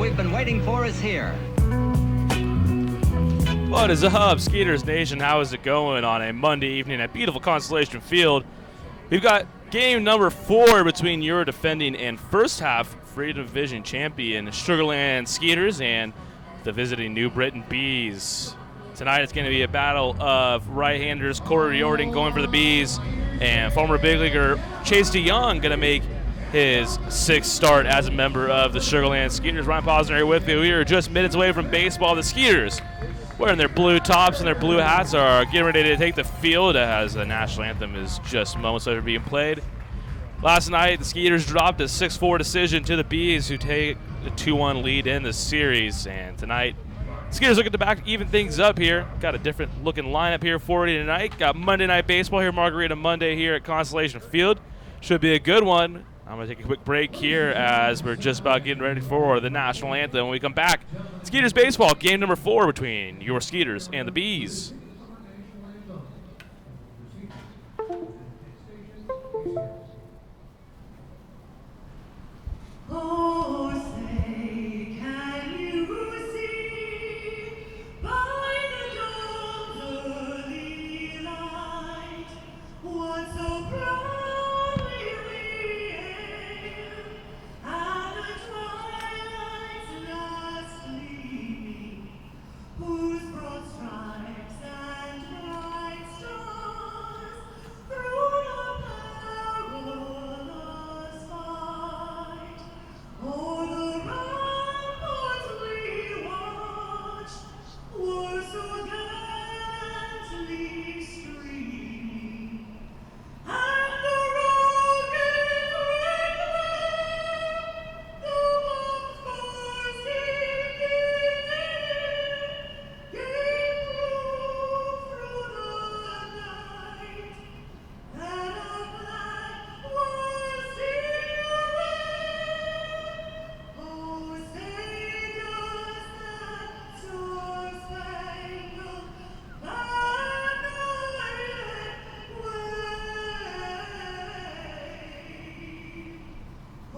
we've been waiting for is here. What is up, Skeeters Nation? How is it going on a Monday evening at beautiful Constellation Field? We've got game number 4 between your defending and first half Freedom Division champion Sugarland Skeeters and the visiting New Britain Bees. Tonight it's going to be a battle of right-handers Corey Riordan going for the Bees and former big leaguer Chase DeYoung going to make his 6th start as a member of the Sugarland Skeeters. Ryan Posner here with you. We are just minutes away from baseball. The Skeeters, wearing their blue tops and their blue hats, are getting ready to take the field as the national anthem is just moments later being played. Last night, the Skeeters dropped a 6-4 decision to the Bees, who take a 2-1 lead in the series. And tonight, Skeeters looking to back even things up here. Got a different looking lineup here for you tonight. Got Monday Night Baseball here, Margarita Monday here at Constellation Field. Should be a good one. I'm going to take a quick break here as we're just about getting ready for the national anthem. When we come back, Skeeters Baseball, game number 4 between your Skeeters and the Bees. Oh, say, can you see by the dawn's early light what so proudly we hailed at the twilight's last gleaming, whose broad stripes and bright stars through the perilous fight o'er the ramparts we watched were so gallantly streaming, and the rocket's red glare, the bombs bursting in air, gave proof through the night that our flag was still there. Oh, say does that star-spangled banner yet wave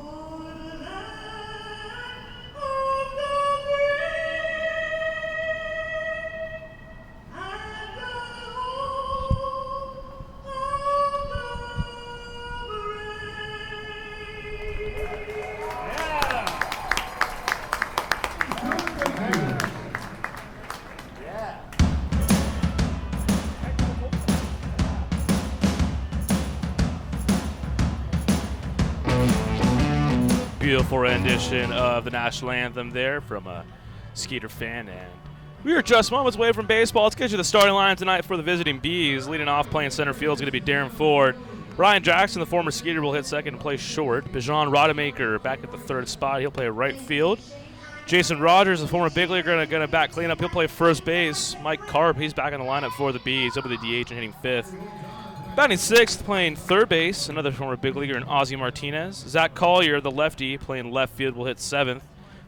for the land of the free and the home of the Beautiful rendition of the national anthem there from a Skeeter fan. And we are just moments away from baseball. Let's get you the starting line tonight for the visiting Bees. Leading off playing center field is going to be Darren Ford. Ryan Jackson, the former Skeeter, will hit second and play short. Bijan Rodemaker back at the 3rd spot. He'll play right field. Jason Rogers, the former big leaguer, going to back cleanup. He'll play first base. Mike Karp, he's back in the lineup for the Bees, up with the DH and hitting 5th. Batting 6th, playing third base, another former big leaguer in Ozzie Martinez. Zach Collier, the lefty, playing left field, will hit 7th.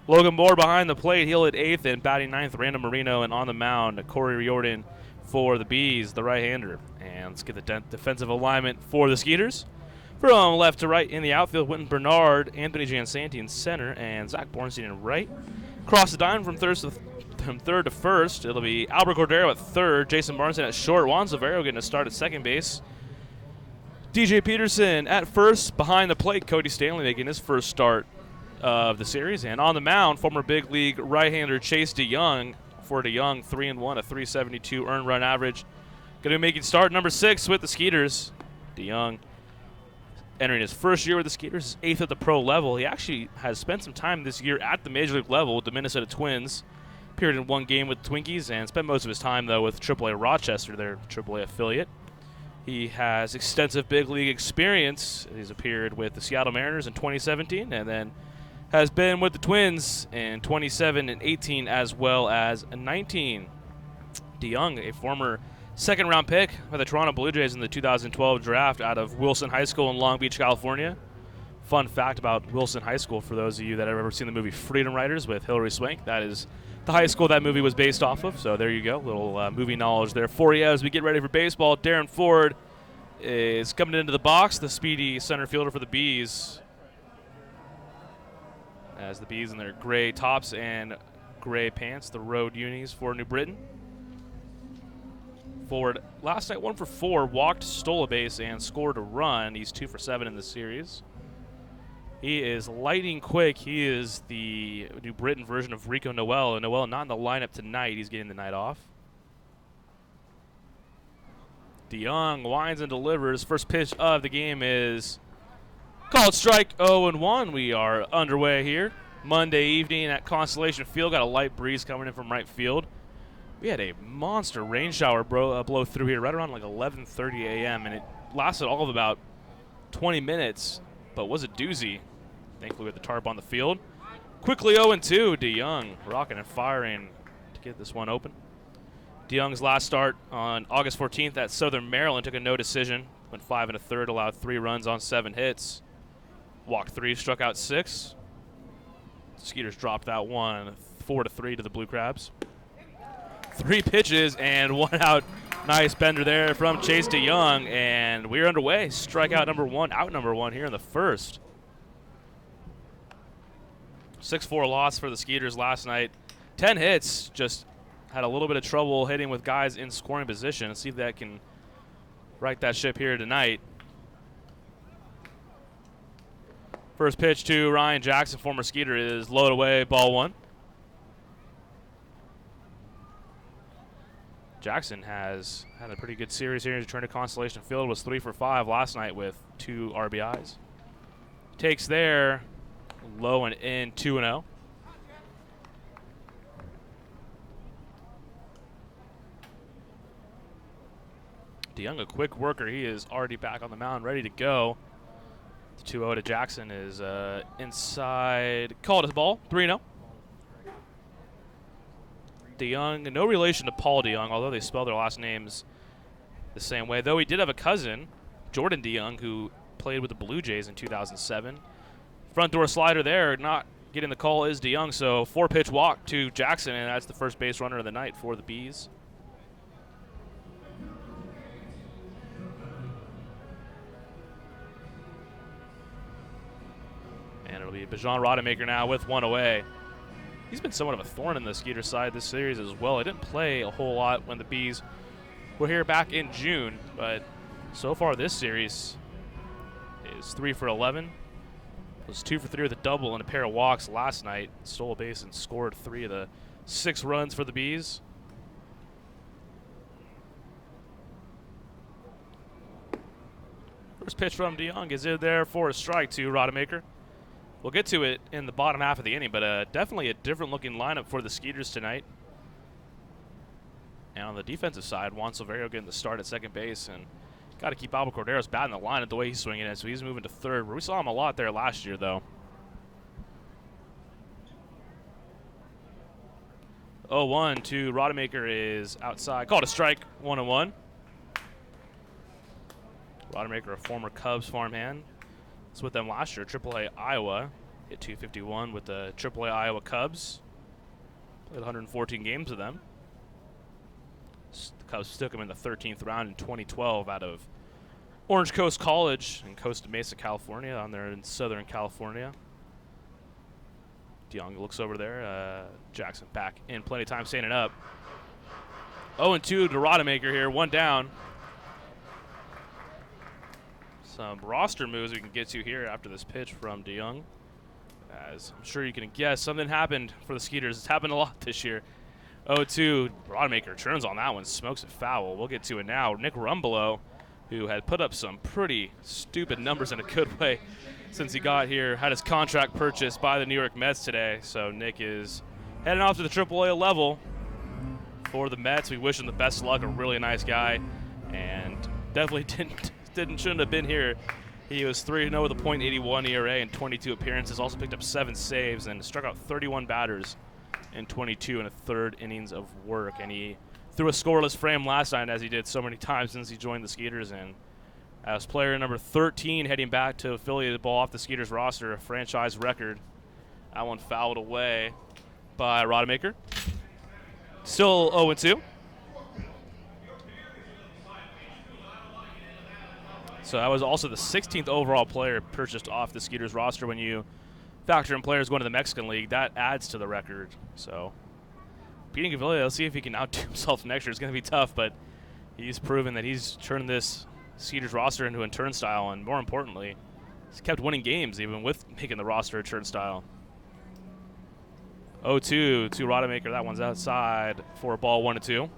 Logan Moore behind the plate, he'll hit 8th, and batting 9th, Randall Marino, and on the mound, Corey Riordan for the Bees, the right-hander. And let's get the defensive alignment for the Skeeters. From left to right in the outfield, Wynton Bernard, Anthony Jansanti in center, and Zach Bornstein in right. Across the diamond from third to first, it'll be Albert Cordero at third, Jason Barnstein at short, Juan Silverio getting a start at second base. DJ Peterson at first, behind the plate, Cody Stanley making his first start of the series. And on the mound, former big league right-hander Chase DeYoung. For DeYoung, 3-1, a 372 earned run average. Going to be making start number 6 with the Skeeters. DeYoung entering his first year with the Skeeters, 8th at the pro level. He actually has spent some time this year at the major league level with the Minnesota Twins. Appeared in one game with the Twinkies and spent most of his time, though, with AAA Rochester, their AAA affiliate. He has extensive big league experience. He's appeared with the Seattle Mariners in 2017 and then has been with the Twins in 2017 and 18 as well as 19. DeYoung, a former second-round pick by the Toronto Blue Jays in the 2012 draft out of Wilson High School in Long Beach, California. Fun fact about Wilson High School, for those of you that have ever seen the movie Freedom Writers with Hilary Swank, that is the high school that movie was based off of. So there you go, little movie knowledge there for you as we get ready for baseball. Darren Ford is coming into the box, the speedy center fielder for the Bees. as the Bees in their gray tops and gray pants, the road unis for New Britain. Forward last night 1 for 4, walked, stole a base, and scored a run. He's 2 for 7 in the series. He is lightning quick. He is the New Britain version of Rico Noel. And Noel not in the lineup tonight. He's getting the night off. DeYoung winds and delivers. First pitch of the game is called strike 0-1. We are underway here. Monday evening at Constellation Field. Got a light breeze coming in from right field. We had a monster rain shower blow through here right around like 11:30 a.m. and it lasted all of about 20 minutes, but was a doozy. Thankfully with the tarp on the field. Quickly 0-2. DeYoung rocking and firing to get this one open. DeYoung's last start on August 14th at Southern Maryland took a no decision. Went 5 1/3, allowed 3 runs on 7 hits. Walked 3, struck out 6. Skeeters dropped that one 4-3 to the Blue Crabs. 3 pitches and 1 out. Nice bender there from Chase DeYoung, and we're underway. Strikeout number 1, out number 1 here in the first. 6-4 loss for the Skeeters last night. 10 hits, just had a little bit of trouble hitting with guys in scoring position. Let's see if that can right that ship here tonight. First pitch to Ryan Jackson, former Skeeter, is low away, ball 1. Jackson has had a pretty good series here. He's returned to Constellation Field, was 3 for 5 last night with 2 RBIs. Takes there, low and in, 2-0. DeYoung, a quick worker. He is already back on the mound, ready to go. The 2-0 to Jackson is inside. Called his ball, 3-0. DeYoung, no relation to Paul DeYoung, although they spell their last names the same way. Though he did have a cousin, Jordan DeYoung, who played with the Blue Jays in 2007. Front door slider there, not getting the call is DeYoung, so 4-pitch walk to Jackson, and that's the first base runner of the night for the Bees. And it'll be Bijan Rodemaker now with 1 away. He's been somewhat of a thorn in the Skeeter side this series as well. He didn't play a whole lot when the Bees were here back in June, but so far this series is 3 for 11. Was 2 for 3 with a double and a pair of walks last night. Stole a base and scored 3 of the 6 runs for the Bees. First pitch from DeYoung is in there for a strike to Rodemaker. We'll get to it in the bottom half of the inning, but definitely a different-looking lineup for the Skeeters tonight. And on the defensive side, Juan Silverio getting the start at second base, and got to keep Albert Cordero's bat in the lineup the way he's swinging it, so he's moving to third, where we saw him a lot there last year, though. 0-1 to Rodemaker is outside. Called a strike, 1-1. Rodemaker, a former Cubs farmhand. Was with them last year, AAA Iowa. Hit 251 with the AAA Iowa Cubs. Played 114 games with them. The Cubs took him in the 13th round in 2012 out of Orange Coast College in Costa Mesa, California, down there in Southern California. DeYoung looks over there. Jackson back in, plenty of time standing up. 0-2 to Rodemaker here, 1 down. Some roster moves we can get to here after this pitch from DeYoung. As I'm sure you can guess, something happened for the Skeeters. It's happened a lot this year. 0-2, Rodemaker turns on that one, smokes it foul. We'll get to it now. Nick Rumbelow, who had put up some pretty stupid numbers in a good way since he got here, had his contract purchased by the New York Mets today. So Nick is heading off to the AAA level for the Mets. We wish him the best of luck, a really nice guy, and definitely shouldn't have been here. He was 3-0 with a .81 ERA in 22 appearances, also picked up 7 saves and struck out 31 batters in 22 and a third innings of work. And he threw a scoreless frame last night, as he did so many times since he joined the Skeeters. And as player number 13 heading back to affiliated ball off the Skeeters roster, a franchise record. That one fouled away by Rodemaker. Still 0-2. So that was also the 16th overall player purchased off the Skeeters roster when you factor in players going to the Mexican League, that adds to the record. So beating Gavilia, let's see if he can outdo himself next year. It's going to be tough, but he's proven that he's turned this Skeeters roster into a turnstile, and more importantly, he's kept winning games even with making the roster a turnstile. 0-2 to Rodemaker. That one's outside for a ball, 1-2.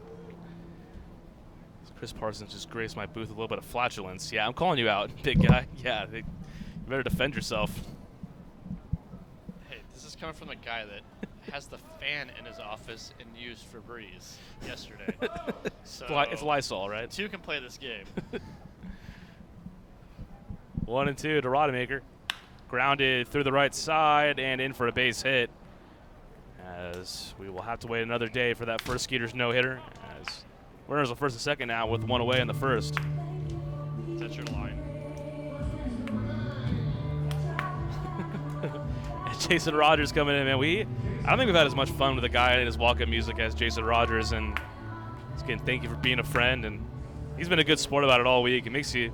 Chris Parsons just graced my booth with a little bit of flatulence. Yeah, I'm calling you out, big guy. Yeah, you better defend yourself. Hey, this is coming from the guy that has the fan in his office and used Febreze yesterday. So It's Lysol, right? 2 can play this game. 1-2 to Rodemaker. Grounded through the right side and in for a base hit. As we will have to wait another day for that first Skeeters no-hitter. As runners on first and second now with 1 away in the first. Is that your line? And Jason Rogers coming in, man. I don't think we've had as much fun with a guy and his walk-up music as Jason Rogers. And again, thank you for being a friend. And he's been a good sport about it all week. It makes you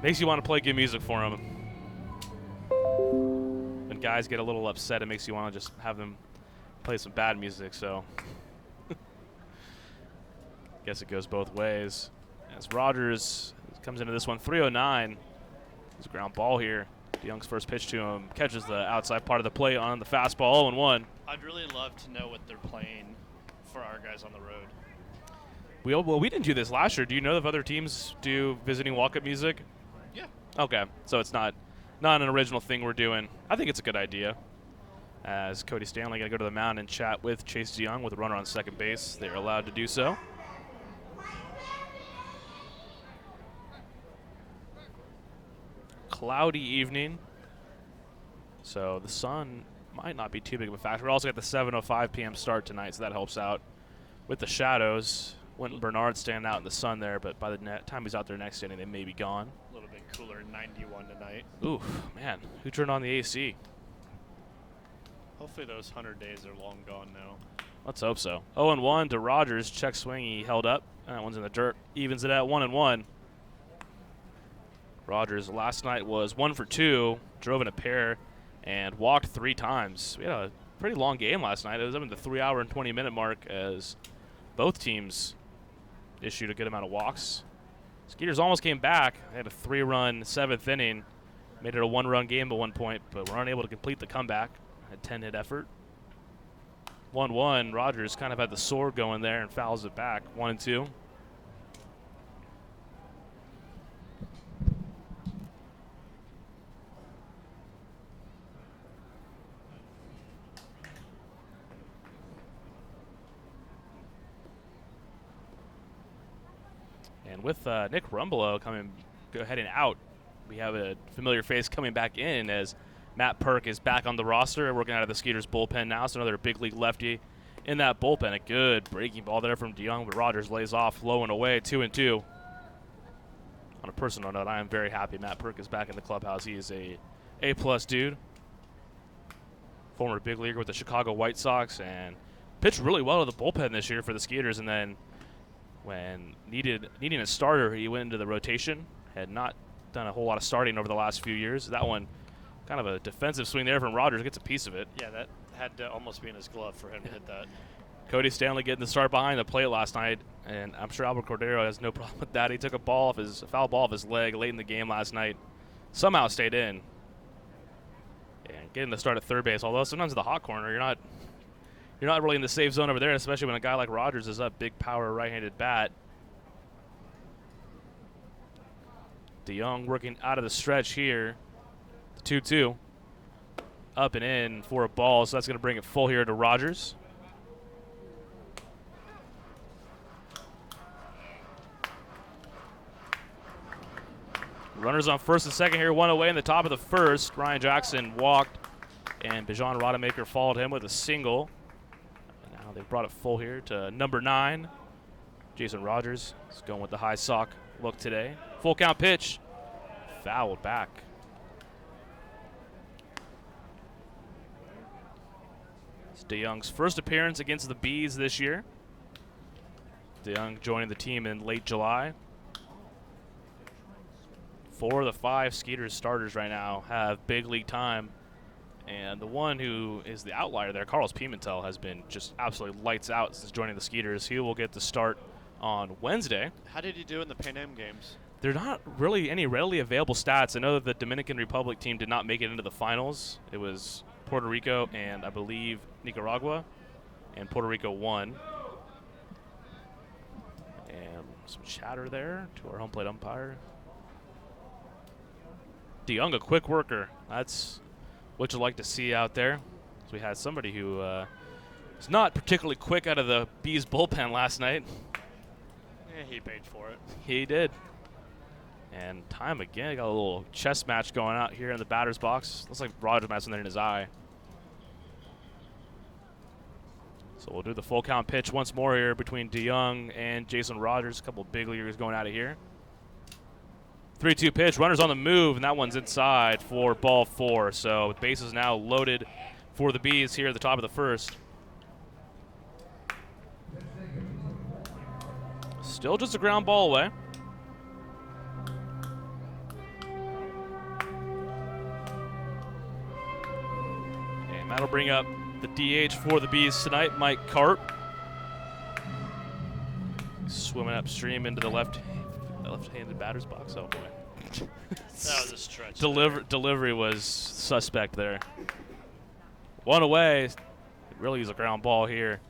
want to play good music for him. When guys get a little upset, it makes you want to just have them play some bad music. So guess it goes both ways. As Rogers comes into this one, 309. It's a ground ball here. DeYoung's first pitch to him catches the outside part of the plate on the fastball, 0-1. I'd really love to know what they're playing for our guys on the road. We didn't do this last year. Do you know if other teams do visiting walk-up music? Yeah. Okay, so it's not an original thing we're doing. I think it's a good idea. As Cody Stanley going to go to the mound and chat with Chase DeYoung with a runner on second base. They are allowed to do so. Cloudy evening, so the sun might not be too big of a factor. We also got the 7:05 p.m. start tonight, so that helps out with the shadows. Wynton Bernard standing out in the sun there, but by the time he's out there next inning, they may be gone. A little bit cooler, 91 tonight. Oof, man, who turned on the AC? Hopefully those 100 days are long gone now. Let's hope so. 0-1 to Rogers. Check swing, he held up. That one's in the dirt. Evens it at 1-1. Rogers last night was 1 for 2, drove in a pair, and walked 3 times. We had a pretty long game last night. It was up in the 3-hour and 20-minute mark as both teams issued a good amount of walks. Skeeters almost came back. They had a 3-run 7th inning. Made it a 1-run game at one point, but were unable to complete the comeback. A 10-hit effort. 1-1. Rogers kind of had the sword going there and fouls it back. 1-2. And with Nick Rumbelow heading out, we have a familiar face coming back in as Matt Perk is back on the roster, working out of the Skeeters bullpen now. So another big league lefty in that bullpen. A good breaking ball there from DeYoung, but Rogers lays off low and away, 2-2. On a personal note, I am very happy Matt Perk is back in the clubhouse. He is a A-plus dude. Former big leaguer with the Chicago White Sox and pitched really well to the bullpen this year for the Skeeters, and then when needing a starter, he went into the rotation. Had not done a whole lot of starting over the last few years. That one, kind of a defensive swing there from Rogers, gets a piece of it. Yeah, that had to almost be in his glove for him to hit that. Cody Stanley getting the start behind the plate last night, and I'm sure Albert Cordero has no problem with that. He took a foul ball off his leg late in the game last night. Somehow stayed in. And getting the start at third base, although sometimes in the hot corner, you're not really in the safe zone over there, especially when a guy like Rogers is up, big power right-handed bat. DeYoung working out of the stretch here. 2-2. Up and in for a ball, so that's going to bring it full here to Rogers. Runners on first and second here, 1 away in the top of the first. Ryan Jackson walked, and Bijan Rodemaker followed him with a single. Now they've brought it full here to number 9. Jason Rogers is going with the high sock look today. Full count pitch. Fouled back. It's DeYoung's first appearance against the Bees this year. DeYoung joining the team in late July. 4 of the 5 Skeeters starters right now have big league time And the one who is the outlier there, Carlos Pimentel, has been just absolutely lights out since joining the Skeeters. He will get the start on Wednesday. How did he do in the Pan Am games? There are not really any readily available stats. I know that the Dominican Republic team did not make it into the finals. It was Puerto Rico and I believe Nicaragua, and Puerto Rico won. And some chatter there to our home plate umpire. DeYoung, a quick worker. That's what you like to see out there. So we had somebody who was not particularly quick out of the Bees bullpen last night. Yeah, he paid for it. He did. And time again, got a little chess match going out here in the batter's box. Looks like Rogers has something in his eye. So we'll do the full count pitch once more here between DeYoung and Jason Rogers. A couple big leaguers going out of here. 3-2 pitch, runners on the move, and that one's inside for ball 4. So with bases now loaded for the Bees here at the top of the first. Still just a ground ball away. And that'll bring up the DH for the Bees tonight, Mike Karp. Swimming upstream into the left-handed batter's box. Oh boy. That was a stretch. Delivery was suspect there. One away. Really is a ground ball here.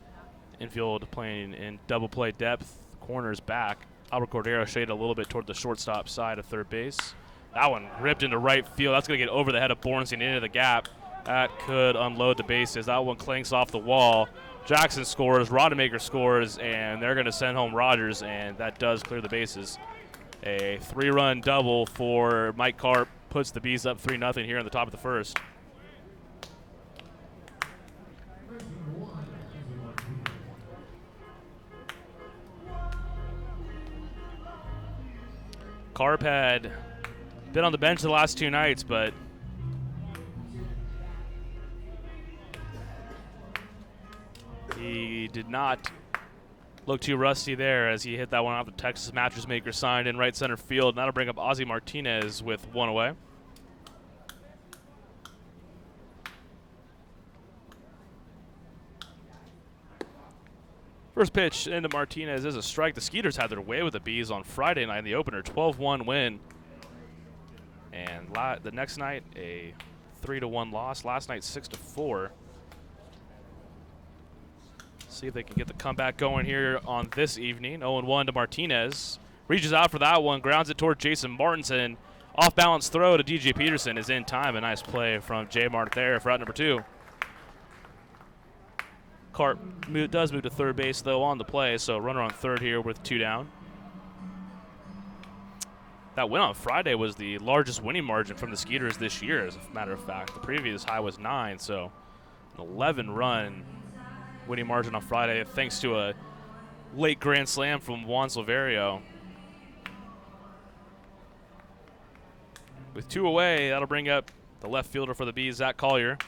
Infield playing in double play depth. Corners back. Albert Cordero shaded a little bit toward the shortstop side of third base. That one ripped into right field. That's going to get over the head of Bornstein into the gap. That could unload the bases. That one clanks off the wall. Jackson scores, Rodemaker scores, and they're going to send home Rogers, and that does clear the bases. A 3-run double for Mike Karp puts the Bees up 3-0 here in the top of the first. Karp had been on the bench the last 2 nights, but he did not look too rusty there as he hit that one off the Texas Mattress Maker sign in right center field. And that'll bring up Ozzie Martinez with 1 away. First pitch into Martinez is a strike. The Skeeters had their way with the Bees on Friday night in the opener, 12-1 win. And the next night, a 3-1 loss. Last night, 6-4. See if they can get the comeback going here on this evening. 0-1 to Martinez. Reaches out for that one, grounds it toward Jason Martinson. Off-balance throw to DJ Peterson is in time. A nice play from J. Mart there for out number 2. Karp does move to third base, though, on the play, so runner on third here with 2 down. That win on Friday was the largest winning margin from the Skeeters this year, as a matter of fact. The previous high was 9, so an 11-run winning margin on Friday, thanks to a late grand slam from Juan Silverio. With 2 away, that'll bring up the left fielder for the Bees, Zach Collier.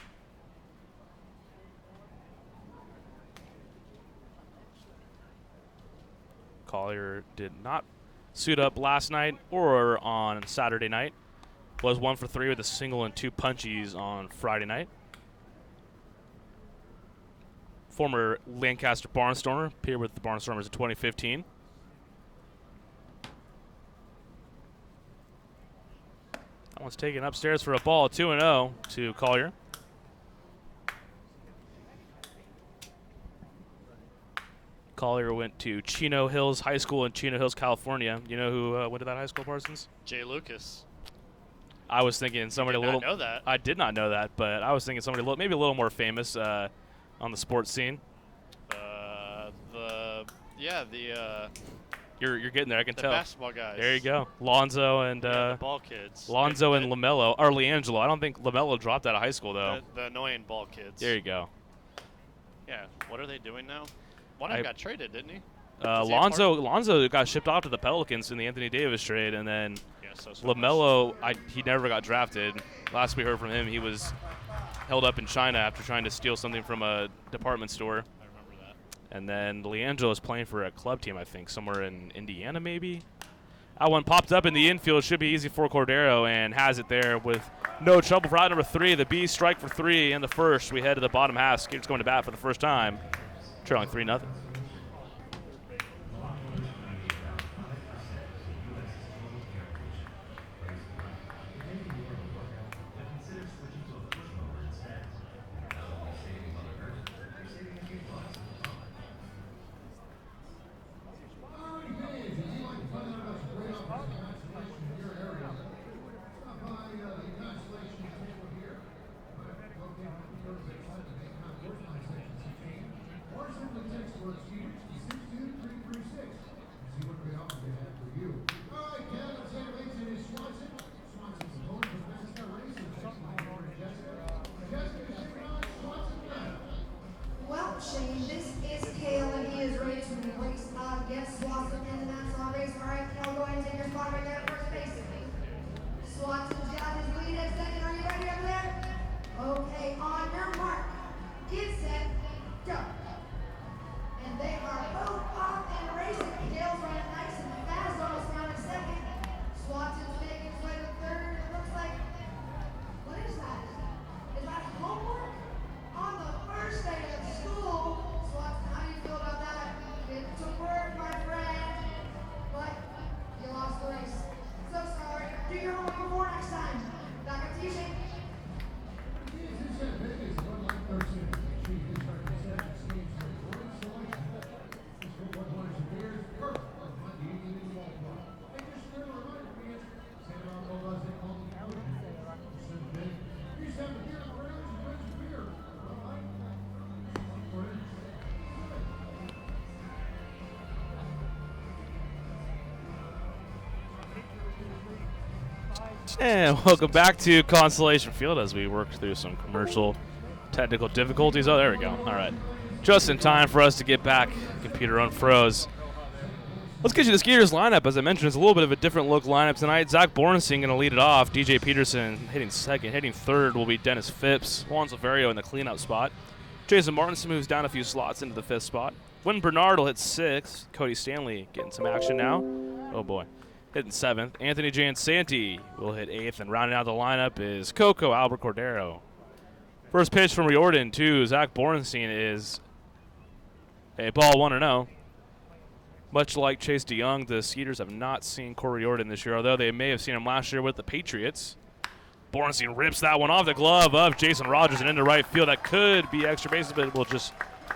Collier did not suit up last night or on Saturday night. Was 1 for 3 with a single and 2 punchies on Friday night. Former Lancaster Barnstormer, appeared with the Barnstormers in 2015. That one's taken upstairs for a ball, 2-0 to Collier. Collier went to Chino Hills High School in Chino Hills, California. You know who went to that high school, Parsons? Jay Lucas. I was thinking somebody a little. I know that. I did not know that, but I was thinking somebody maybe a little more famous on the sports scene. You're getting there. I can the tell. Basketball guys. There you go, Lonzo and the ball kids. Lonzo and LaMelo or LiAngelo. I don't think LaMelo dropped out of high school though. The annoying ball kids. There you go. Yeah. What are they doing now? One of them got traded, didn't he? Lonzo got shipped off to the Pelicans in the Anthony Davis trade, and then LaMelo, he never got drafted. Last we heard from him, he was held up in China after trying to steal something from a department store. I remember that. And then LiAngelo is playing for a club team, I think, somewhere in Indiana maybe. That one popped up in the infield. Should be easy for Cordero, and has it there with no trouble for out number 3. The Bees strike for 3 in the first. We head to the bottom half. Skeeters going to bat for the first time, trailing 3-0. Well, Shane, this is Kale, and he is ready to race against Swanson in the national race. All right, Kale, go ahead and take your spot right there at first base. Swanson's got his lead at second. Are you ready up there? Okay, on your mark, get set, go. And they are both off and racing. Kale's running nice and fast, almost around in second. Swanson's making his way to third. It looks like, what is that? Is that homework? On the first day of school. Swanson, how do you feel about that? It took work, my friend, but you lost the race. So sorry. Do your homework before next time. Back up to you, Shane. And welcome back to Constellation Field as we work through some commercial technical difficulties. Oh, there we go. All right. Just in time for us to get back. Computer unfroze. Let's get you the Skeeters lineup. As I mentioned, it's a little bit of a different look lineup tonight. Zach Bornstein going to lead it off. DJ Peterson hitting second. Hitting third will be Dennis Phipps. Juan Silverio in the cleanup spot. Jason Martinson moves down a few slots into the 5th spot. Wynn Bernard will hit 6th. Cody Stanley getting some action now. Oh, boy. Hitting 7th. Anthony Jansanti will hit 8th. And rounding out the lineup is Coco Albert Cordero. First pitch from Riordan to Zach Bornstein is a ball 1-0. Much like Chase DeYoung, the Skeeters have not seen Corey Riordan this year, although they may have seen him last year with the Patriots. Bornstein rips that one off the glove of Jason Rogers and into right field. That could be extra bases, but it will just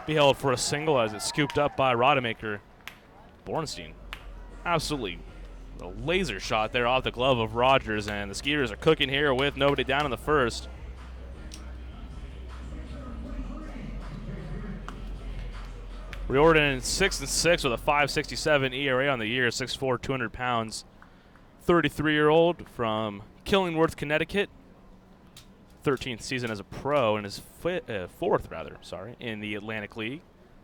be held for a single as it's scooped up by Rodemaker. Bornstein absolutely a laser shot there off the glove of Rogers, and the Skeeters are cooking here with nobody down in the first. Riordan 6-6 with a 5.67 ERA on the year, 6'4", 200 pounds. 33-year-old from Killingworth, Connecticut. 13th season as a pro and his fourth in the Atlantic League.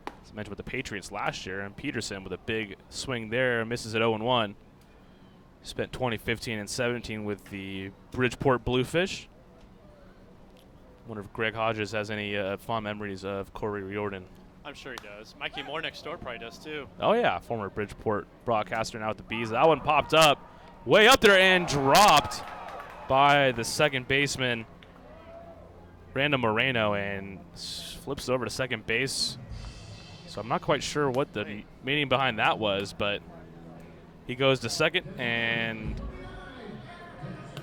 As I mentioned with the Patriots last year, and Peterson with a big swing there, misses at 0-1. Spent 2015 and 17 with the Bridgeport Bluefish. Wonder if Greg Hodges has any fond memories of Corey Riordan. I'm sure he does. Mikey Moore next door probably does too. Oh, yeah, former Bridgeport broadcaster now with the Bees. That one popped up, way up there, and dropped by the second baseman, Brandon Moreno, and flips over to second base. So I'm not quite sure what the meaning behind that was, but he goes to second, and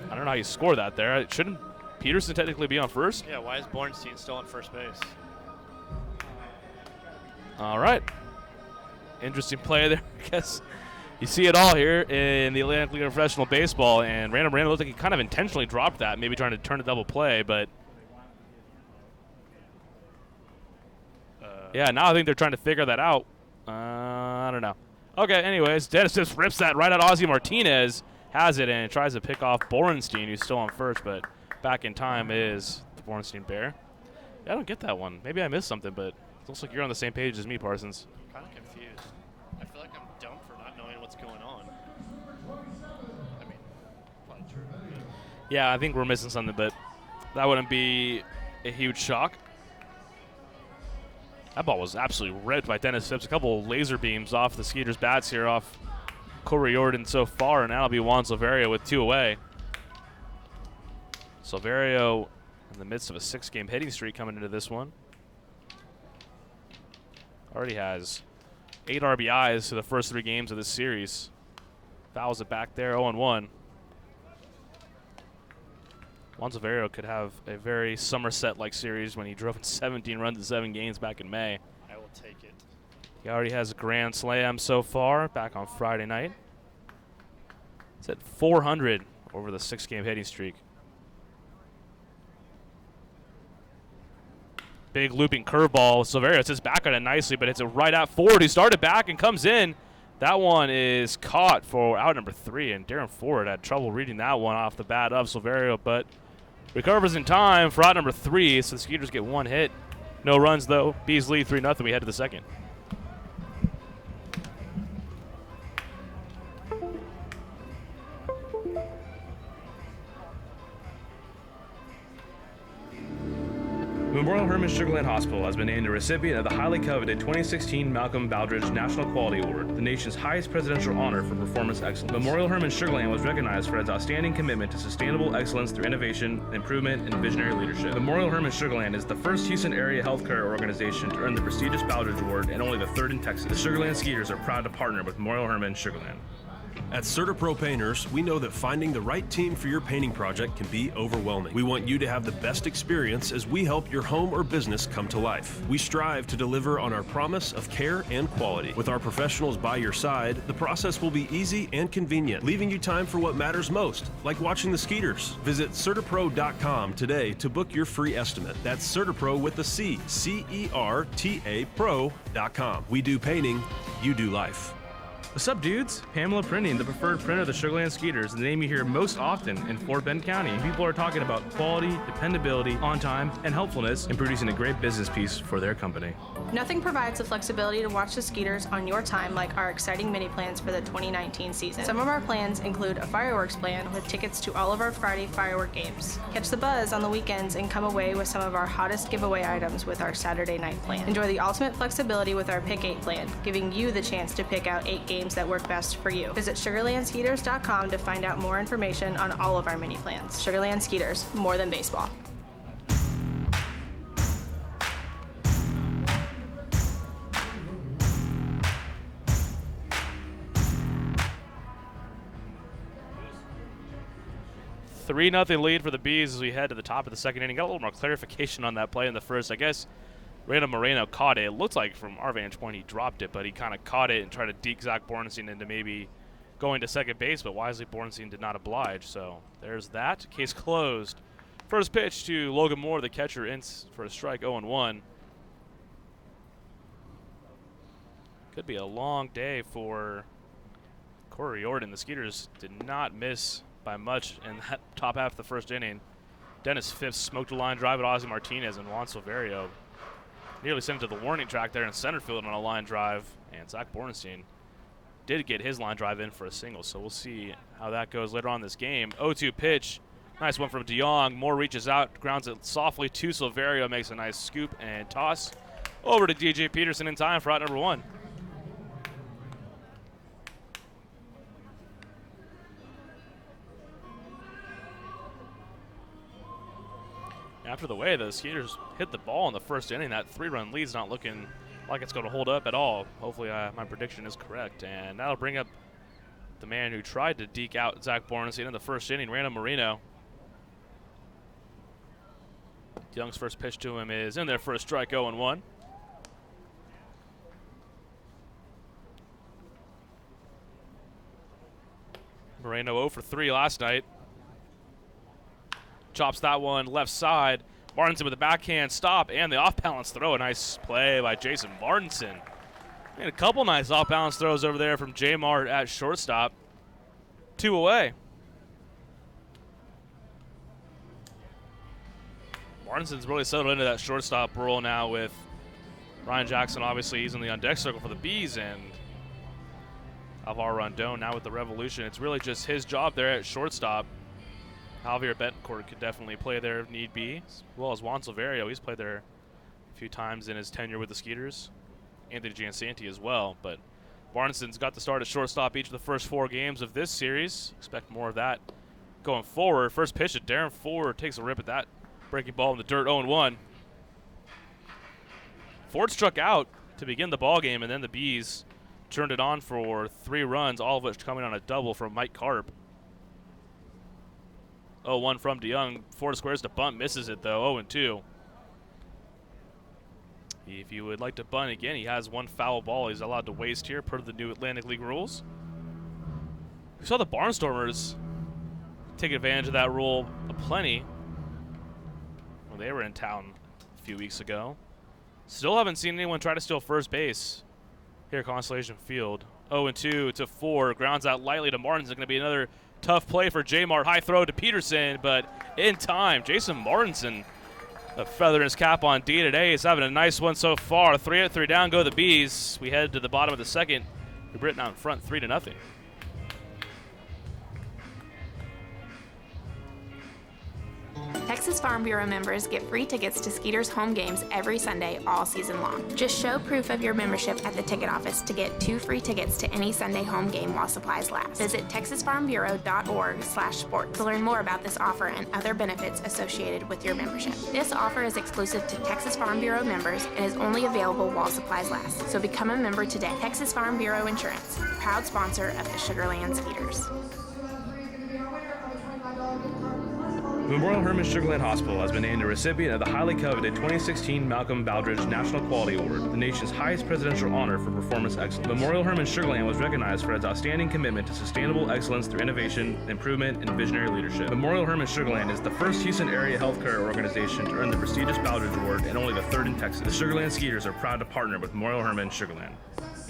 I don't know how you score that there. Shouldn't Peterson technically be on first? Yeah, why is Bornstein still on first base? All right. Interesting play there. I guess you see it all here in the Atlantic League of Professional Baseball, and Brandon Moreno looked like he kind of intentionally dropped that, maybe trying to turn a double play, but yeah, now I think they're trying to figure that out. I don't know. Okay, anyways, Dennis just rips that right at Ozzie Martinez, has it, and tries to pick off Borenstein, who's still on first, but back in time is the Borenstein Bear. Yeah, I don't get that one. Maybe I missed something, but it looks like you're on the same page as me, Parsons. I'm kind of confused. I feel like I'm dumb for not knowing what's going on. I mean, probably true. Yeah, I think we're missing something, but that wouldn't be a huge shock. That ball was absolutely ripped by Dennis Phipps. A couple of laser beams off the Skeeters' bats here off Corey Jordan so far, and that'll be Juan Silverio with 2 away. Silverio in the midst of a 6-game hitting streak coming into this one. Already has 8 RBIs to the first 3 games of this series. Fouls it back there, 0-1. Juan Silverio could have a very Somerset-like series when he drove in 17 runs in 7 games back in May. I will take it. He already has a grand slam so far back on Friday night. It's at 400 over the 6-game hitting streak. Big looping curveball. Silverio sits back on it nicely, but hits it right at Ford. He started back and comes in. That one is caught for out number 3, and Darren Ford had trouble reading that one off the bat of Silverio, but recovers in time for out number 3, so the Skeeters get 1 hit. No runs, though. Bees lead 3-0. We head to the second. Memorial Hermann Sugarland Hospital has been named the recipient of the highly coveted 2016 Malcolm Baldrige National Quality Award, the nation's highest presidential honor for performance excellence. Memorial Hermann Sugarland was recognized for its outstanding commitment to sustainable excellence through innovation, improvement, and visionary leadership. Memorial Hermann Sugarland is the first Houston area healthcare organization to earn the prestigious Baldrige Award and only the 3rd in Texas. The Sugarland Skeeters are proud to partner with Memorial Hermann Sugarland. At CertaPro Painters, we know that finding the right team for your painting project can be overwhelming. We want you to have the best experience as we help your home or business come to life. We strive to deliver on our promise of care and quality. With our professionals by your side, the process will be easy and convenient, leaving you time for what matters most, like watching the Skeeters. Visit CertaPro.com today to book your free estimate. That's CertaPro with a C, C-E-R-T-A Pro.com. We do painting, you do life. What's up, dudes? Pamela Printing, the preferred printer of the Sugarland Skeeters, the name you hear most often in Fort Bend County. People are talking about quality, dependability, on time, and helpfulness in producing a great business piece for their company. Nothing provides the flexibility to watch the Skeeters on your time like our exciting mini plans for the 2019 season. Some of our plans include a fireworks plan with tickets to all of our Friday firework games. Catch the buzz on the weekends and come away with some of our hottest giveaway items with our Saturday night plan. Enjoy the ultimate flexibility with our Pick 8 plan, giving you the chance to pick out 8 games that work best for you. Visit SugarlandSkeeters.com to find out more information on all of our mini plans. Sugarland Skeeters, more than baseball. Three 0 lead for the Bees as we head to the top of the second inning. Got a little more clarification on that play in the first. I guess Randall Moreno caught it. It looked like from our vantage point he dropped it, but he kind of caught it and tried to deke Zach Bornstein into maybe going to second base, but wisely Bornstein did not oblige. So there's that. Case closed. First pitch to Logan Moore, the catcher, in for a strike, 0-1. Could be a long day for Corey Jordan. The Skeeters did not miss by much in that top half of the first inning. Dennis Phipps smoked a line drive at Ozzie Martinez, and Juan Silverio nearly sent it to the warning track there in center field on a line drive, and Zach Bornstein did get his line drive in for a single, so we'll see how that goes later on in this game. 0-2 pitch. Nice one from DeYoung. Moore reaches out, grounds it softly to Silverio, makes a nice scoop and toss over to DJ Peterson in time for out number 1. After the way the Skeeters hit the ball in the first inning, that 3-run lead's not looking like it's going to hold up at all. Hopefully my prediction is correct. And that'll bring up the man who tried to deke out Zach Bornstein in the first inning, Randall Moreno. Young's first pitch to him is in there for a strike, 0-1. Moreno 0 for 3 last night. Chops that one left side. Martinson with a backhand stop and the off-balance throw. A nice play by Jason Martinson. Made a couple nice off-balance throws over there from J. Mart at shortstop. 2 away. Martinson's really settled into that shortstop role now with Ryan Jackson. Obviously, he's in the on-deck circle for the Bees, and Alvaro Rondon now with the Revolution. It's really just his job there at shortstop. Javier Betancourt could definitely play there if need be, as well as Juan Silverio. He's played there a few times in his tenure with the Skeeters. Anthony Giansanti as well, but Barneson's got to start at shortstop each of the first 4 games of this series. Expect more of that going forward. First pitch at Darren Ford takes a rip at that breaking ball in the dirt, 0-1. Ford struck out to begin the ball game, and then the Bees turned it on for 3 runs, all of which coming on a double from Mike Karp. 0-1 from DeYoung. Ford squares to bunt, misses it though, 0-2. If you would like to bunt again, he has 1 foul ball he's allowed to waste here per the new Atlantic League rules. We saw the Barnstormers take advantage of that rule aplenty when they were in town a few weeks ago. Still haven't seen anyone try to steal first base here at Constellation Field. 0-2 to Ford. Grounds out lightly to Martins. It's going to be another tough play for J-Mart. High throw to Peterson, but in time. Jason Martinson, a feather in his cap on D today. He's having a nice one so far. 3 out, 3 down, go the Bees. We head to the bottom of the second. New Britain out in front, 3-0. Texas Farm Bureau members get free tickets to Skeeters home games every Sunday all season long. Just show proof of your membership at the ticket office to get 2 free tickets to any Sunday home game while supplies last. Visit texasfarmbureau.org/sports to learn more about this offer and other benefits associated with your membership. This offer is exclusive to Texas Farm Bureau members and is only available while supplies last. So become a member today. Texas Farm Bureau Insurance, proud sponsor of the Sugarland Skeeters. Memorial Hermann Sugarland Hospital has been named a recipient of the highly coveted 2016 Malcolm Baldrige National Quality Award, the nation's highest presidential honor for performance excellence. Memorial Hermann Sugarland was recognized for its outstanding commitment to sustainable excellence through innovation, improvement, and visionary leadership. Memorial Hermann Sugarland is the first Houston area healthcare organization to earn the prestigious Baldrige Award and only the 3rd in Texas. The Sugarland Skeeters are proud to partner with Memorial Hermann Sugarland.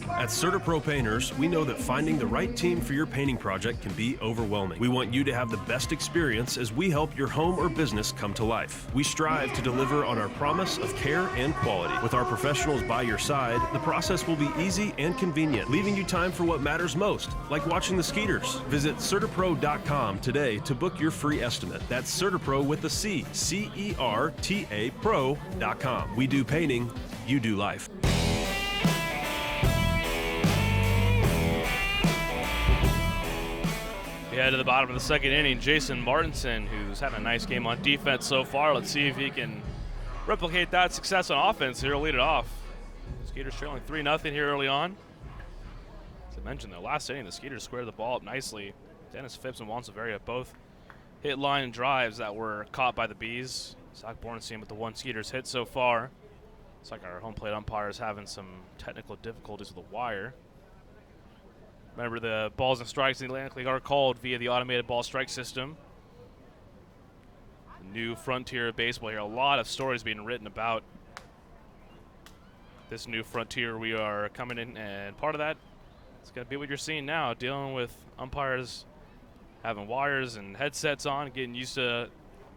At CertaPro Painters, we know that finding the right team for your painting project can be overwhelming. We want you to have the best experience as we help your home or business come to life. We strive to deliver on our promise of care and quality. With our professionals by your side, the process will be easy and convenient, leaving you time for what matters most, like watching the Skeeters. Visit CertaPro.com today to book your free estimate. That's CertaPro with a C, C-E-R-T-A Pro.com. We do painting, you do life. We head to the bottom of the second inning. Jason Martinson, who's had a nice game on defense so far. Let's see if he can replicate that success on offense here. Lead it off. Skeeters trailing 3-0 here early on. As I mentioned, the last inning, the Skeeters squared the ball up nicely. Dennis Phipps and Juan Severia both hit line drives that were caught by the Bees. Zach Bornstein with the 1 Skeeters hit so far. It's like our home plate umpire is having some technical difficulties with the wire. Remember, the balls and strikes in the Atlantic League are called via the automated ball strike system. The new frontier of baseball here. A lot of stories being written about this new frontier we are coming in, and part of that is going to be what you're seeing now, dealing with umpires having wires and headsets on, getting used to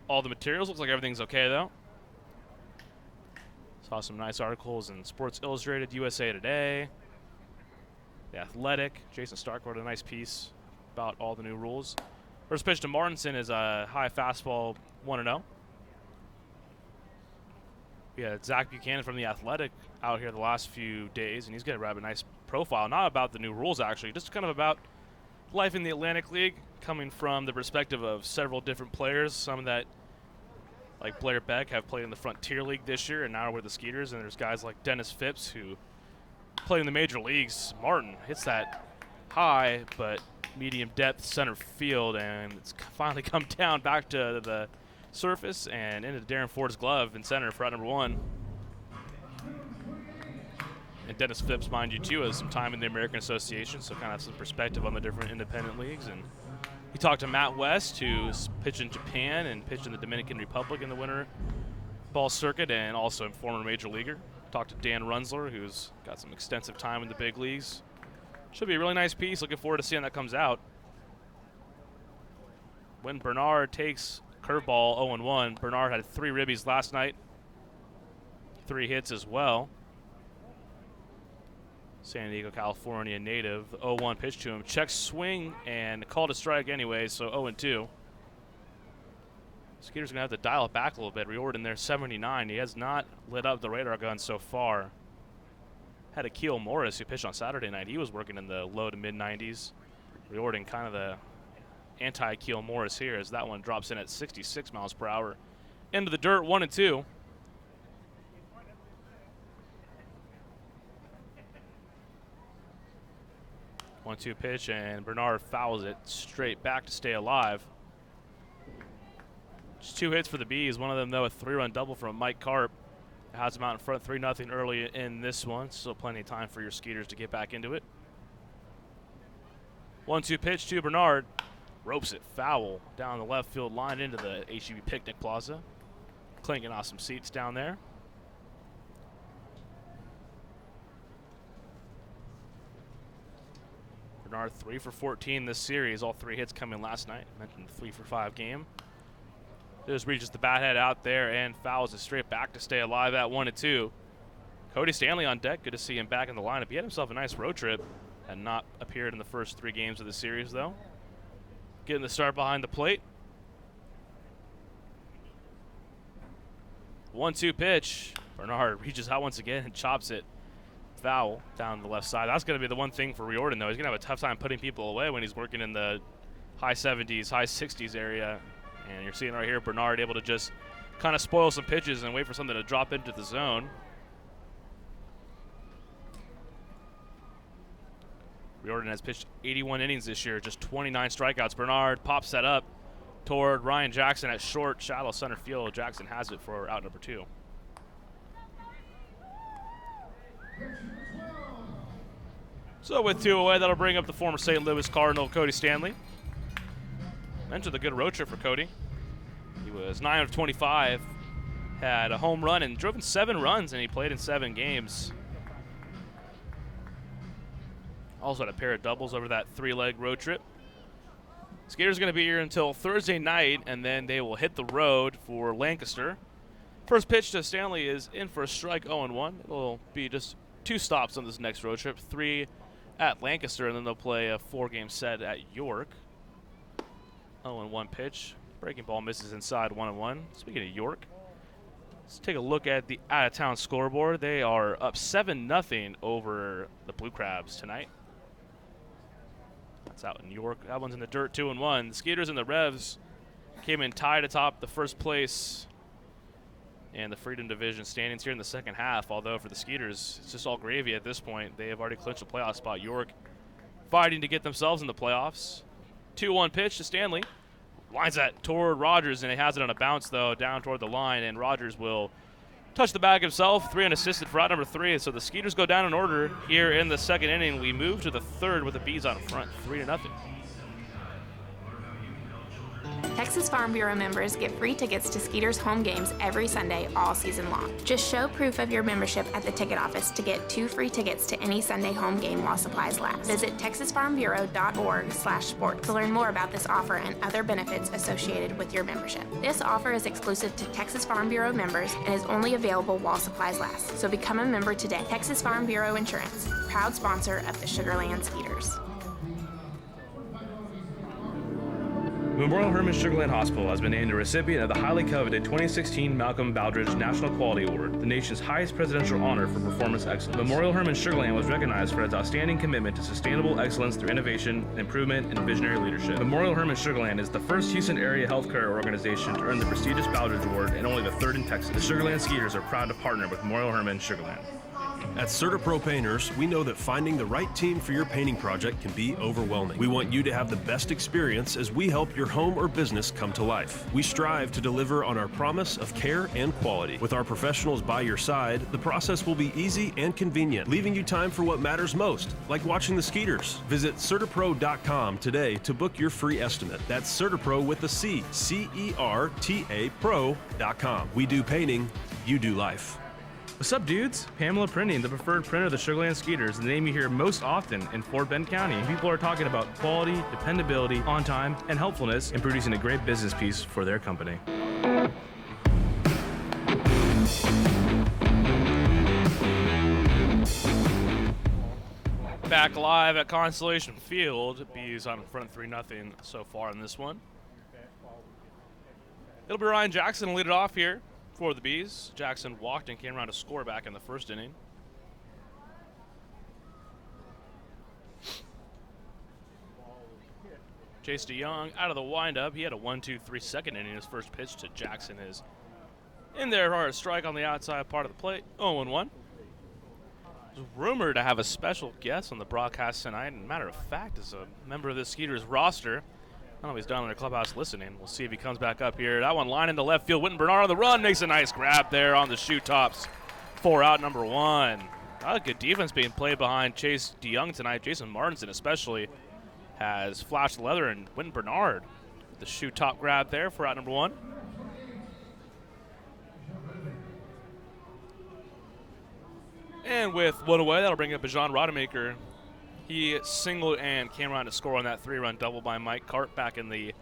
all the materials. Looks like everything's okay, though. Saw some nice articles in Sports Illustrated, USA Today. The Athletic. Jason Stark wrote a nice piece about all the new rules. First pitch to Martinson is a high fastball, 1-0. We had Zach Buchanan from The Athletic out here the last few days, and he's going to grab a nice profile, not about the new rules actually, just kind of about life in the Atlantic League, coming from the perspective of several different players, some that, like Blair Beck, have played in the Frontier League this year and now we're the Skeeters, and there's guys like Dennis Phipps who played in the major leagues. Martin hits that high but medium depth center field, and it's finally come down back to the surface and into Darren Ford's glove in center for out number 1. And Dennis Phipps, mind you, too, has some time in the American Association, so kind of some perspective on the different independent leagues. And he talked to Matt West, who's pitched in Japan and pitched in the Dominican Republic in the winter ball circuit, and also a former major leaguer. Talked to Dan Runzler, who's got some extensive time in the big leagues. Should be a really nice piece. Looking forward to seeing that comes out. When Bernard takes curveball 0-1, Bernard had 3 ribbies last night, 3 hits as well. San Diego, California native. 0-1 pitch to him. Check swing and called a strike anyway, so 0-2. Skeeter's going to have to dial it back a little bit. Riordan there, 79. He has not lit up the radar gun so far. had Akeel Morris, who pitched on Saturday night. He was working in the low to mid-90s. Riordan kind of the anti-Akeel Morris here as that one drops in at 66 miles per hour. Into the dirt, 1-2. One-two pitch, and Bernard fouls it straight back to stay alive. Just 2 hits for the Bees. One of them, though, a 3-run double from Mike Karp. It has them out in front 3-0 early in this one. Still plenty of time for your Skeeters to get back into it. 1-2 pitch to Bernard. Ropes it foul down the left field line into the HEB Picnic Plaza. Clinking off some seats down there. Bernard 3 for 14 this series. All 3 hits coming last night. Mentioned the 3 for 5 game. Just reaches the bat head out there and fouls it straight back to stay alive at 1-2. Cody Stanley on deck. Good to see him back in the lineup. He had himself a nice road trip. Had not appeared in the first 3 games of the series, though. Getting the start behind the plate. 1-2 pitch. Bernard reaches out once again and chops it foul down the left side. That's going to be the one thing for Riordan, though. He's going to have a tough time putting people away when he's working in the high 70s, high 60s area. And you're seeing right here Bernard able to just kind of spoil some pitches and wait for something to drop into the zone. Riordan has pitched 81 innings this year, just 29 strikeouts. Bernard pops that up toward Ryan Jackson at short, shallow center field. Jackson has it for out number 2. So with 2 away, that'll bring up the former St. Louis Cardinal, Cody Stanley. Mentioned the good road trip for Cody. He was 9 of 25, had a home run and drove in 7 runs, and he played in 7 games. Also had a pair of doubles over that 3-leg road trip. Skeeters going to be here until Thursday night, and then they will hit the road for Lancaster. First pitch to Stanley is in for a strike, 0-1. It'll be just 2 stops on this next road trip, 3 at Lancaster, and then they'll play a 4-game set at York. 0-1 pitch. Breaking ball misses inside, 1-1. Speaking of York, let's take a look at the out-of-town scoreboard. They are up 7-0 over the Blue Crabs tonight. That's out in York. That one's in the dirt, 2-1. The Skeeters and the Revs came in tied atop the first place and the Freedom Division standings here in the second half. Although for the Skeeters, it's just all gravy at this point. They have already clinched a playoff spot. York fighting to get themselves in the playoffs. 2-1 pitch to Stanley. Lines that toward Rogers, and he has it on a bounce, though, down toward the line, and Rogers will touch the bag himself. 3 unassisted for out number 3, so the Skeeters go down in order here in the second inning. We move to the third with the Bees out in front, 3-0. Texas Farm Bureau members get free tickets to Skeeters home games every Sunday all season long. Just show proof of your membership at the ticket office to get 2 free tickets to any Sunday home game while supplies last. Visit texasfarmbureau.org/sports to learn more about this offer and other benefits associated with your membership. This offer is exclusive to Texas Farm Bureau members and is only available while supplies last. So become a member today. Texas Farm Bureau Insurance, proud sponsor of the Sugarland Skeeters. Memorial Hermann Sugarland Hospital has been named a recipient of the highly coveted 2016 Malcolm Baldrige National Quality Award, the nation's highest presidential honor for performance excellence. Memorial Hermann Sugarland was recognized for its outstanding commitment to sustainable excellence through innovation, improvement, and visionary leadership. Memorial Hermann Sugarland is the first Houston area healthcare organization to earn the prestigious Baldrige Award and only the 3rd in Texas. The Sugarland Skeeters are proud to partner with Memorial Hermann Sugarland. At CertaPro Painters, we know that finding the right team for your painting project can be overwhelming. We want you to have the best experience as we help your home or business come to life. We strive to deliver on our promise of care and quality. With our professionals by your side, the process will be easy and convenient, leaving you time for what matters most, like watching the Skeeters. Visit CertaPro.com today to book your free estimate. That's CertaPro with a C, C-E-R-T-A Pro.com. We do painting, you do life. What's up, dudes? Pamela Printing, the preferred printer of the Sugarland Skeeters, the name you hear most often in Fort Bend County. People are talking about quality, dependability, on time, and helpfulness in producing a great business piece for their company. Back live at Constellation Field. Bees on in front 3-0 so far in this one. It'll be Ryan Jackson to lead it off here for the Bees. Jackson walked and came around to score back in the first inning. Chase DeYoung out of the windup. He had a 1-2-3 second inning. His first pitch to Jackson is in there for a strike on the outside part of the plate. 0-1. Rumored to have a special guest on the broadcast tonight, and matter of fact, is a member of the Skeeters roster. I don't know if he's down in the clubhouse listening. We'll see if he comes back up here. That one line into left field. Witten Bernard on the run, makes a nice grab there on the shoe tops. 4 out, number 1. A lot of good defense being played behind Chase DeYoung tonight. Jason Martinson especially has flashed the leather, and Witten Bernard with the shoe top grab there for out number 1. And with one away, that'll bring up Bajan Rodemaker. He singled and came around to score on that 3-run double by Mike Cart back in the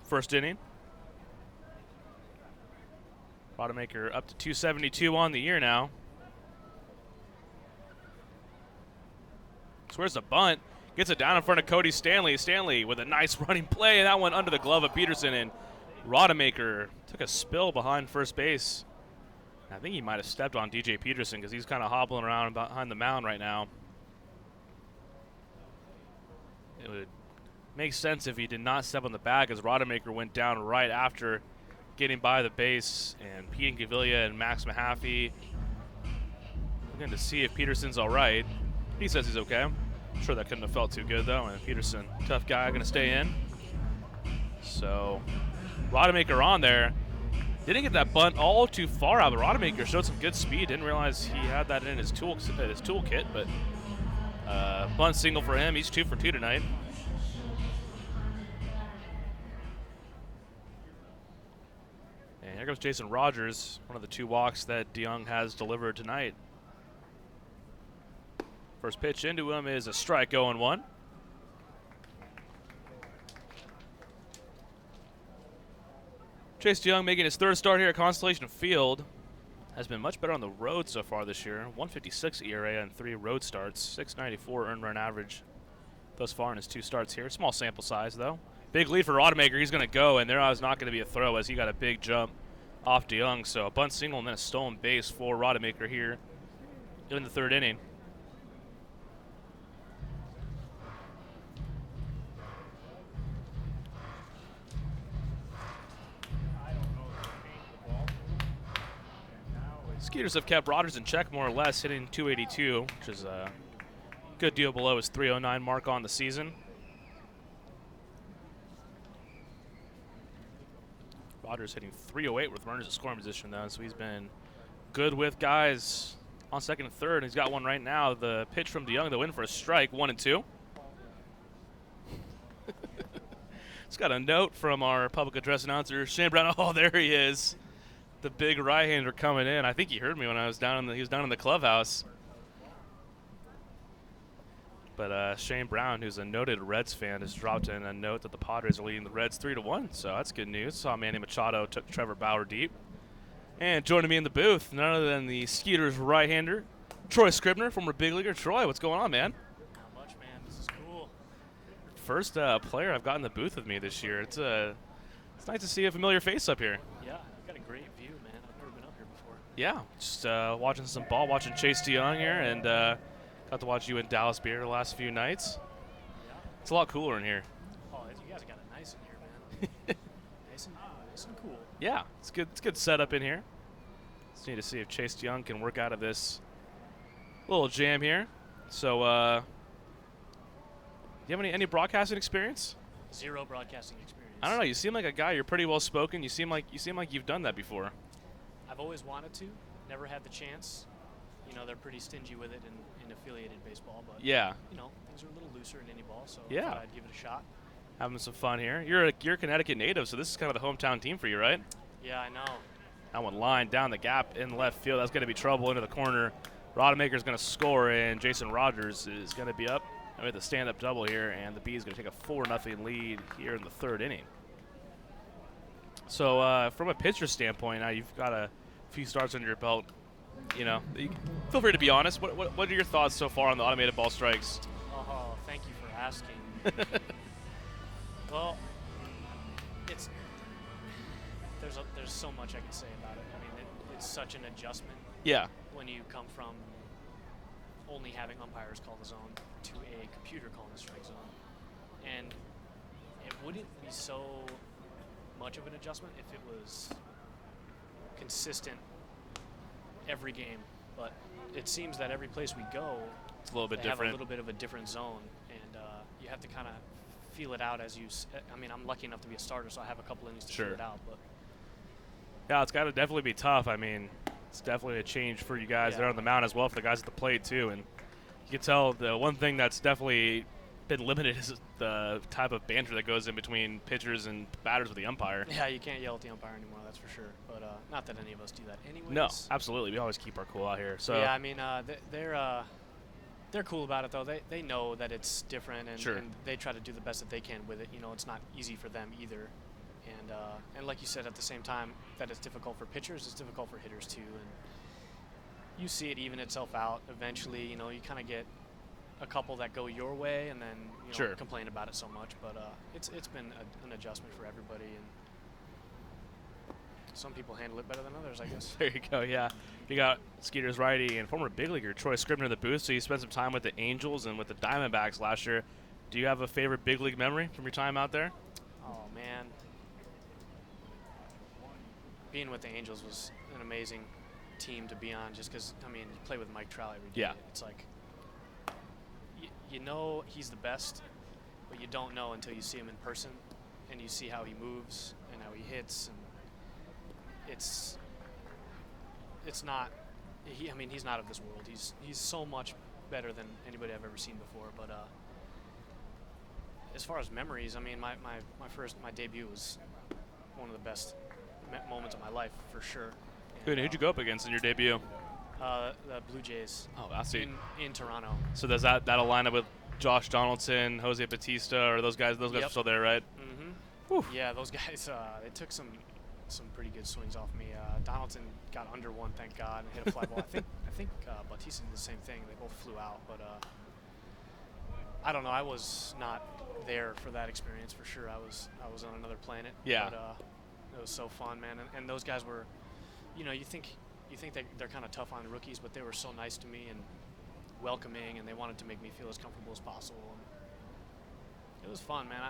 first inning. Rodemaker up to 272 on the year now. So where's the bunt? Gets it down in front of Cody Stanley. Stanley with a nice running play, and that one under the glove of Peterson, and Rodemaker took a spill behind first base. I think he might have stepped on DJ Peterson because he's kind of hobbling around behind the mound right now. It would make sense if he did not step on the bag, as Rodemaker went down right after getting by the base, and Pete Gavilia and Max Mahaffey looking to see if Peterson's all right. He says he's okay. I'm sure that couldn't have felt too good though, and Peterson, tough guy, going to stay in. So Rodemaker on there. Didn't get that bunt all too far out, but Rodemaker showed some good speed. Didn't realize he had that in his toolkit, but bunt single for him. He's 2 for 2 tonight. And here comes Jason Rogers, one of the 2 walks that DeYoung has delivered tonight. First pitch into him is a strike, 0-1. Chase DeYoung making his 3rd start here at Constellation Field. Has been much better on the road so far this year. 1.56 ERA and 3 road starts. 6.94 earned run average thus far in his 2 starts here. Small sample size though. Big lead for Rodemaker. He's going to go, and there was not going to be a throw as he got a big jump off DeYoung. So a bunt single and then a stolen base for Rodemaker here in the 3rd inning. Skeeters have kept Rogers in check more or less, hitting 282, which is a good deal below his 309 mark on the season. Rogers hitting 308 with runners in scoring position though, so he's been good with guys on 2nd and 3rd. He's got one right now. The pitch from DeYoung, the win for a strike, 1-2. It's got a note from our public address announcer, Shane Brown. Oh, there he is. The big right-hander coming in. I think he heard me when I was down he was down in the clubhouse. But Shane Brown, who's a noted Reds fan, has dropped in a note that the Padres are leading the Reds 3-1. So that's good news. Saw Manny Machado took Trevor Bauer deep. And joining me in the booth, none other than the Skeeters right-hander, Troy Scribner, former big leaguer. Troy, what's going on, man? Not much, man. This is cool. First player I've got in the booth with me this year. It's nice to see a familiar face up here. Yeah, you've got a great view, man. I've never been up here before. Yeah, just watching some ball, watching Chase DeYoung here, and got to watch you in Dallas Beer the last few nights. Yeah. It's a lot cooler in here. Oh, you guys got it nice in here, man. nice and cool. Yeah, it's good. It's good setup in here. Just need to see if Chase DeYoung can work out of this little jam here. So, do you have any broadcasting experience? Zero broadcasting experience. I don't know. You seem like a guy. You're pretty well spoken. You seem like you've done that before. I've always wanted to. Never had the chance. You know, they're pretty stingy with it in affiliated baseball, but yeah, you know, things are a little looser in any ball, so yeah, I thought I'd give it a shot. Having some fun here. You're a Connecticut native, so this is kind of the hometown team for you, right? Yeah, I know. That one lined down the gap in left field. That's going to be trouble into the corner. Rodemaker's going to score, and Jason Rogers is going to be up with a stand-up double here, and the Bees going to take a 4-0 lead here in the 3rd inning. So from a pitcher standpoint, now you've got a few starts under your belt. You know, feel free to be honest. What are your thoughts so far on the automated ball strikes? Oh, thank you for asking. Well, there's so much I can say about it. I mean, it's such an adjustment. Yeah. When you come from only having umpires call the zone to a computer calling the strike zone, and it wouldn't be so much of an adjustment if it was consistent every game. But it seems that every place we go, It's a little bit they have different. a little bit of a different zone, and you have to kind of feel it out as you. I mean, I'm lucky enough to be a starter, so I have a couple innings to Sure. feel it out. But Yeah, it's got to definitely be tough. I mean, it's definitely a change for you guys there on the mound as well, for the guys at the plate too. And you can tell the one thing that's definitely been limited is the type of banter that goes in between pitchers and batters with the umpire. yeah, you can't yell at the umpire anymore, that's for sure. But not that any of us do that anyways. No, absolutely. We always keep our cool out here. So yeah, I mean, they're cool about it though. They know that it's different, and, Sure. and they try to do the best that they can with it. You know, it's not easy for them either. And like you said, at the same time, that it's difficult for pitchers, it's difficult for hitters too. And you see it even itself out eventually. You know, you kind of get a couple that go your way, and then you Sure. don't complain about it so much. But it's been an adjustment for everybody, and some people handle it better than others, I guess. there you go. Yeah, you got Skeeters righty and former big leaguer Troy Scribner in the booth. So you spent some time with the Angels and with the Diamondbacks last year. Do you have a favorite big league memory from your time out there? Oh man, being with the Angels was an amazing team to be on. Just because, I mean, you play with Mike Trout every day. Yeah. It's like you know he's the best, but you don't know until you see him in person, and you see how he moves and how he hits, and it's not. I mean, he's not of this world. He's so much better than anybody I've ever seen before. But as far as memories, I mean, my debut was one of the best moments of my life for sure. Good. Who'd you go up against in your debut? The Blue Jays. Oh, I see. In Toronto. So does that'll line up with Josh Donaldson, Jose Batista, or those guys? Those guys Yep. are still there, right? Mm-hmm. Yeah, those guys. They took some pretty good swings off me. Donaldson got under one, thank God, and hit a fly ball. I think Batista did the same thing. They both flew out, but I don't know. I was not there for that experience for sure. I was on another planet. Yeah. But it was so fun, man. And those guys were, you know, you think they're kind of tough on rookies, but they were so nice to me and welcoming, and they wanted to make me feel as comfortable as possible. And it was fun, man.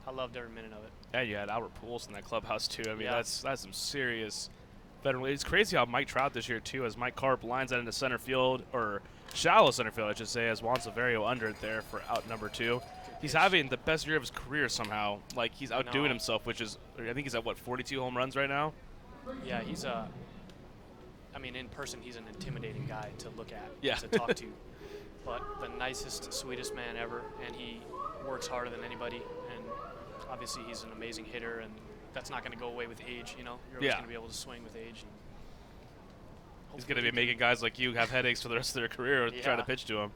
I loved every minute of it. Yeah, you had Albert Pujols in that clubhouse too. I mean, Yeah. that's some serious veteran. It's crazy how Mike Trout this year too, as Mike Carp lines that into center field, or shallow center field, I should say, as Juan Severio under it there for out number 2. He's having the best year of his career somehow. Like, he's outdoing himself, which is, I think he's at, 42 home runs right now? Yeah, I mean, in person, he's an intimidating guy to look at, Yeah. to talk to. But the nicest, sweetest man ever, and he works harder than anybody. And obviously, he's an amazing hitter, and that's not going to go away with age. You know, you're always Yeah. going to be able to swing with age. And He's going to be making guys like you have headaches for the rest of their career trying to Yeah. pitch to him.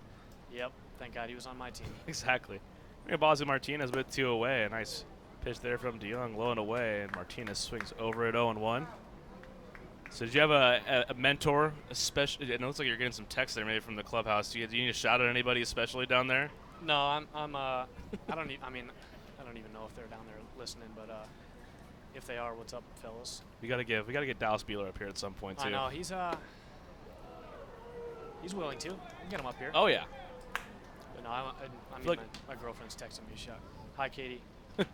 Yep. Thank God he was on my team. Exactly. Bozzy Martinez with 2 away. A nice pitch there from DeYoung, low and away, and Martinez swings over at 0-1. So did you have a mentor, especially? It looks like you're getting some text there, maybe from the clubhouse. Do you need to shout at anybody, especially down there? No, I don't even know if they're down there listening, but if they are, what's up, fellas? We gotta get Dallas Beeler up here at some point too. I know he's willing to. We can get him up here. Oh yeah. But no, I mean, like- my girlfriend's texting me. Hi, Katie.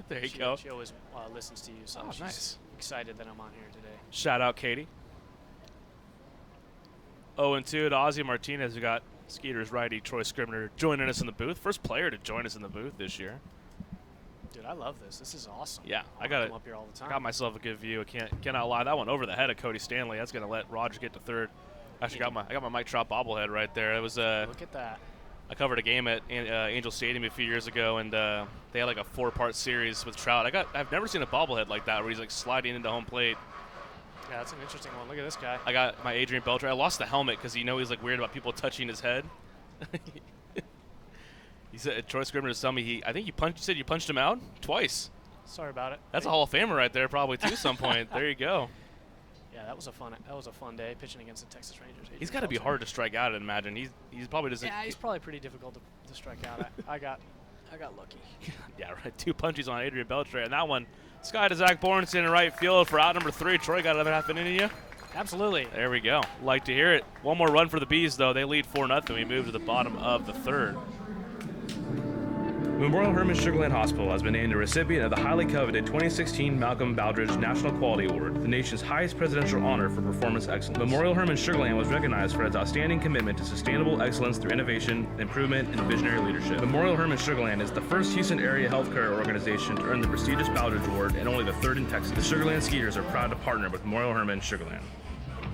There you She go. She always listens to you, so Oh, she's nice. excited that I'm on here today. Shout out Katie. 0-2 to Ozzy Martinez. We got Skeeters righty Troy Scribner joining us in the booth. First player to join us in the booth this year. Dude, I love this. This is awesome. Yeah, I wanna got it. come up here all the time. Got myself a good view. I cannot lie. That one over the head of Cody Stanley. That's gonna let Roger get to third. Actually, I got my Mike Trout bobblehead right there. It was Look at that. I covered a game at Angel Stadium a few years ago, and they had like a 4-part series with Trout. I've never seen a bobblehead like that where he's like sliding into home plate. Yeah, that's an interesting one. Look at this guy. I got my Adrian Beltre. I lost the helmet because he's like weird about people touching his head. He said Troy Scribner was telling me I think you said you punched him out twice. Sorry about it. That's a Hall of Famer right there, probably too. Some point. There you go. Yeah, that was a fun day pitching against the Texas Rangers. He's got to be hard to strike out. I'd imagine he's probably doesn't. Yeah, he's probably pretty difficult to strike out. I got lucky. Yeah, right. 2 punches on Adrian Beltre, and that one sky to Zach Bornstein in right field for out number 3. Troy got another half inning in you. Absolutely. There we go. Like to hear it. One more run for the Bees, though. They lead 4-0. We move to the bottom of the 3rd. Memorial Hermann Sugarland Hospital has been named a recipient of the highly coveted 2016 Malcolm Baldrige National Quality Award, the nation's highest presidential honor for performance excellence. Memorial Hermann Sugarland was recognized for its outstanding commitment to sustainable excellence through innovation, improvement, and visionary leadership. Memorial Hermann Sugarland is the first Houston area healthcare organization to earn the prestigious Baldrige Award and only the third in Texas. The Sugarland Skeeters are proud to partner with Memorial Hermann Sugarland.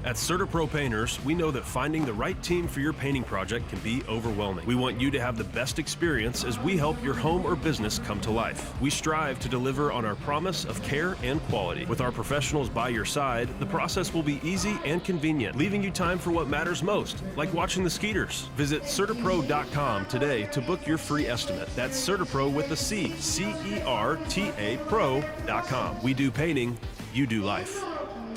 At CertaPro Painters, we know that finding the right team for your painting project can be overwhelming. We want you to have the best experience as we help your home or business come to life. We strive to deliver on our promise of care and quality. With our professionals by your side, the process will be easy and convenient, leaving you time for what matters most, like watching the Skeeters. Visit CertaPro.com today to book your free estimate. That's CertaPro with a C, C-E-R-T-A Pro.com. We do painting, you do life.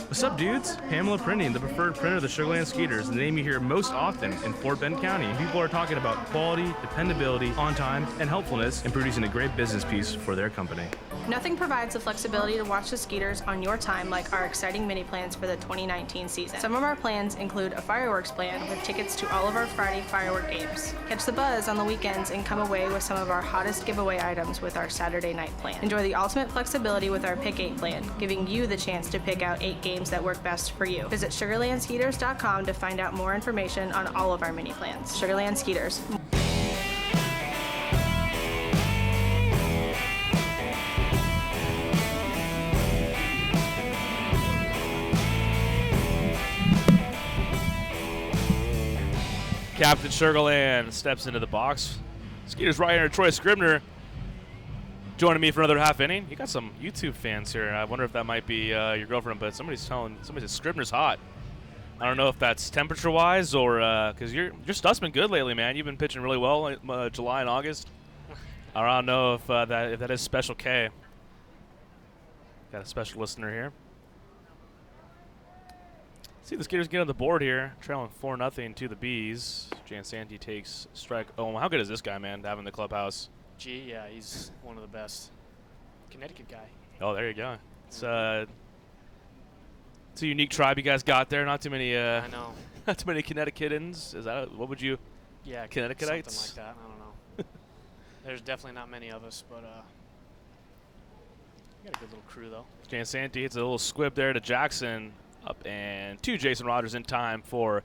What's up, dudes? Pamela Printing, the preferred printer of the Sugarland Skeeters, the name you hear most often in Fort Bend County. People are talking about quality, dependability, on time, and helpfulness in producing a great business piece for their company. Nothing provides the flexibility to watch the Skeeters on your time like our exciting mini plans for the 2019 season. Some of our plans include a fireworks plan with tickets to all of our Friday firework games. Catch the buzz on the weekends and come away with some of our hottest giveaway items with our Saturday night plan. Enjoy the ultimate flexibility with our Pick 8 plan, giving you the chance to pick out 8 games that work best for you. Visit SugarlandSkeeters.com to find out more information on all of our mini plans. Sugarland Skeeters. Captain Sugarland steps into the box. Skeeters right here, Troy Scribner joining me for another half inning. You got some YouTube fans here. I wonder if that might be your girlfriend, but somebody said Scribner's hot. I don't know if that's temperature-wise or because your stuff's been good lately, man. You've been pitching really well July and August. I don't know if that is Special K. Got a special listener here. See the Skeeters get on the board here, trailing 4-0 to the Bees. Jan Santee takes strike. Oh, how good is this guy, man, to have in the clubhouse? Gee, yeah, he's one of the best. Connecticut guy. Oh, there you go. It's a unique tribe you guys got there. Not too many. I know. Not too many Connecticutans. Is that what would you? Yeah, Connecticutites. Something like that. I don't know. There's definitely not many of us, but we got a good little crew though. Jan Santee hits a little squib there to Jackson. Up and to Jason Rogers in time for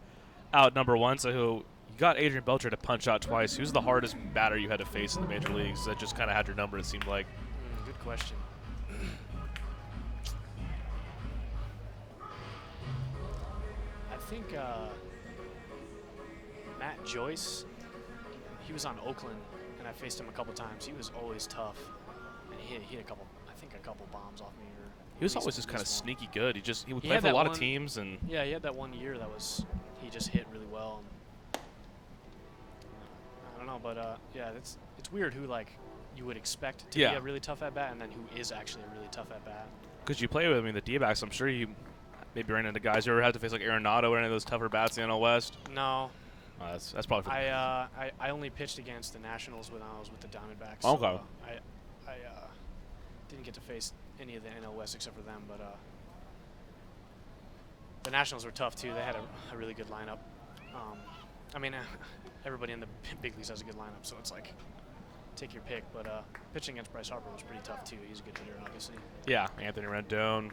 out number 1. So you got Adrian Belcher to punch out twice. Who's the hardest batter you had to face in the major leagues that just kind of had your number, it seemed like? Good question. I think Matt Joyce, he was on Oakland, and I faced him a couple times. He was always tough, and he hit a couple bombs off me. He was always just kind of sneaky good. He would play for a lot of teams, and yeah, he had that one year he just hit really well. And I don't know, but yeah, it's weird who like you would expect to be a really tough at bat, and then who is actually a really tough at bat. Because you play with the D-backs, I'm sure you maybe ran into guys who ever had to face like Arenado or any of those tougher bats in the NL West. No. That's probably. For I only pitched against the Nationals when I was with the Diamondbacks. Okay. So, I didn't get to face any of the NL West except for them, but the Nationals were tough too. They had a really good lineup. I mean, everybody in the big leagues has a good lineup, so it's like take your pick. But pitching against Bryce Harper was pretty tough too. He's a good hitter, obviously. Yeah, Anthony Rendon,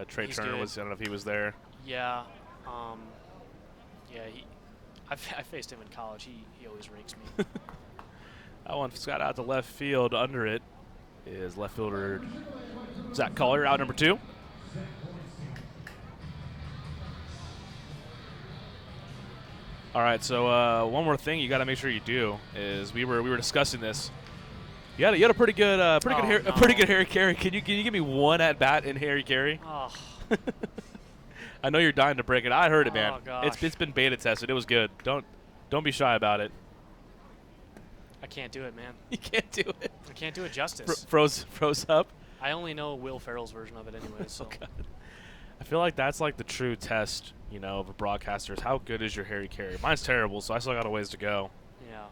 Trey Turner was. I don't know if he was there. Yeah, I faced him in college. He always rakes me. That one's got out to left field. Under it is left fielder Zach Collier, out number 2. All right, so one more thing you got to make sure you do is we were discussing this. You had a pretty good Harry Carey. Can you give me one at bat in Harry Carey? Oh. I know you're dying to break it. I heard it, man. Oh, gosh. It's been beta tested. It was good. Don't be shy about it. I can't do it, man. You can't do it. I can't do it justice. Froze up. I only know Will Ferrell's version of it anyway. So. Oh, God. I feel like that's like the true test, of a broadcaster is how good is your Harry Carey. Mine's terrible, so I still got a ways to go. Yeah.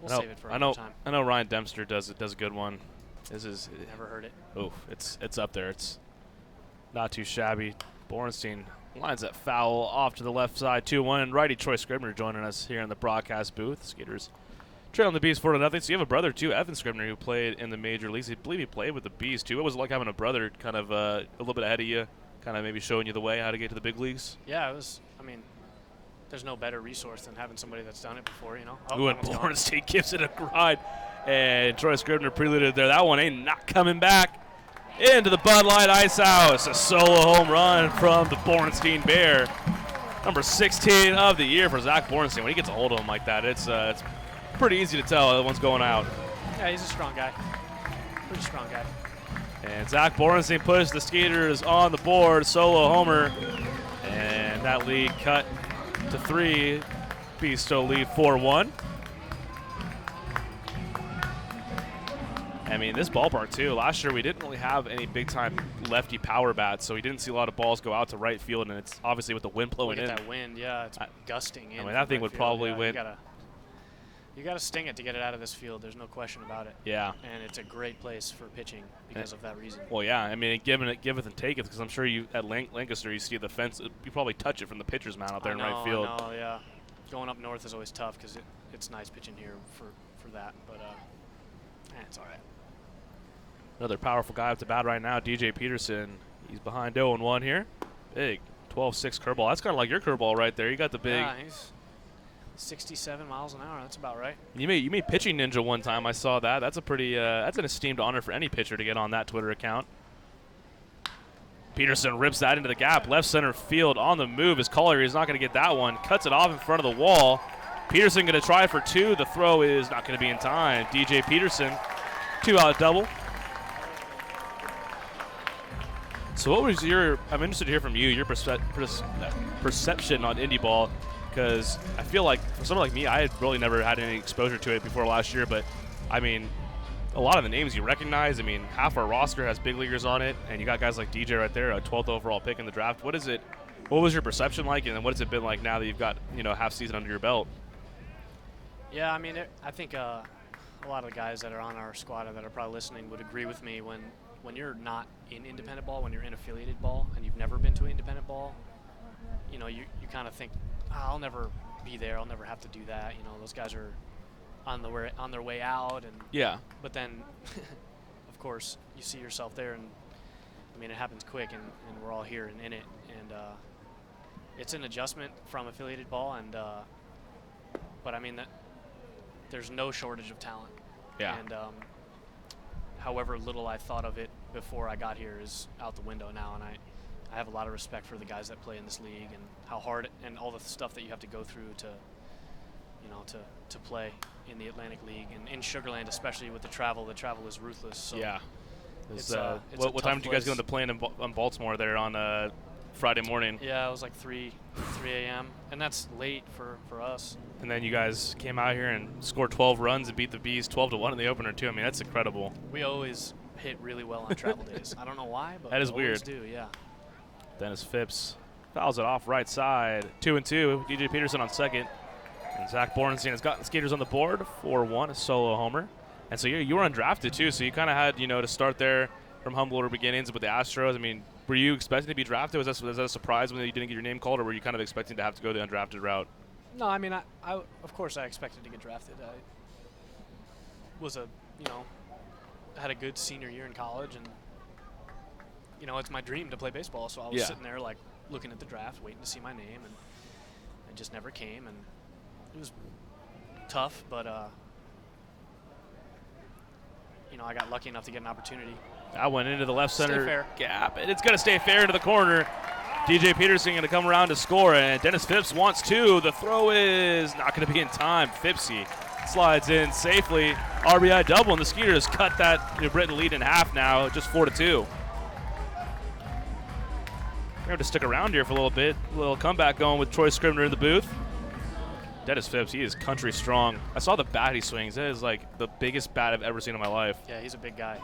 We'll save it for another time. I know Ryan Dempster does a good one. Never heard it. Oof, it's up there. It's not too shabby. Borenstein lines that foul off to the left side, 2-1. Righty Troy Scribner joining us here in the broadcast booth. Skeeters Trailing the Bees 4-0. So you have a brother too, Evan Scribner, who played in the major leagues. I believe he played with the Bees too. What was it like having a brother kind of a little bit ahead of you, kind of maybe showing you the way how to get to the big leagues? Yeah, it was. I mean, there's no better resource than having somebody that's done it before, you know. Ooh, and Bornstein gives it a ride. And Troy Scribner preluded there. That one ain't not coming back. Into the Bud Light Ice House. A solo home run from the Bornstein Bear. Number 16 of the year for Zach Bornstein. When he gets a hold of him like that, it's pretty easy to tell that one's going out. Yeah, he's a strong guy. Pretty strong guy. And Zach Bornstein pushes the Skeeters on the board. Solo homer. And that lead cut to 3. Bees still lead 4-1. I mean, this ballpark, too, last year we didn't really have any big-time lefty power bats, so we didn't see a lot of balls go out to right field, and it's obviously with the wind blowing in. That wind, yeah, it's gusting in. I mean, that thing would probably win. You gotta sting it to get it out of this field. There's no question about it. Yeah. And it's a great place for pitching because of that reason. Well, yeah. I mean, giveth and taketh, because I'm sure you at Lancaster you see the fence. You probably touch it from the pitcher's mound out there in right field. I know, yeah. Going up north is always tough because it's nice pitching here for that, but it's all right. Another powerful guy up to bat right now, DJ Peterson. He's behind 0-1 here. Big 12-6 curveball. That's kind of like your curveball right there. You got the big. Yeah, he's 67 miles an hour. That's about right. You made Pitching Ninja one time. I saw that. That's a pretty that's an esteemed honor for any pitcher to get on that Twitter account. Peterson rips that into the gap. Left center field on the move. His Collier is not going to get that one. Cuts it off in front of the wall. Peterson going to try for 2. The throw is not going to be in time. DJ Peterson, 2-out double. So what was I'm interested to hear from you, your perception on indie ball, because I feel like for someone like me, I had really never had any exposure to it before last year, but I mean, a lot of the names you recognize. I mean, half our roster has big leaguers on it, and you got guys like DJ right there, a 12th overall pick in the draft. What was your perception like, and what has it been like now that you've got, half season under your belt? Yeah, I mean, I think a lot of the guys that are on our squad that are probably listening would agree with me when you're not in independent ball, when you're in affiliated ball, and you've never been to independent ball, you kind of think, I'll never be there. I'll never have to do that. Those guys are on their way out, and yeah. But then, of course, you see yourself there, and I mean, it happens quick, and we're all here and in it, and it's an adjustment from affiliated ball, and but I mean that there's no shortage of talent. Yeah. And however little I thought of it before I got here is out the window now, and I have a lot of respect for the guys that play in this league and how hard and all the stuff that you have to go through to play in the Atlantic League and in Sugarland, especially with the travel. The travel is ruthless. So yeah. It's what time did you guys go into playing on Baltimore there on Friday morning? Yeah, it was like 3 a.m. and that's late for us. And then you guys came out here and scored 12 runs and beat the Bees 12-1 in the opener too. I mean, that's incredible. We always hit really well on travel days. I don't know why, but that is we always weird. do, yeah. Dennis Phipps fouls it off right side. 2-2. DJ Peterson on second. And Zach Bornstein has gotten Skeeters on the board. 4-1, a solo homer. And so you were undrafted too, so you kind of had, to start there from humbler beginnings with the Astros. I mean, were you expecting to be drafted? Was that a surprise when you didn't get your name called, or were you kind of expecting to have to go the undrafted route? No, I mean, I of course I expected to get drafted. I was had a good senior year in college, and it's my dream to play baseball. So I was sitting there like looking at the draft, waiting to see my name, and it just never came, and it was tough. But I got lucky enough to get an opportunity. That went into the left center gap, and it's going to stay fair into the corner. DJ Peterson going to come around to score, and Dennis Phipps wants 2. The throw is not going to be in time. Phippsy slides in safely. RBI double, and the Skeeters cut that New Britain lead in half now, just 4-2. We're going to have to stick around here for a little bit. A little comeback going with Troy Scribner in the booth. Dennis Phipps, he is country strong. I saw the bat he swings. That is like the biggest bat I've ever seen in my life. Yeah, he's a big guy.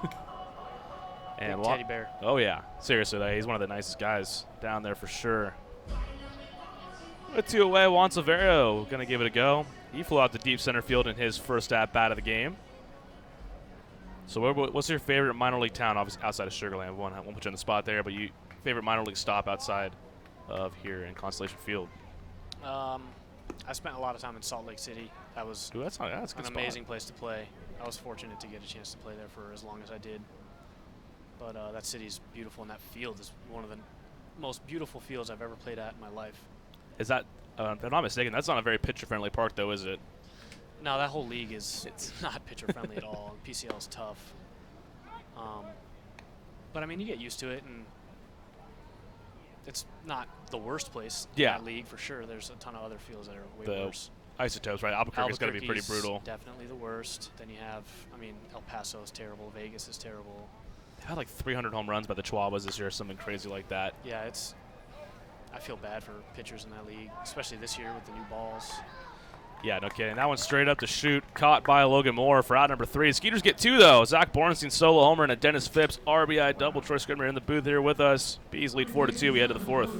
And big teddy bear. Oh, yeah. Seriously, though, he's one of the nicest guys down there for sure. 2 away, Juan Silverio going to give it a go. He flew out to deep center field in his first at-bat of the game. So what's your favorite minor league town, obviously outside of Sugarland? I won't put you on the spot there, but favorite minor league stop outside of here in Constellation Field? I spent a lot of time in Salt Lake City. That was Ooh, that's a good an spot. amazing place to play. I was fortunate to get a chance to play there for as long as I did. But that city's beautiful, and that field is one of the most beautiful fields I've ever played at in my life. Is that, if I'm not mistaken, that's not a very pitcher-friendly park, though, is it? No, that whole league is it's not pitcher-friendly at all. PCL is tough. But, I mean, you get used to it, and it's not the worst place in that league for sure. There's a ton of other fields that are way worse. Isotopes, right? Albuquerque's going to be pretty brutal. Definitely the worst. Then you have, I mean, El Paso is terrible. Vegas is terrible. They had like 300 home runs by the Chihuahuas this year, something crazy like that. Yeah, I feel bad for pitchers in that league, especially this year with the new balls. Yeah, no kidding. That one's straight up to shoot, caught by Logan Moore for out number 3. Skeeters get 2, though. Zach Bornstein solo homer and a Dennis Phipps RBI double. Troy Scribner in the booth here with us. Bees lead 4-2. We head to the 4th.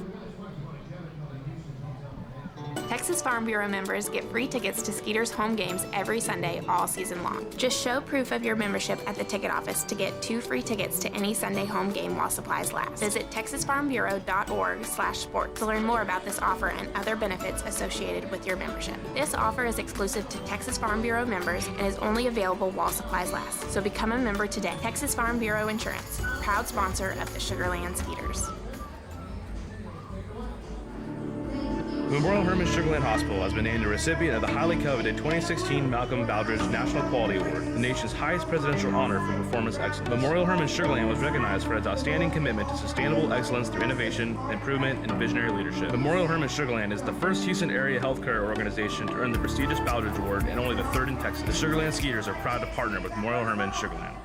Texas Farm Bureau members get free tickets to Skeeters home games every Sunday all season long. Just show proof of your membership at the ticket office to get 2 free tickets to any Sunday home game while supplies last. Visit texasfarmbureau.org/sports to learn more about this offer and other benefits associated with your membership. This offer is exclusive to Texas Farm Bureau members and is only available while supplies last. So become a member today. Texas Farm Bureau Insurance, proud sponsor of the Sugarland Skeeters. Memorial Hermann Sugarland Hospital has been named a recipient of the highly coveted 2016 Malcolm Baldrige National Quality Award, the nation's highest presidential honor for performance excellence. Memorial Hermann Sugarland was recognized for its outstanding commitment to sustainable excellence through innovation, improvement, and visionary leadership. Memorial Hermann Sugarland is the first Houston area healthcare organization to earn the prestigious Baldrige Award and only the 3rd in Texas. The Sugarland Skeeters are proud to partner with Memorial Hermann Sugarland.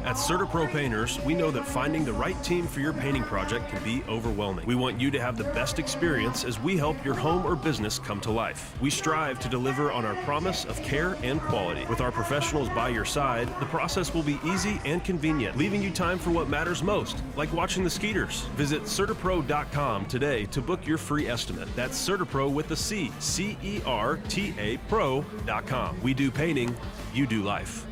At CertaPro Painters, we know that finding the right team for your painting project can be overwhelming. We want you to have the best experience as we help your home or business come to life. We strive to deliver on our promise of care and quality. With our professionals by your side, the process will be easy and convenient, leaving you time for what matters most, like watching the Skeeters. Visit CertaPro.com today to book your free estimate. That's CertaPro with a C, C-E-R-T-A Pro.com. We do painting, you do life.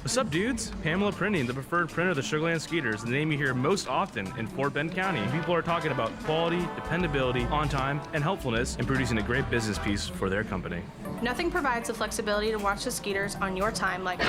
What's up, dudes? Pamela Printing, the preferred printer of the Sugarland Skeeters, the name you hear most often in Fort Bend County. People are talking about quality, dependability, on time, and helpfulness in producing a great business piece for their company. Nothing provides the flexibility to watch the Skeeters on your time like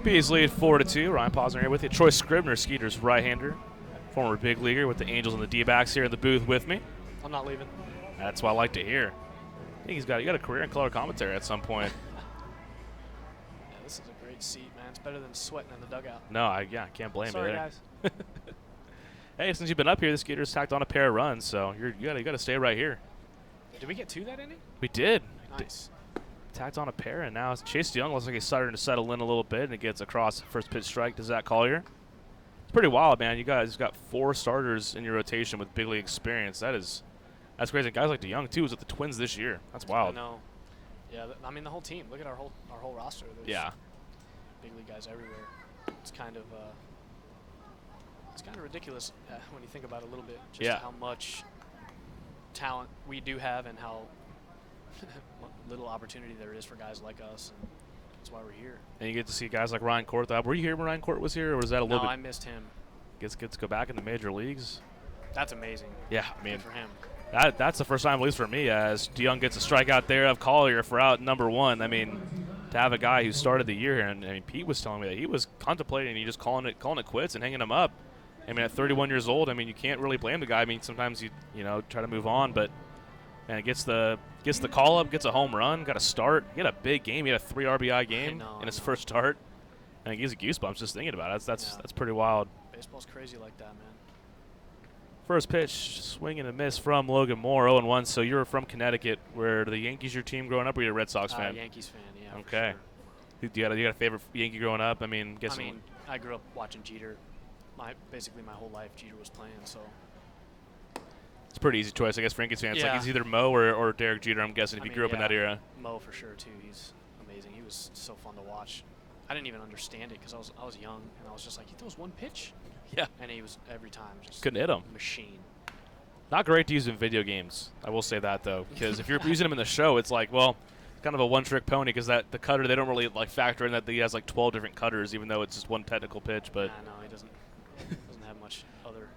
Bees lead 4-2. Ryan Posner here with you. Troy Scribner, Skeeters right-hander, former big leaguer with the Angels and the D-backs here in the booth with me. I'm not leaving. That's what I like to hear. I think you got a career in color commentary at some point. Yeah, this is a great seat, man. It's better than sweating in the dugout. No, I can't blame Sorry, you there. guys. Hey, since you've been up here, the Skeeters tacked on a pair of runs, so you gotta stay right here. Did we get 2 that inning? We did. Nice. Tacked on a pair, and now Chase Young looks like he's starting to settle in a little bit, and it gets across first pitch strike to Zach Collier. It's pretty wild, man. You guys got 4 starters in your rotation with big league experience. That's crazy. Guys like DeYoung too was with the Twins this year. That's wild. I know. Yeah, I mean the whole team. Look at our whole roster. There's big league guys everywhere. It's kind of ridiculous when you think about it a little bit. Just how much talent we do have and how little opportunity there is for guys like us, and that's why we're here. And you get to see guys like Ryan Court. Were you here when Ryan Court was here, or was that a little bit? No, I missed him. Gets to go back in the major leagues. That's amazing. Yeah, I mean, good for him. That's the first time, at least for me, as DeYoung gets a strikeout there of Collier for out number 1. I mean, to have a guy who started the year here, and I mean, Pete was telling me that he was contemplating you just calling it quits and hanging him up. I mean, at 31 years old, I mean, you can't really blame the guy. I mean, sometimes you try to move on, but and gets the call up, gets a home run, got a start. He had a big game. He had a 3 RBI game in his first start. And it gives you goosebumps just thinking about it. That's pretty wild. Baseball's crazy like that, man. First pitch, swing and a miss from Logan Moore, 0-1. So you're from Connecticut. Were the Yankees your team growing up, or were you a Red Sox fan? Yankees fan, yeah. Okay. For sure. You got a favorite Yankee growing up? I mean, I grew up watching Jeter. Basically my whole life Jeter was playing, so. It's a pretty easy choice, I guess, for Yankees fans. Yeah. Like it's either Mo or Derek Jeter, I'm guessing, if you grew up in that era. Mo for sure, too. He's amazing. He was so fun to watch. I didn't even understand it because I was young, and I was just like, he throws 1 pitch? Yeah. And he was every time just couldn't hit him. Machine. Not great to use in video games. I will say that, though, because if you're using them in the show, it's like, well, kind of a one-trick pony because the cutter, they don't really like factor in that he has like 12 different cutters, even though it's just one technical pitch. But no, he doesn't have much other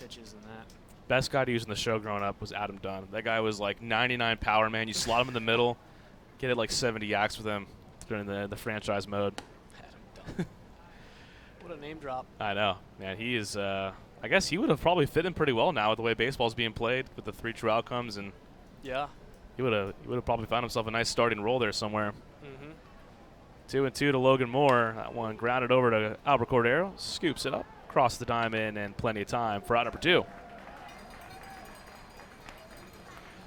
pitches than that. Best guy to use in the show growing up was Adam Dunn. That guy was like 99 power, man. You slot him in the middle, get it like 70 yaks with him during the franchise mode. Adam Dunn. What a name drop. I know, man. He is. I guess he would have probably fit in pretty well now with the way baseball's being played with the 3 true outcomes, and Yeah. he would have probably found himself a nice starting role there somewhere. Mm-hmm. 2-2 to Logan Moore. That one grounded over to Albert Cordero. Scoops it up, across the diamond, and plenty of time for out number 2.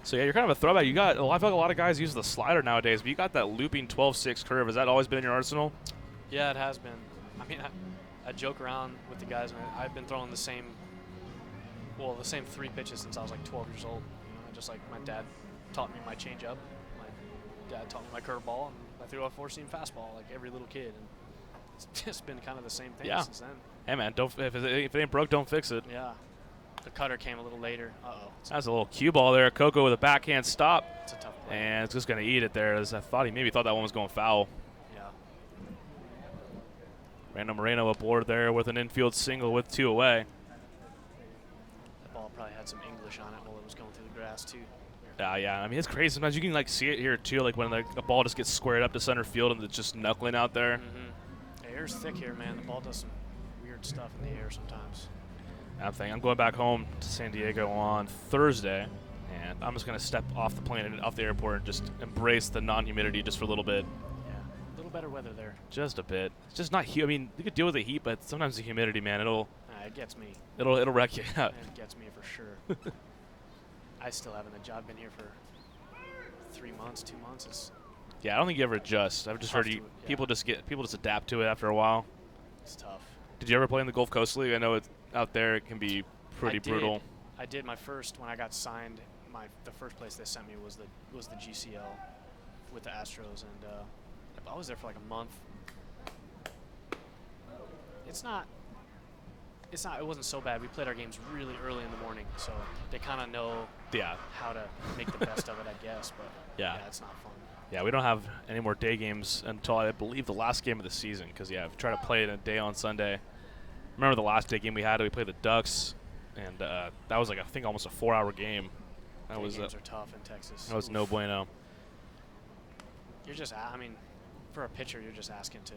So, yeah, you're kind of a throwback. I feel like a lot of guys use the slider nowadays, but you got that looping 12-6 curve. Has that always been in your arsenal? Yeah, it has been. I mean, I joke around with the guys, and I've been throwing the same 3 pitches since I was like 12 years old. You know, just like my dad taught me my changeup, my dad taught me my curveball, and I threw a 4-seam fastball like every little kid. And it's just been kind of the same thing since then. Hey, man, if it ain't broke, don't fix it. Yeah. The cutter came a little later. Uh-oh. That's a little cue ball there. Coco with a backhand stop. It's a tough play. And it's just going to eat it there. As I thought he maybe thought that one was going foul. Yeah. Randall Moreno aboard there with an infield single with 2 away. That ball probably had some English on it while it was going through the grass, too. Yeah. I mean, it's crazy. Sometimes you can like see it here too, like when the ball just gets squared up to center field and it's just knuckling out there. Mm-hmm. The air's thick here, man. The ball does some weird stuff in the air sometimes. I'm going back home to San Diego on Thursday, and I'm just going to step off the plane and off the airport and just embrace the non-humidity just for a little bit. Yeah, a little better weather there. Just a bit. It's just not I mean, you could deal with the heat, but sometimes the humidity, man, It gets me. It'll wreck you out. It gets me for sure. I still haven't a job. Been here for 3 months, 2 months. Yeah, I don't think you ever adjust. I've just heard people just adapt to it after a while. It's tough. Did you ever play in the Gulf Coast League? I know it's out there. It can be pretty brutal. I did. My first, when I got signed, the first place they sent me was the GCL with the Astros, and I was there for like a month. It wasn't so bad. We played our games really early in the morning, so they kind of know how to make the best of it, I guess. But yeah, it's not fun. Yeah, we don't have any more day games until I believe the last game of the season, because we try to play it a day on Sunday. Remember the last day game we had? We played the Ducks, and that was like I think almost a 4-hour game. Games are tough in Texas. That was no bueno. You're just, I mean, for a pitcher, you're just asking to.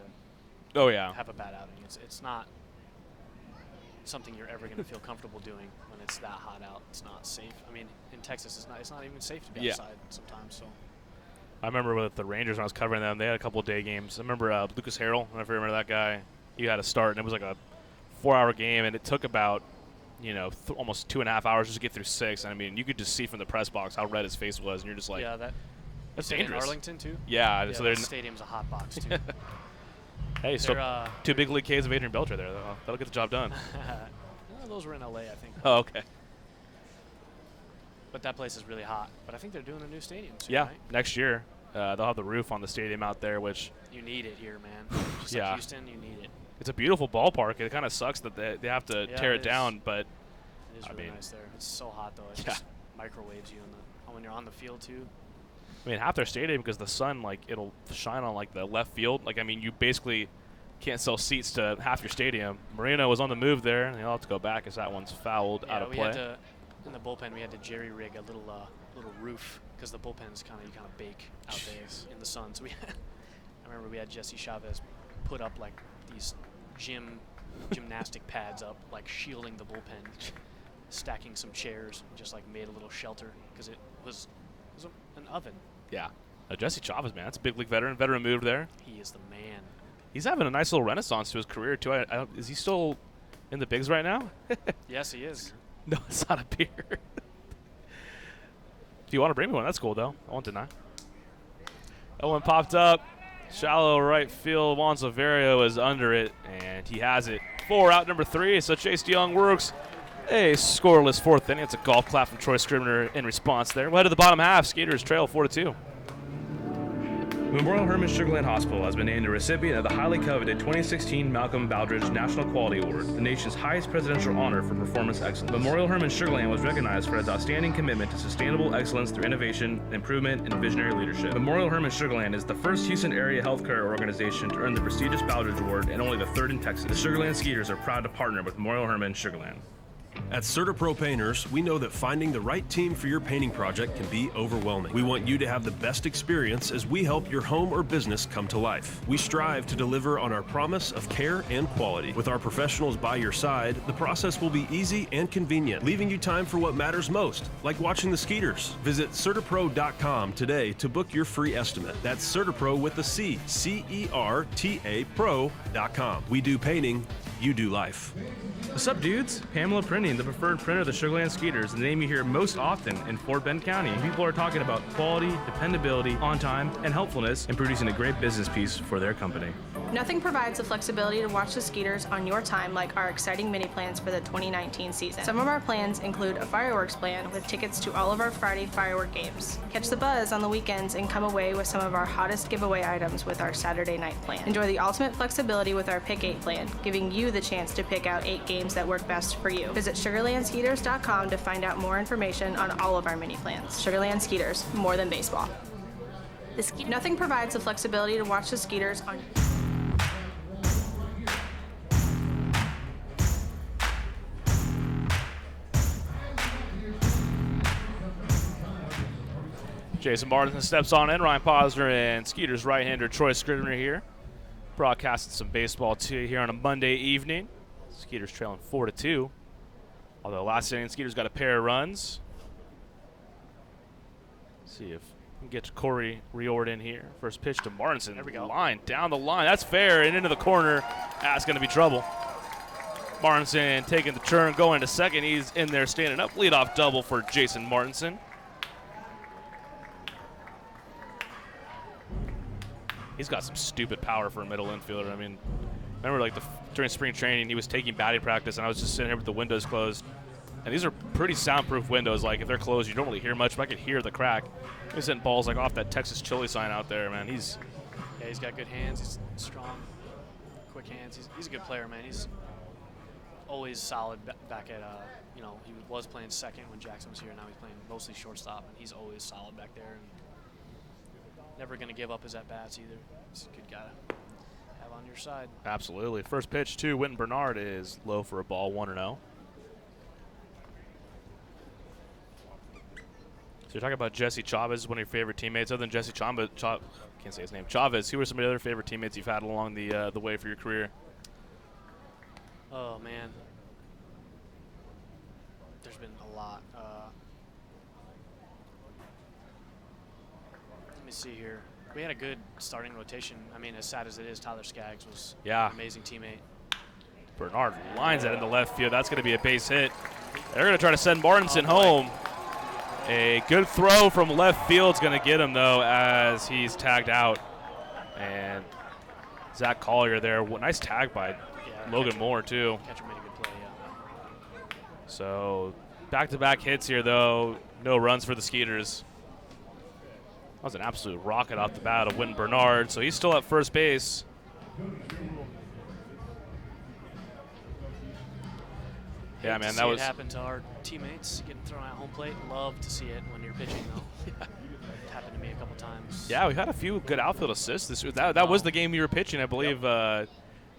Oh yeah. Have a bad outing. It's not something you're ever going to feel comfortable doing when it's that hot out. It's not safe. I mean, in Texas, it's not even safe to be outside sometimes. So. I remember with the Rangers when I was covering them, they had a couple of day games. I remember Lucas Harrell. I don't know if you remember that guy. He had a start, and it was like a 4-hour game, and it took about almost 2.5 hours just to get through 6. And I mean, you could just see from the press box how red his face was, and you're just like, that's dangerous. In Arlington too. Yeah, so the stadium's a hot box too. Hey, still 2 big league Ks of Adrian Beltre there, though. That'll get the job done. Those were in LA, I think. Oh, okay. But that place is really hot. But I think they're doing a new stadium soon, right? Next year. They'll have the roof on the stadium out there, which... You need it here, man. Just like Houston, you need it. It's a beautiful ballpark. It kind of sucks that they have to tear it down, but... It is really nice there. It's so hot, though. It just microwaves you when you're on the field, too. I mean, half their stadium, because the sun, it'll shine on, the left field. I mean, you basically can't sell seats to half your stadium. Moreno was on the move there, and he'll have to go back as that one's fouled out of play. In the bullpen, we had to jerry-rig a little roof, because the bullpen's you kind of bake out there in the sun. So I remember we had Jesse Chavez put up these gymnastic pads up, shielding the bullpen, stacking some chairs, and just made a little shelter because it was an oven. Yeah, Jesse Chavez, man, that's a big league veteran move there. He is the man. He's having a nice little renaissance to his career too. Is he still in the bigs right now? Yes, he is. No, it's not a beer. If you want to bring me one, that's cool, though. I won't deny. That one popped up. Shallow right field. Juan Silverio is under it, and he has it. 4 out, number 3. So Chase DeYoung works a scoreless 4th inning. It's a golf clap from Troy Scribner in response there. We'll head to the bottom half. Skeeters trail 4-2. Memorial Hermann Sugarland Hospital has been named a recipient of the highly coveted 2016 Malcolm Baldrige National Quality Award, the nation's highest presidential honor for performance excellence. Memorial Hermann Sugarland was recognized for its outstanding commitment to sustainable excellence through innovation, improvement, and visionary leadership. Memorial Hermann Sugarland is the first Houston area healthcare organization to earn the prestigious Baldrige Award and only the third in Texas. The Sugarland Skeeters are proud to partner with Memorial Hermann Sugarland. At CertaPro Painters, we know that finding the right team for your painting project can be overwhelming. We want you to have the best experience as we help your home or business come to life. We strive to deliver on our promise of care and quality. With our professionals by your side, the process will be easy and convenient, leaving you time for what matters most, like watching the Skeeters. Visit CertaPro.com today to book your free estimate. That's CertaPro with a C, C-E-R-T-A Pro.com. We do painting, you do life. What's up, dudes? Pamela Printing, the preferred printer of the Sugarland Skeeters, the name you hear most often in Fort Bend County. People are talking about quality, dependability, on time, and helpfulness in producing a great business piece for their company. Nothing provides the flexibility to watch the Skeeters on your time like our exciting mini plans for the 2019 season. Some of our plans include a fireworks plan with tickets to all of our Friday firework games. Catch the buzz on the weekends and come away with some of our hottest giveaway items with our Saturday night plan. Enjoy the ultimate flexibility with our Pick 8 plan, giving you the chance to pick out 8 games that work best for you. Visit SugarlandSkeeters.com to find out more information on all of our mini plans. Sugarland Skeeters, more than baseball. Nothing provides the flexibility to watch the Skeeters on Jason Martin steps on in. Ryan Posner and Skeeters right-hander Troy Scribner here. Broadcasting some baseball to you here on a Monday evening. Skeeters trailing 4-2. Although last inning, Skeeters got a pair of runs. See if we can get to Corey Riordan here. First pitch to Martinson. There we go. Line, down the line. That's fair, and into the corner. That's going to be trouble. Martinson taking the turn, going to second. He's in there standing up. Leadoff double for Jason Martinson. He's got some stupid power for a middle infielder. I mean, remember like during spring training, he was taking batting practice, and I was just sitting here with the windows closed. And these are pretty soundproof windows. Like if they're closed, you don't really hear much, but I could hear the crack. He's hitting balls like off that Texas Chili sign out there, man. He's got good hands. He's strong, quick hands. He's a good player, man. He's always solid back at, he was playing second when Jackson was here. Now he's playing mostly shortstop, and he's always solid back there. And never going to give up his at-bats either. He's a good guy to have on your side. absolutely. First pitch to Wynton Bernard is low for a ball, 1-0. So you're talking about Jesse Chavez, one of your favorite teammates. Other than Jesse Chavez, can't say his name, Chavez, who are some of the other favorite teammates you've had along the way for your career? Oh, man. There's been a lot. Let me see here. We had a good starting rotation. I mean, as sad as it is, Tyler Skaggs was an amazing teammate. Bernard lines that into left field. That's going to be a base hit. They're going to try to send Martinson home. A good throw from left field is going to get him, though, as he's tagged out. And Zach Collier there. Nice tag by Logan Moore, too. Catcher made a good play, yeah. So back-to-back hits here, though. No runs for the Skeeters. That was an absolute rocket off the bat of Wynton Bernard. So he's still at first base. Yeah, man, that was. It happened to our teammates getting thrown out home plate. Love to see it when you're pitching, though. It happened to me a couple times. Yeah, we had a few good outfield assists. That was the game you were pitching, I believe. Yep.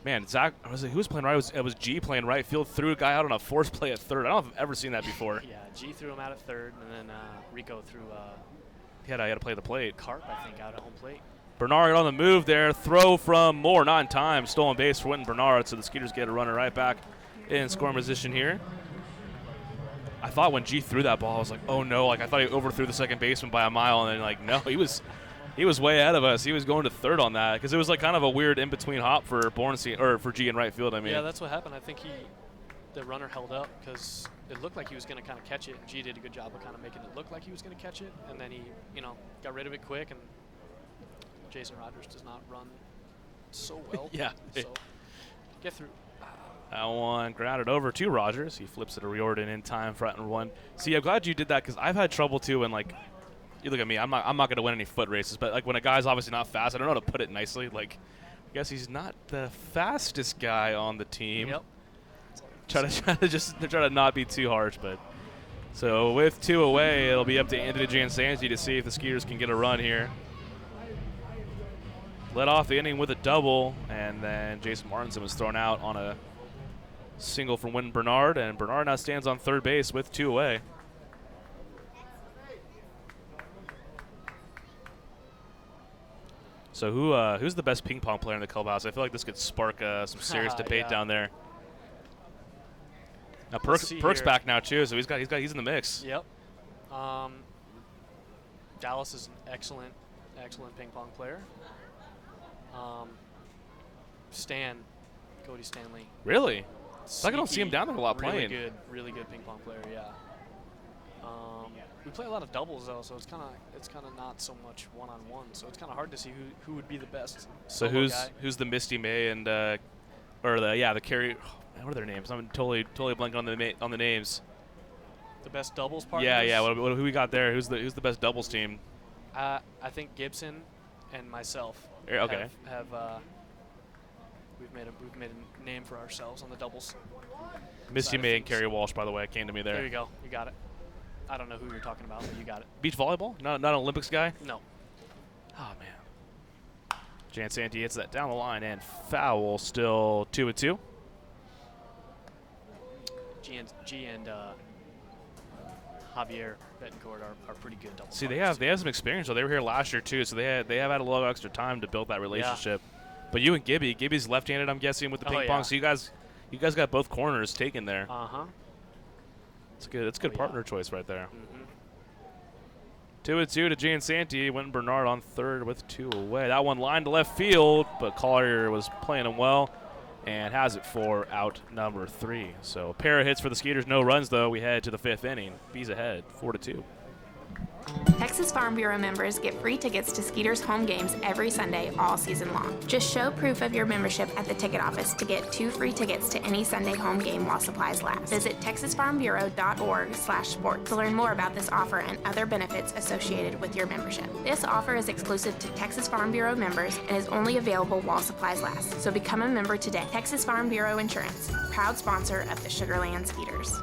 Man, Zach, who was playing right? It was G playing right field, threw a guy out on a force play at third. I don't know if I've ever seen that before. Yeah, G threw him out at third, and then Rico threw. He had to play the plate. Carp, I think, out at home plate. Bernard on the move there. Throw from Moore, not in time. Stolen base for Wynton Bernard, so the Skeeters get a runner right back in scoring position here. I thought when G threw that ball, I was like, oh no! Like I thought he overthrew the second baseman by a mile, and then like no, he was way ahead of us. He was going to third on that because it was like kind of a weird in between hop for Bornstein or for G in right field. I mean, yeah, that's what happened. I think the runner held up because it looked like he was going to kind of catch it. G did a good job of kind of making it look like he was going to catch it, and then he, got rid of it quick. And Jason Rogers does not run so well. Yeah. So get through. That one grounded over to Rogers. He flips it to Riordan in time, front and one. See, I'm glad you did that because I've had trouble too when like you look at me. I'm not going to win any foot races, but like when a guy's obviously not fast, I don't know how to put it nicely. Like, I guess he's not the fastest guy on the team. Yep. Try to not be too harsh, but so with 2 away, it'll be up to Anthony Jansanti to see if the Skeeters can get a run here. Led off the inning with a double, and then Jason Martinson was thrown out on a single from Wynn Bernard, and Bernard now stands on third base with 2 away. So who's the best ping pong player in the clubhouse? I feel like this could spark some serious debate Yeah. down there. Now Let's Perk's see back now too, so he's in the mix. Yep. Dallas is an excellent ping pong player. Cody Stanley. Really? It's like I don't see him Sneaky, down there a lot playing. Really good ping pong player. Yeah. We play a lot of doubles though, so it's kind of not so much one-on-one. So it's kind of hard to see who would be the best. So solo guy. who's the Misty May and the Carrie? What are their names? I'm totally blanking on the names. The best doubles partners? Yeah. Who we got there? Who's the best doubles team? I think Gibson and myself Okay. have we've made a name for ourselves on the doubles. Misty side of May and things. Carrie Walsh, by the way, came to me there. There you go. You got it. I don't know who you're talking about, but you got it. Beach volleyball? Not an Olympics guy? No. Oh, man. Jansanti hits that down the line and foul, still 2-2. G and Javier Betancourt are pretty good double. See, they have some experience. So they were here last year too, so they have had a little extra time to build that relationship. But you and Gibby's left-handed, I'm guessing, with the ping pong. So you guys got both corners taken there. It's good. It's a good partner choice right there. 2-2 to Jansanti. Wynn Bernard on third with 2 away. That one lined to left field, but Collier was playing him well and has it for out number 3. So a pair of hits for the Skeeters, no runs though. We head to the 5th inning. Bees ahead, 4-2. Texas Farm Bureau members get free tickets to Skeeters home games every Sunday all season long. Just show proof of your membership at the ticket office to get 2 free tickets to any Sunday home game while supplies last. Visit texasfarmbureau.org/sports to learn more about this offer and other benefits associated with your membership. This offer is exclusive to Texas Farm Bureau members and is only available while supplies last. So become a member today. Texas Farm Bureau Insurance, proud sponsor of the Sugarland Skeeters.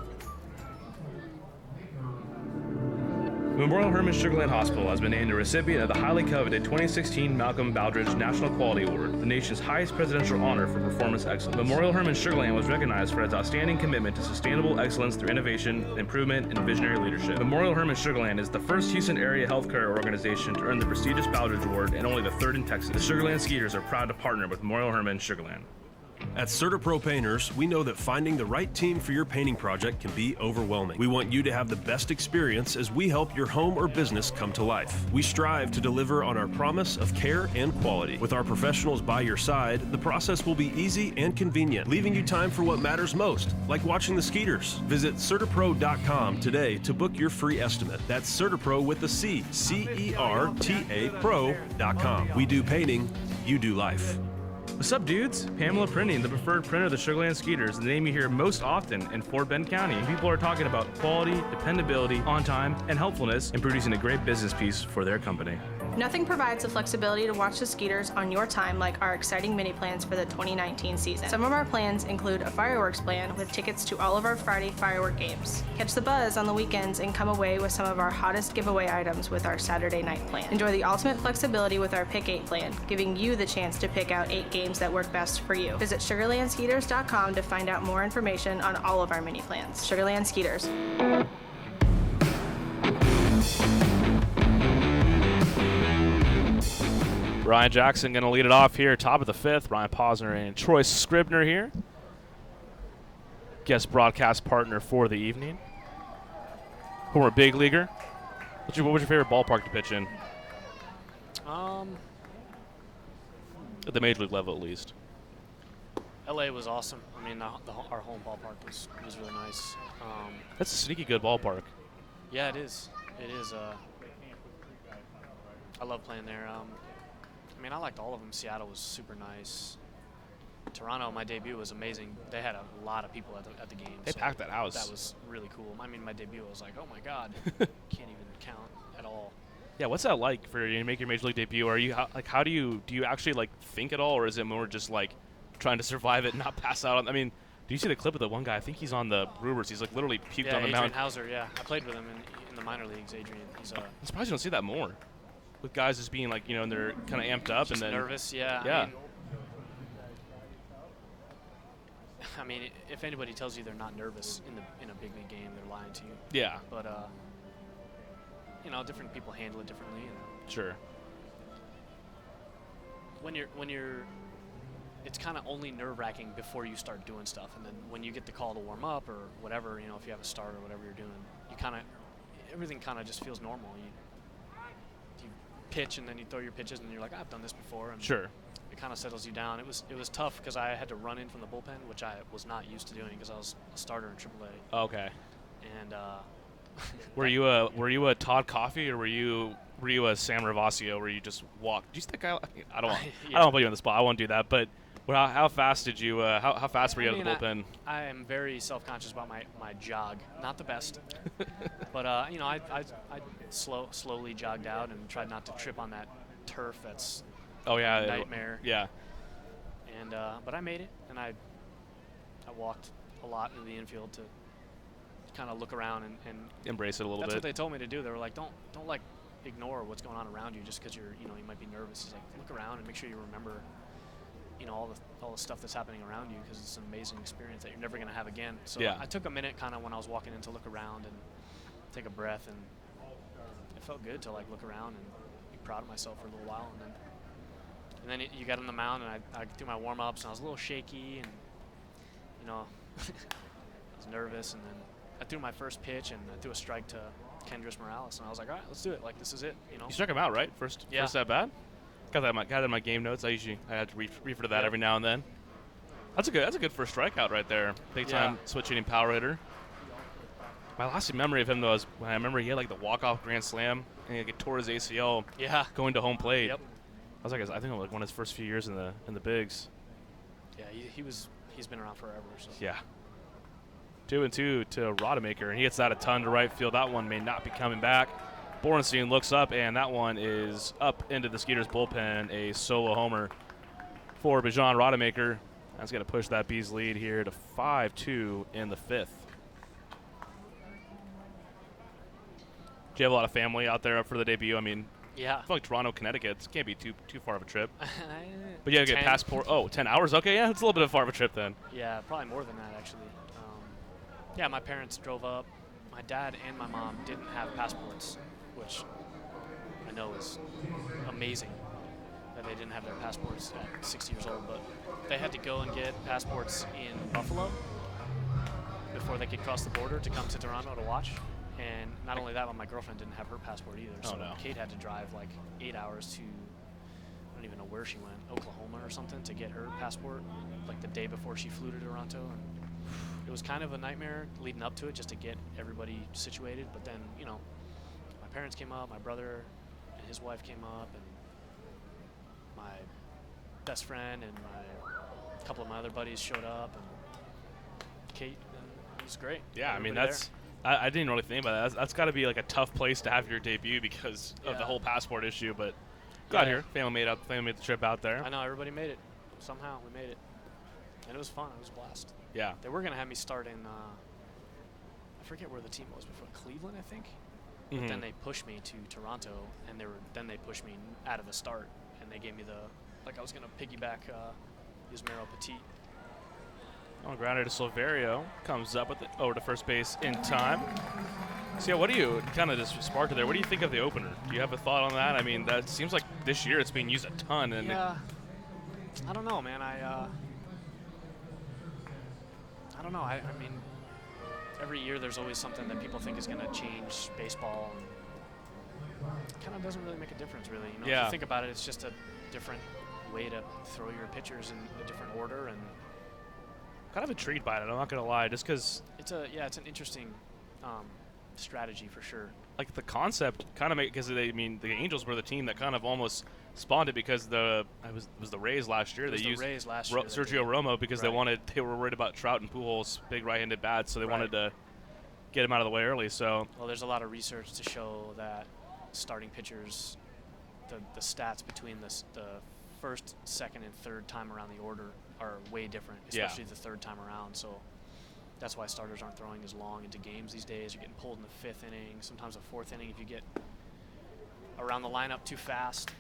Memorial Hermann Sugarland Hospital has been named a recipient of the highly coveted 2016 Malcolm Baldrige National Quality Award, the nation's highest presidential honor for performance excellence. Memorial Hermann Sugarland was recognized for its outstanding commitment to sustainable excellence through innovation, improvement, and visionary leadership. Memorial Hermann Sugarland is the first Houston area healthcare organization to earn the prestigious Baldrige Award and only the 3rd in Texas. The Sugarland Skeeters are proud to partner with Memorial Hermann Sugarland. At CertaPro Painters, we know that finding the right team for your painting project can be overwhelming. We want you to have the best experience as we help your home or business come to life. We strive to deliver on our promise of care and quality. With our professionals by your side, the process will be easy and convenient, leaving you time for what matters most, like watching the Skeeters. Visit CertaPro.com today to book your free estimate. That's CertaPro with a C, C-E-R-T-A Pro.com. We do painting, you do life. What's up, dudes? Pamela Printing, the preferred printer of the Sugarland Skeeters, the name you hear most often in Fort Bend County. People are talking about quality, dependability, on time, and helpfulness in producing a great business piece for their company. Nothing provides the flexibility to watch the Skeeters on your time like our exciting mini plans for the 2019 season. Some of our plans include a fireworks plan with tickets to all of our Friday firework games. Catch the buzz on the weekends and come away with some of our hottest giveaway items with our Saturday night plan. Enjoy the ultimate flexibility with our Pick 8 plan, giving you the chance to pick out 8 games that work best for you. Visit SugarlandSkeeters.com to find out more information on all of our mini plans. Sugarland Skeeters. Ryan Jackson going to lead it off here, top of the 5th. Ryan Posner and Troy Scribner here. Guest broadcast partner for the evening. Former big leaguer. What was your favorite ballpark to pitch in? At the major league level, at least. LA was awesome. I mean, our home ballpark was really nice. That's a sneaky good ballpark. Yeah, it is. It is. I love playing there. I mean, I liked all of them. Seattle was super nice. Toronto, my debut was amazing. They had a lot of people at the game. They packed that house. That was really cool. I mean, my debut, I was like, oh my God, can't even count at all. Yeah, what's that like for you to make your major league debut? Are you how do you actually like think at all, or is it more just like trying to survive it and not pass out on? I mean, do you see the clip of the one guy? I think he's on the Brewers. He's like literally puked on the Adrian mound. Hauser, yeah. I played with him in the minor leagues, Adrian. He's I'm surprised you don't see that more with guys just being like, and they're kind of amped up and then nervous, yeah. Yeah. I mean, if anybody tells you they're not nervous in a big league game, they're lying to you. Yeah. But different people handle it differently. Sure. When you're, it's kind of only nerve-wracking before you start doing stuff, and then when you get the call to warm up or whatever, if you have a start or whatever you're doing, everything kind of just feels normal. You pitch and then you throw your pitches and you're like, I've done this before. And Sure. It kind of settles you down. It was tough because I had to run in from the bullpen, which I was not used to doing because I was a starter in AAA. Okay. And were you a Todd Coffey or were you a Sam Ravasio where you just walked? Do you see that guy? I don't want to put you on the spot. I won't do that. But how fast did you? How fast were you out of the bullpen? I am very self-conscious about my jog. Not the best, but I slowly jogged out and tried not to trip on that turf. That's a nightmare. Yeah. And but I made it, and I walked a lot in the infield to kind of look around and embrace it a little bit. That's what they told me to do. They were like, don't like ignore what's going on around you just because you might be nervous. It's like, look around and make sure you remember all the stuff that's happening around you, because it's an amazing experience that you're never going to have again. So I took a minute kind of when I was walking in to look around and take a breath, and it felt good to like look around and be proud of myself for a little while. And then you got on the mound, and I threw my warm-ups, and I was a little shaky, and I was nervous, and then I threw my first pitch, and I threw a strike to Kendrys Morales, and I was like, all right, let's do it. Like, this is it. You struck him out, right? First at bat. Got that in my game notes. I had to refer to that every now and then. That's a good first strikeout right there. Big time switch hitting power hitter. My lasting memory of him though is when I remember he had like the walk-off grand slam and he tore his ACL. Yeah. Going to home plate. Yep. I was like, I think it was like one of his first few years in the bigs. Yeah, he's been around forever. So. Yeah. 2-2 to Rodemaker, and he hits that a ton to right field. That one may not be coming back. Borenstein looks up, and that one is up into the Skeeters bullpen, a solo homer for Bijan Rodemaker. That's going to push that Bees lead here to 5-2 in the fifth. Do you have a lot of family out there for the debut? I mean, yeah. I feel like Toronto, Connecticut, it can't be too far of a trip. But you have to get a passport. Oh, 10 hours? Okay, yeah, it's a little bit far of a trip then. Yeah, probably more than that, actually. Yeah, my parents drove up. My dad and my mom didn't have passports, which I know is amazing that they didn't have their passports at 60 years old, but they had to go and get passports in Buffalo before they could cross the border to come to Toronto to watch. And not only that, but my girlfriend didn't have her passport either. So Kate had to drive like 8 hours to, I don't even know where she went, Oklahoma or something, to get her passport like the day before she flew to Toronto. And it was kind of a nightmare leading up to it just to get everybody situated. But then, my parents came up, my brother and his wife came up, and my best friend and a couple of my other buddies showed up, and Kate, and it was great. Yeah, I mean, I didn't really think about that. That's got to be like a tough place to have your debut because of the whole passport issue, but got here. Family made the trip out there. I know, everybody made it. Somehow we made it. And it was fun. It was a blast. Yeah. They were going to have me start in, I forget where the team was before, Cleveland, I think. But then they pushed me to Toronto, and then they pushed me out of the start, and they gave me I was going to piggyback Yusmeiro Petit. On grounder to Silverio, comes up with it over to first base in time. So yeah, what do you kind of just sparked it there? What do you think of the opener? Do you have a thought on that? I mean, that seems like this year it's being used a ton. And yeah, I don't know, man. I don't know. I mean, every year there's always something that people think is going to change baseball. It kind of doesn't really make a difference, really. If you think about it, it's just a different way to throw your pitchers in a different order, and kind of intrigued by it. I'm not gonna lie, just because it's an interesting strategy for sure. Like the concept kind of because the Angels were the team that kind of almost spawned it because it was the Rays last year. They used Sergio Romo because they were worried about Trout and Pujols' big right-handed bats, so they wanted to get him out of the way early. So there's a lot of research to show that starting pitchers, the stats between the first, second, and third time around the order are way different, especially the third time around. So that's why starters aren't throwing as long into games these days. You're getting pulled in the fifth inning, sometimes the fourth inning if you get around the lineup too fast.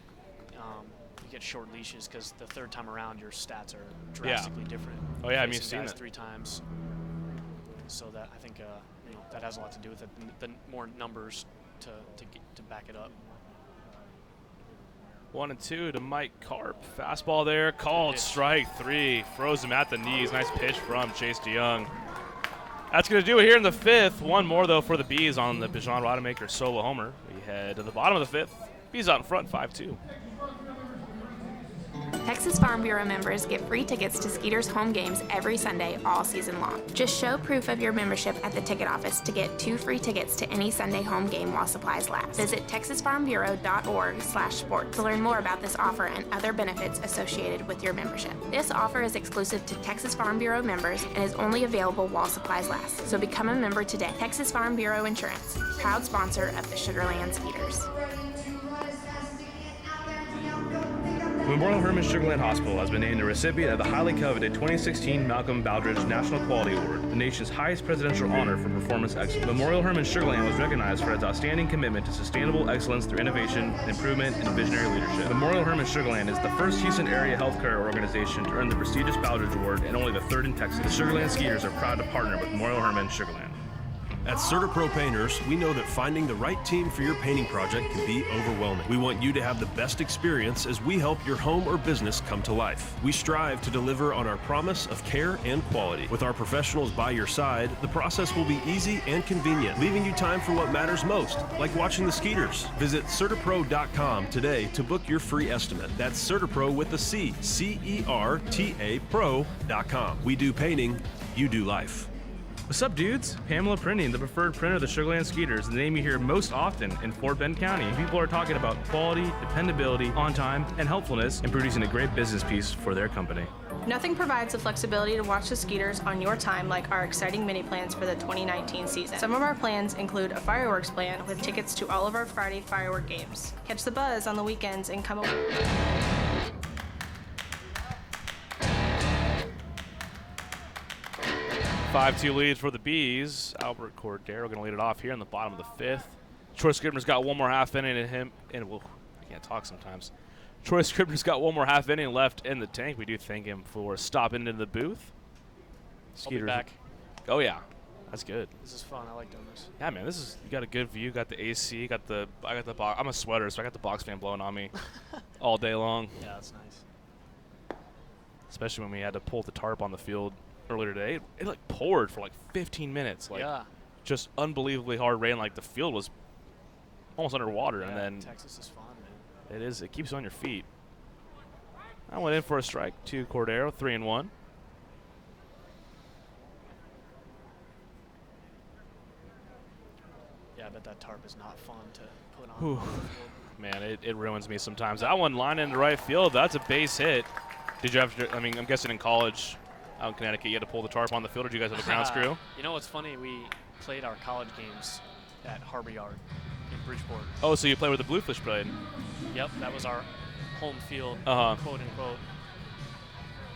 You get short leashes because the third time around your stats are drastically different. Oh yeah, I mean, Facing you've seen guys it 3 times. So that I think that has a lot to do with it. The more numbers to back it up. 1-2 to Mike Karp. Fastball there, called strike 3. Froze him at the knees. Nice pitch from Chase DeYoung. That's going to do it here in the 5th. One more, though, for the Bees on the Bijan Rodemaker solo homer. We head to the bottom of the 5th. Bees out in front, 5-2. Texas Farm Bureau members get free tickets to Skeeters home games every Sunday all season long. Just show proof of your membership at the ticket office to get 2 free tickets to any Sunday home game while supplies last. Visit texasfarmbureau.org/sports to learn more about this offer and other benefits associated with your membership. This offer is exclusive to Texas Farm Bureau members and is only available while supplies last. So become a member today. Texas Farm Bureau Insurance, proud sponsor of the Sugarland Skeeters. Memorial Hermann Sugarland Hospital has been named a recipient of the highly coveted 2016 Malcolm Baldrige National Quality Award, the nation's highest presidential honor for performance excellence. Memorial Hermann Sugarland was recognized for its outstanding commitment to sustainable excellence through innovation, improvement, and visionary leadership. Memorial Hermann Sugarland is the first Houston area healthcare organization to earn the prestigious Baldrige Award and only the 3rd in Texas. The Sugarland Skeeters are proud to partner with Memorial Hermann Sugarland. At CertaPro Painters, we know that finding the right team for your painting project can be overwhelming. We want you to have the best experience as we help your home or business come to life. We strive to deliver on our promise of care and quality. With our professionals by your side, the process will be easy and convenient, leaving you time for what matters most, like watching the Skeeters. Visit CertaPro.com today to book your free estimate. That's CertaPro with a C, C-E-R-T-A Pro.com. We do painting, you do life. What's up, dudes? Pamela Printing, the preferred printer of the Sugarland Skeeters, the name you hear most often in Fort Bend County. People are talking about quality, dependability, on time, and helpfulness in producing a great business piece for their company. Nothing provides the flexibility to watch the Skeeters on your time like our exciting mini plans for the 2019 season. Some of our plans include a fireworks plan with tickets to all of our Friday firework games. Catch the buzz on the weekends and come away. 5-2 lead for the Bees. Albert Cordero going to lead it off here in the bottom of the 5th. Troy Scribner's got one more half inning in him. And I can't talk sometimes. Troy Scribner's got one more half inning left in the tank. We do thank him for stopping into the booth. I'll be back. Oh yeah, that's good. This is fun. I like doing this. Yeah, man, you got a good view. Got the AC. I got the box. I'm a sweater, so I got the box fan blowing on me all day long. Yeah, that's nice. Especially when we had to pull the tarp on the field earlier today. It like poured for like 15 minutes. Like just unbelievably hard rain. Like the field was almost underwater. Yeah, and then Texas is fun, man. It is. It keeps you on your feet. I went in for a strike to Cordero, 3-1. Yeah, I bet that tarp is not fun to put on. Whew. Man, it ruins me sometimes. That one line into right field. That's a base hit. Did you have to, I mean, I'm guessing in college out in Connecticut, you had to pull the tarp on the field, or did you guys have a ground screw? You know what's funny? We played our college games at Harbor Yard in Bridgeport. Oh, so you played where the Bluefish played? Yep, that was our home field, Uh-huh. quote unquote.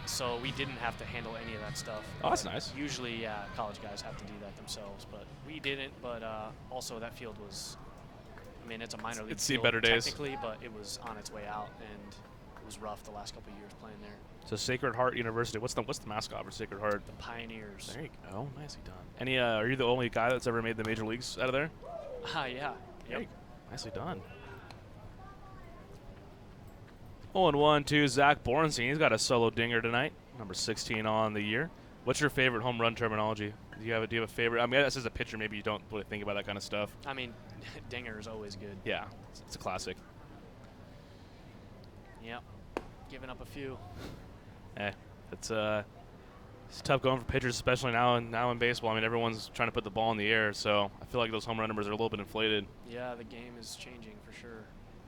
So we didn't have to handle any of that stuff. Oh, that's nice. Usually, yeah, college guys have to do that themselves, but we didn't. But also, that field was, I mean, it's a minor league It's seen field better days. technically, but it was on its way out, and it was rough the last couple of years playing there. So Sacred Heart University. What's the mascot for Sacred Heart? The Pioneers. There you go. Nicely done. Any? Are you the only guy that's ever made the major leagues out of there? Yeah. Yep. Nicely done. 0-1 to Zach Borenstein. He's got a solo dinger tonight, number 16 on the year. What's your favorite home run terminology? Do you have a favorite? I mean, as a pitcher, maybe you don't really think about that kind of stuff. I mean, dinger is always good. Yeah, it's a classic. Yep. Giving up a few. It's tough going for pitchers, especially now in baseball. I mean, everyone's trying to put the ball in the air, so I feel like those home run numbers are a little bit inflated. Yeah, the game is changing for sure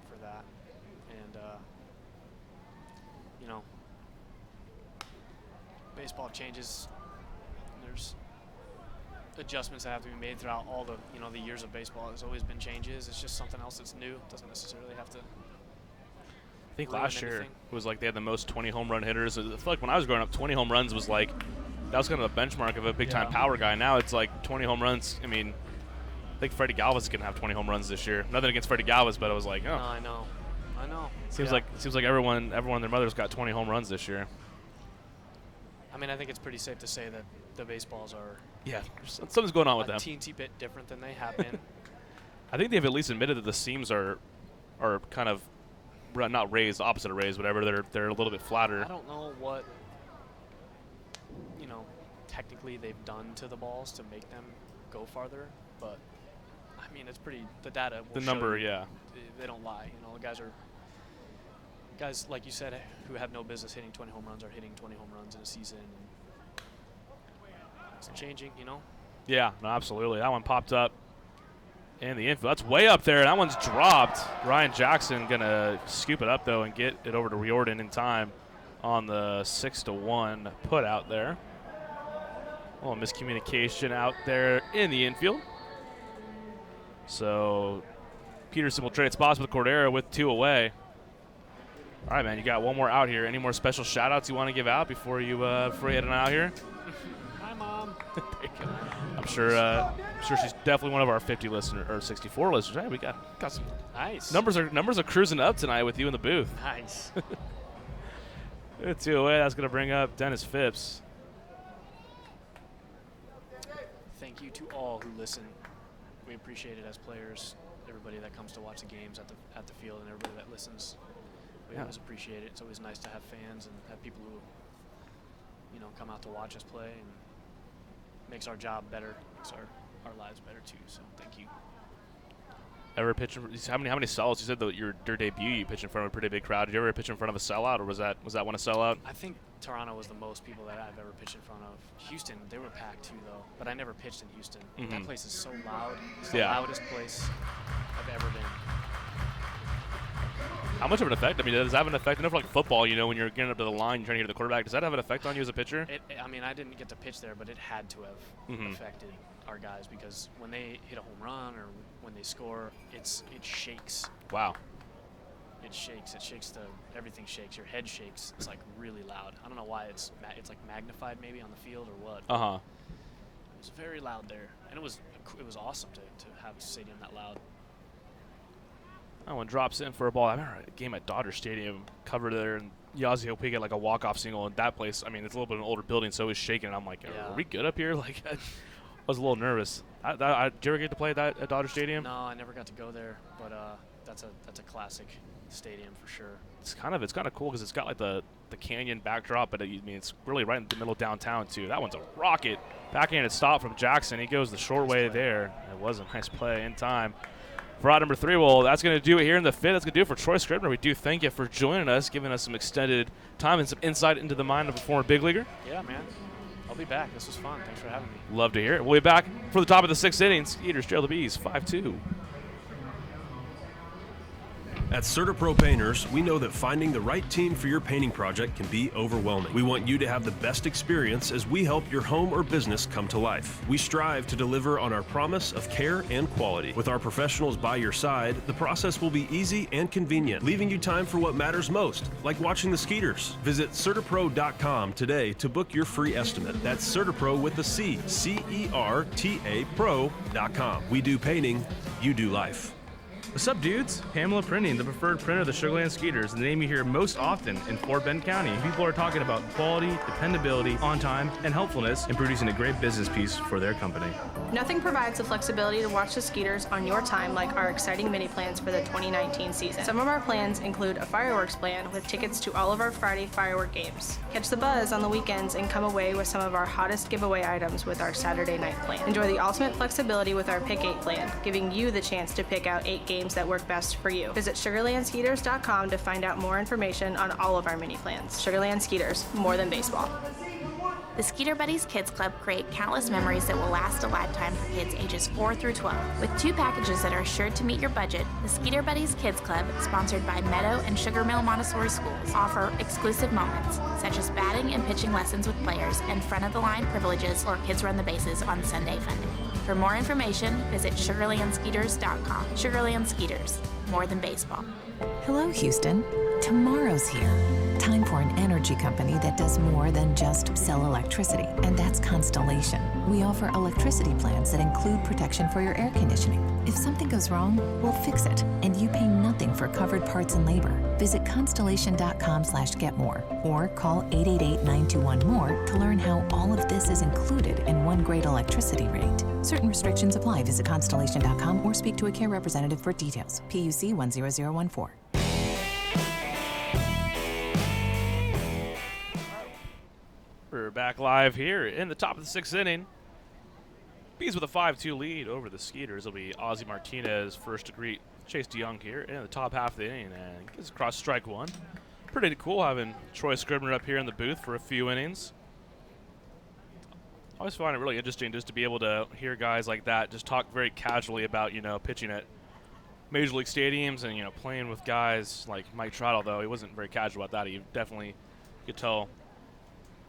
for that. And, you know, baseball changes. There's adjustments that have to be made throughout all the the years of baseball. There's always been changes. It's just something else that's new. It doesn't necessarily have to. I think ruin last year anything. was like they had the most 20 home run hitters. I feel like when I was growing up, 20 home runs was like that was kind of the benchmark of a big time power guy. Now it's like 20 home runs. I mean, I think Freddie Galvis is gonna have 20 home runs this year. Nothing against Freddie Galvis, but I was like, oh. No, I know. Seems like everyone and their mother's got 20 home runs this year. I mean, I think it's pretty safe to say that the baseballs are Something's going on with a them. teensy bit different than they have been. I think they've at least admitted that the seams are kind of not raised, opposite of raised, whatever. They're a little bit flatter. I don't know what technically they've done to the balls to make them go farther, but I mean, it's pretty. The data will The number, show yeah. They don't lie. Guys like you said who have no business hitting 20 home runs are hitting 20 home runs in a season. It's changing, Yeah, no, absolutely. That one popped up in the infield. That's way up there. That one's dropped. Ryan Jackson going to scoop it up, though, and get it over to Riordan in time on the 6-1 put out there. A little miscommunication out there in the infield. So Peterson will trade spots with Cordero with 2 away. All right, man, you got one more out here. Any more special shout-outs you want to give out before you head on out here? Hi, Mom. There you go. I'm sure she's definitely one of our 50 listeners or 64 listeners. Hey, we got some Nice. numbers are cruising up tonight with you in the booth. Nice. 2 away. That's going to bring up Dennis Phipps. Thank you to all who listen. We appreciate it as players. Everybody that comes to watch the games at the field, and everybody that listens. We always appreciate it. It's always nice to have fans and have people who, come out to watch us play, and makes our job better, makes our lives better too. So thank you. Ever pitch? How many sellouts? You said that your debut you pitched in front of a pretty big crowd. Did you ever pitch in front of a sellout, or was that one a sellout? I think Toronto was the most people that I've ever pitched in front of. Houston, they were packed too, though. But I never pitched in Houston. That place is so loud. It's the loudest place I've ever been. How much of an effect? I mean, does that have an effect? I know for like football, when you're getting up to the line, you're trying to get to the quarterback. Does that have an effect on you as a pitcher? I mean, I didn't get to pitch there, but it had to have affected our guys because when they hit a home run or when they score, it shakes. Wow. It shakes. Everything shakes. Your head shakes. It's like really loud. I don't know why it's like magnified maybe on the field or what. Uh-huh. It was very loud there, and it was awesome to have a stadium that loud. That one drops in for a ball. I remember a game at Dodger Stadium covered there, and Yasiel Puig had like a walk-off single in that place. I mean, it's a little bit of an older building, so it was shaking. And I'm like, are we good up here? Like, I was a little nervous. Did you ever get to play that at Dodger Stadium? No, I never got to go there, but that's a classic stadium for sure. It's kind of cool because it's got like the canyon backdrop, but it's really right in the middle of downtown too. That one's a rocket. Backhanded stop from Jackson. He goes the short way there. It was a nice play in time. For out number 3, well, that's going to do it here in the 5th. That's going to do it for Troy Scribner. We do thank you for joining us, giving us some extended time and some insight into the mind of a former big leaguer. Yeah, man. I'll be back. This was fun. Thanks for having me. Love to hear it. We'll be back for the top of the 6th inning. Skeeters trail the Bees 5-2. At CertaPro Painters, we know that finding the right team for your painting project can be overwhelming. We want you to have the best experience as we help your home or business come to life. We strive to deliver on our promise of care and quality. With our professionals by your side, the process will be easy and convenient, leaving you time for what matters most, like watching the Skeeters. Visit CertaPro.com today to book your free estimate. That's CertaPro with a C, CERTA Pro.com. We do painting, you do life. What's up, dudes? Pamela Printing, the preferred printer of the Sugarland Skeeters, the name you hear most often in Fort Bend County. People are talking about quality, dependability, on time, and helpfulness in producing a great business piece for their company. Nothing provides the flexibility to watch the Skeeters on your time like our exciting mini plans for the 2019 season. Some of our plans include a fireworks plan with tickets to all of our Friday firework games. Catch the buzz on the weekends and come away with some of our hottest giveaway items with our Saturday night plan. Enjoy the ultimate flexibility with our Pick 8 plan, giving you the chance to pick out 8 games that work best for you. Visit SugarlandSkeeters.com to find out more information on all of our mini plans. Sugarland Skeeters, more than baseball. The Skeeter Buddies Kids Club create countless memories that will last a lifetime for kids ages 4 through 12. With 2 packages that are sure to meet your budget, the Skeeter Buddies Kids Club, sponsored by Meadow and Sugar Mill Montessori Schools, offer exclusive moments, such as batting and pitching lessons with players and front-of-the-line privileges or kids run the bases on Sunday funding. For more information, visit SugarlandSkeeters.com. Sugarland Skeeters, more than baseball. Hello, Houston. Tomorrow's here. Time for an energy company that does more than just sell electricity, and that's Constellation. We offer electricity plans that include protection for your air conditioning. If something goes wrong, we'll fix it, and you pay nothing for covered parts and labor. Visit constellation.com/getmore or call 888-921-MORE to learn how all of this is included in one great electricity rate. Certain restrictions apply. Visit constellation.com or speak to a care representative for details. PUC 10014. We're back live here in the top of the 6th inning. Bees with a 5-2 lead over the Skeeters. It'll be Ozzie Martinez first to greet Chase DeYoung here in the top half of the inning and gets across strike one. Pretty cool having Troy Scribner up here in the booth for a few innings. I always find it really interesting just to be able to hear guys like that just talk very casually about, pitching at Major League stadiums and, playing with guys like Mike Trout, although he wasn't very casual about that. He definitely could tell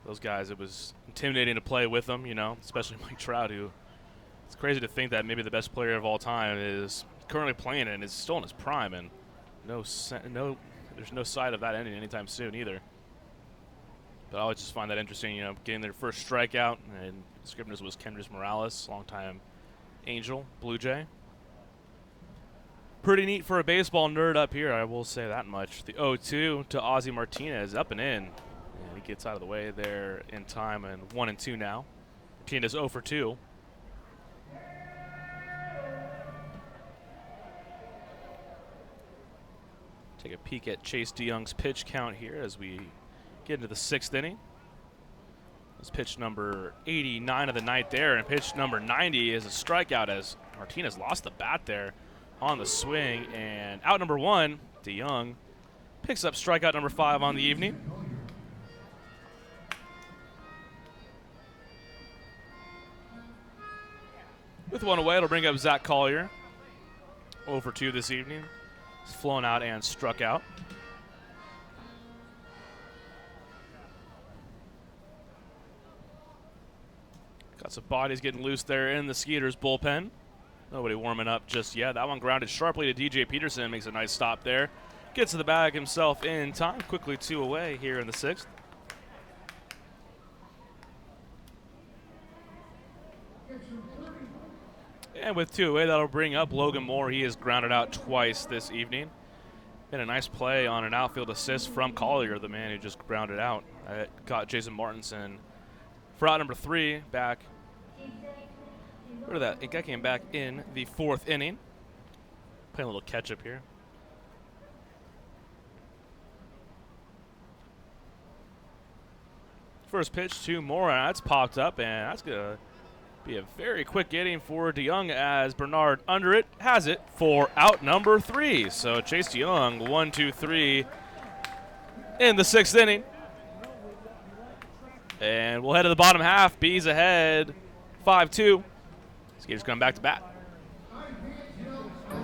those guys it was intimidating to play with them, especially Mike Trout, who it's crazy to think that maybe the best player of all time is currently playing and is still in his prime, and there's no sight of that ending anytime soon either. But I always just find that interesting, getting their first strikeout, and Scribner's was Kendrys Morales, longtime Angel, Blue Jay. Pretty neat for a baseball nerd up here, I will say that much. The 0-2 to Ozzie Martinez, up and in. And he gets out of the way there in time, and 1-2 now. Martinez 0 for 2. Take a peek at Chase DeYoung's pitch count here as we get into the 6th inning. It's pitch number 89 of the night there, and pitch number 90 is a strikeout as Martinez lost the bat there on the swing. And out number 1, DeYoung picks up strikeout number 5 on the evening. With one away, it'll bring up Zach Collier. 0 for 2 this evening. He's flown out and struck out. Got some bodies getting loose there in the Skeeters bullpen. Nobody warming up just yet. That one grounded sharply to DJ Peterson. Makes a nice stop there. Gets to the bag himself in time. Quickly 2 away here in the 6th. And with 2 away, that'll bring up Logan Moore. He is grounded out twice this evening. Been a nice play on an outfield assist from Collier, the man who just grounded out. Got Jason Martinson for out number 3 back. Where did that? It came back in the 4th inning. Playing a little catch up here. First pitch to Moore, and that's popped up, and that's going to be a very quick inning for DeYoung as Bernard under it has it for out number 3. So Chase DeYoung, 1, 2, 3 in the 6th inning. And we'll head to the bottom half. Bees ahead, 5-2. Skeeters come back to bat.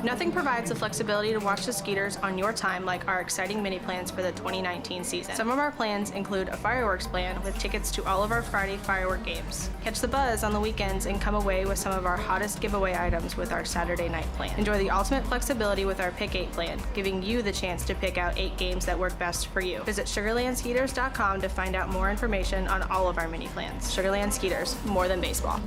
Nothing provides the flexibility to watch the Skeeters on your time like our exciting mini plans for the 2019 season. Some of our plans include a fireworks plan with tickets to all of our Friday firework games. Catch the buzz on the weekends and come away with some of our hottest giveaway items with our Saturday night plan. Enjoy the ultimate flexibility with our Pick 8 plan, giving you the chance to pick out 8 games that work best for you. Visit SugarlandSkeeters.com to find out more information on all of our mini plans. Sugarland Skeeters, more than baseball.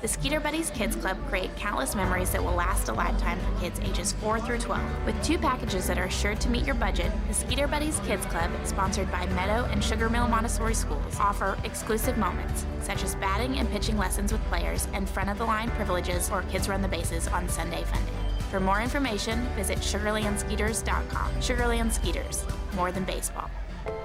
The Skeeter Buddies Kids Club create countless memories that will last a lifetime for kids ages 4 through 12. With 2 packages that are sure to meet your budget, the Skeeter Buddies Kids Club, sponsored by Meadow and Sugar Mill Montessori Schools, offer exclusive moments, such as batting and pitching lessons with players and front-of-the-line privileges or kids run the bases on Sunday funding. For more information, visit SugarlandSkeeters.com. Sugarland Skeeters, more than baseball.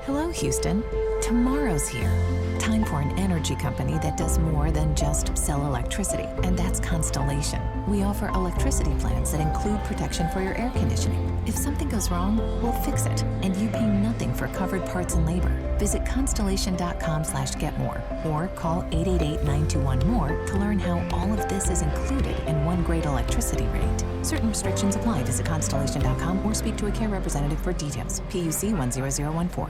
Hello, Houston. Tomorrow's here. Time for an energy company that does more than just sell electricity, and that's Constellation. We offer electricity plans that include protection for your air conditioning. If something goes wrong, we'll fix it, and you pay nothing for covered parts and labor. Visit constellation.com/getmore or call 888-921-MORE to learn how all of this is included in one great electricity rate. Certain restrictions apply. Visit constellation.com or speak to a care representative for details. PUC 10014.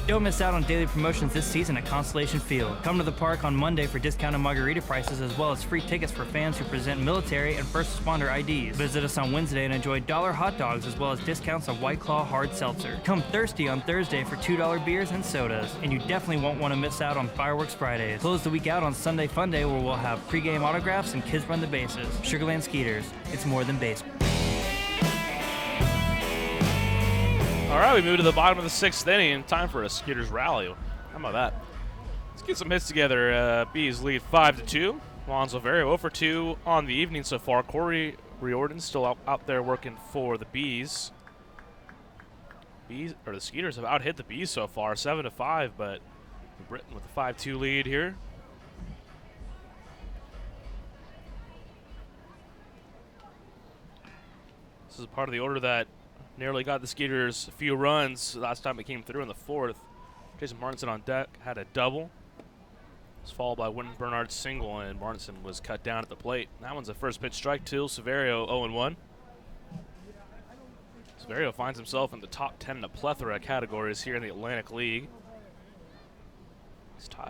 Don't miss out on daily promotions this season at Constellation Field. Come to the park on Monday for discounted margarita prices as well as free tickets for fans who present military and first responder IDs. Visit us on Wednesday and enjoy $1 hot dogs as well as discounts on White Claw hard seltzer. Come thirsty on Thursday for $2 beers and sodas. And you definitely won't want to miss out on Fireworks Fridays. Close the week out on Sunday Fun Day where we'll have pregame autographs and kids run the bases. Sugarland Skeeters, it's more than baseball. All right, we move to the bottom of the 6th inning. Time for a Skeeters rally. How about that? Let's get some hits together. Bees lead 5-2. Juan Silverio 0 for 2 on the evening so far. Corey Riordan still out there working for the Bees. The Skeeters have out-hit the Bees so far, 7-5, but Britton with a 5-2 lead here. This is part of the order that nearly got the Skeeters a few runs last time it came through in the 4th. Jason Martinson on deck had a double. It was followed by Winton Bernard's single, and Martinson was cut down at the plate. That one's a first pitch strike to Silverio, 0-1. Silverio finds himself in the top 10 in a plethora of categories here in the Atlantic League.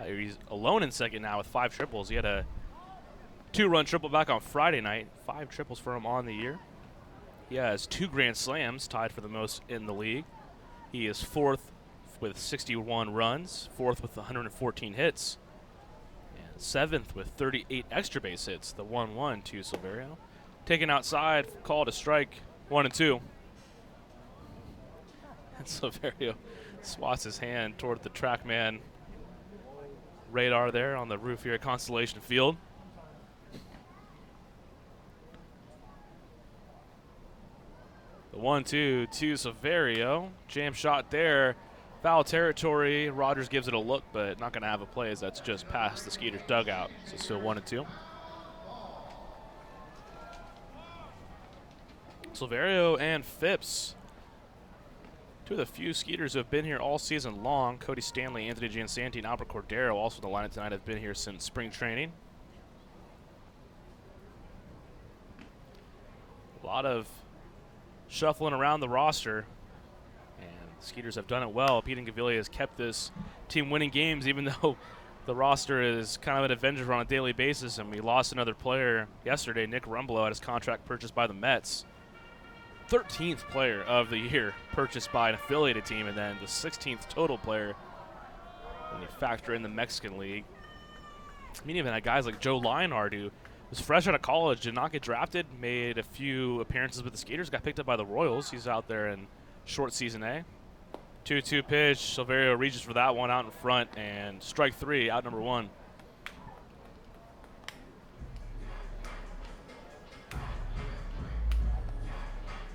He's alone in second now with 5 triples. He had a 2-run triple back on Friday night. 5 triples for him on the year. He has 2 grand slams, tied for the most in the league. He is 4th with 61 runs, 4th with 114 hits, and 7th with 38 extra base hits. The 1-1 to Silverio. Taken outside, called a strike, 1-2. And Silverio swats his hand toward the TrackMan radar there on the roof here at Constellation Field. The 1-2 to Silverio. Jam shot there. Foul territory. Rogers gives it a look, but not going to have a play as that's just past the Skeeters dugout. So still 1-2. Silverio and Phipps. 2 of the few Skeeters who have been here all season long. Cody Stanley, Anthony Giansanti, and Albert Cordero, also in the lineup tonight, have been here since spring training. A lot of shuffling around the roster, and the Skeeters have done it well. Pete Gavilia has kept this team winning games, even though the roster is kind of an Avenger on a daily basis, and we lost another player yesterday. Nick Rumblo had his contract purchased by the Mets. 13th player of the year purchased by an affiliated team, and then the 16th total player when you factor in the Mexican League. I mean, even had guys like Joe Lionheart, who was fresh out of college, did not get drafted, made a few appearances with the Skeeters, got picked up by the Royals. He's out there in short season A. 2-2 pitch. Silverio reaches for that one out in front, and strike 3, out number 1.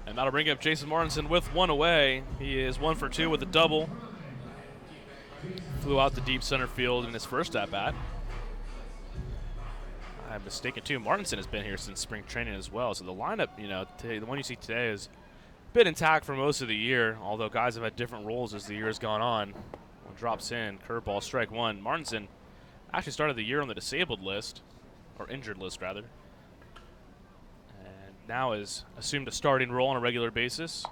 And that'll bring up Jason Martinson with 1 away. He is 1 for 2 with a double. Flew out to deep center field in his first at-bat. I'm mistaken too. Martinson has been here since spring training as well. So the lineup, today, the one you see today is a bit intact for most of the year, although guys have had different roles as the year has gone on. One drops in, curveball, strike 1. Martinson actually started the year on the disabled list, or injured list rather, and now is assumed a starting role on a regular basis.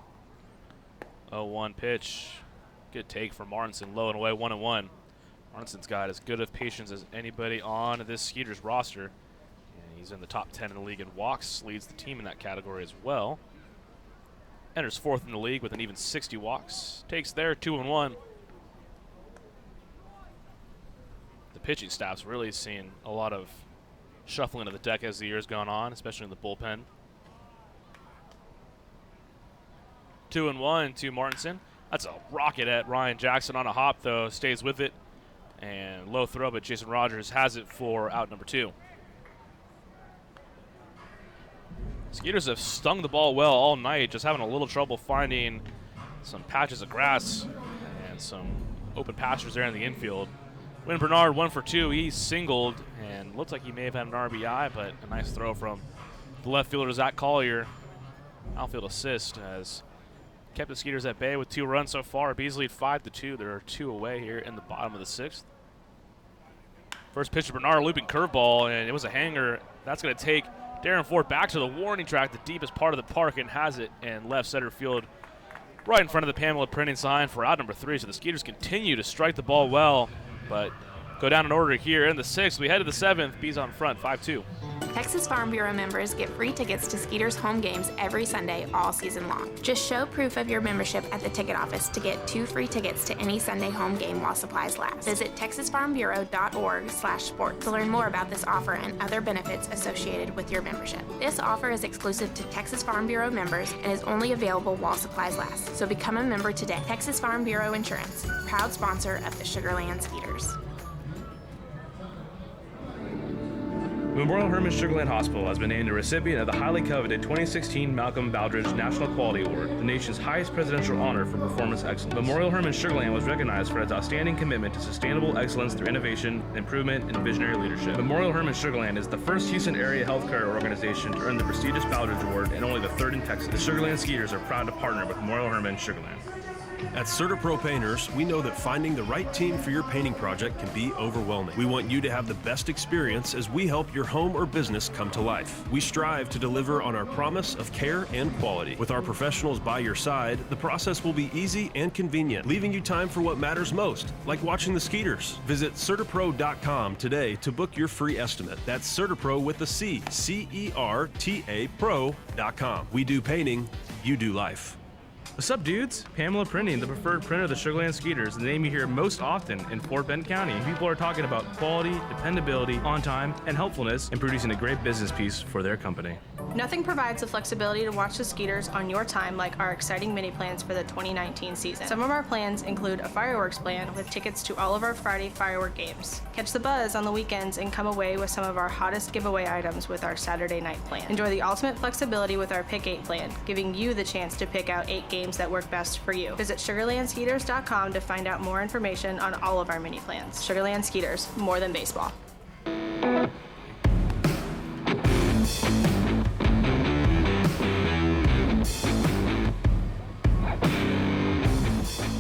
0-1 pitch. Good take from Martinson, low and away, 1-1. Martinson's got as good of patience as anybody on this Skeeters roster. He's in the top 10 in the league in walks, leads the team in that category as well. Enters 4th in the league with an even 60 walks. Takes there, 2-1. The pitching staff's really seen a lot of shuffling of the deck as the year's gone on, especially in the bullpen. 2-1 to Martinson. That's a rocket at Ryan Jackson on a hop, though. Stays with it. And low throw, but Jason Rogers has it for out number 2. Skeeters have stung the ball well all night, just having a little trouble finding some patches of grass and some open pastures there in the infield. Win Bernard 1 for 2. He singled and looked like he may have had an RBI, but a nice throw from The left fielder, Zach Collier, outfield assist, has kept the Skeeters at bay with 2 runs so far. Bees lead 5-2. There are 2 away here in the bottom of the 6th. First pitch to Bernard, looping curveball, and it was a hanger. That's going to take Darren Ford back to the warning track, the deepest part of the park, and has it in left center field, right in front of the Pamela printing sign for out number 3. So the Skeeters continue to strike the ball well, but go down in order here in the 6th. We head to the 7th. Bees on front, 5-2. Texas Farm Bureau members get free tickets to Skeeters home games every Sunday all season long. Just show proof of your membership at the ticket office to get 2 free tickets to any Sunday home game while supplies last. Visit texasfarmbureau.org/sports to learn more about this offer and other benefits associated with your membership. This offer is exclusive to Texas Farm Bureau members and is only available while supplies last. So become a member today. Texas Farm Bureau Insurance, proud sponsor of the Sugarland Skeeters. Memorial Hermann Sugarland Hospital has been named a recipient of the highly coveted 2016 Malcolm Baldrige National Quality Award, the nation's highest presidential honor for performance excellence. Memorial Hermann Sugarland was recognized for its outstanding commitment to sustainable excellence through innovation, improvement, and visionary leadership. Memorial Hermann Sugarland is the first Houston area healthcare organization to earn the prestigious Baldrige Award and only the 3rd in Texas. The Sugarland Skeeters are proud to partner with Memorial Hermann Sugarland. At CertaPro Painters, we know that finding the right team for your painting project can be overwhelming. We want you to have the best experience as we help your home or business come to life. We strive to deliver on our promise of care and quality. With our professionals by your side, the process will be easy and convenient, leaving you time for what matters most, like watching the Skeeters. Visit CertaPro.com today to book your free estimate. That's CertaPro with a C, C-E-R-T-A Pro.com. We do painting, you do life. What's up, dudes? Pamela Printing, the preferred printer of the Sugarland Skeeters, the name you hear most often in Fort Bend County. People are talking about quality, dependability, on time, and helpfulness in producing a great business piece for their company. Nothing provides the flexibility to watch the Skeeters on your time like our exciting mini plans for the 2019 season. Some of our plans include a fireworks plan with tickets to all of our Friday firework games. Catch the buzz on the weekends and come away with some of our hottest giveaway items with our Saturday night plan. Enjoy the ultimate flexibility with our Pick 8 plan, giving you the chance to pick out 8 games that work best for you. Visit SugarlandSkeeters.com to find out more information on all of our mini plans. Sugarland Skeeters, more than baseball.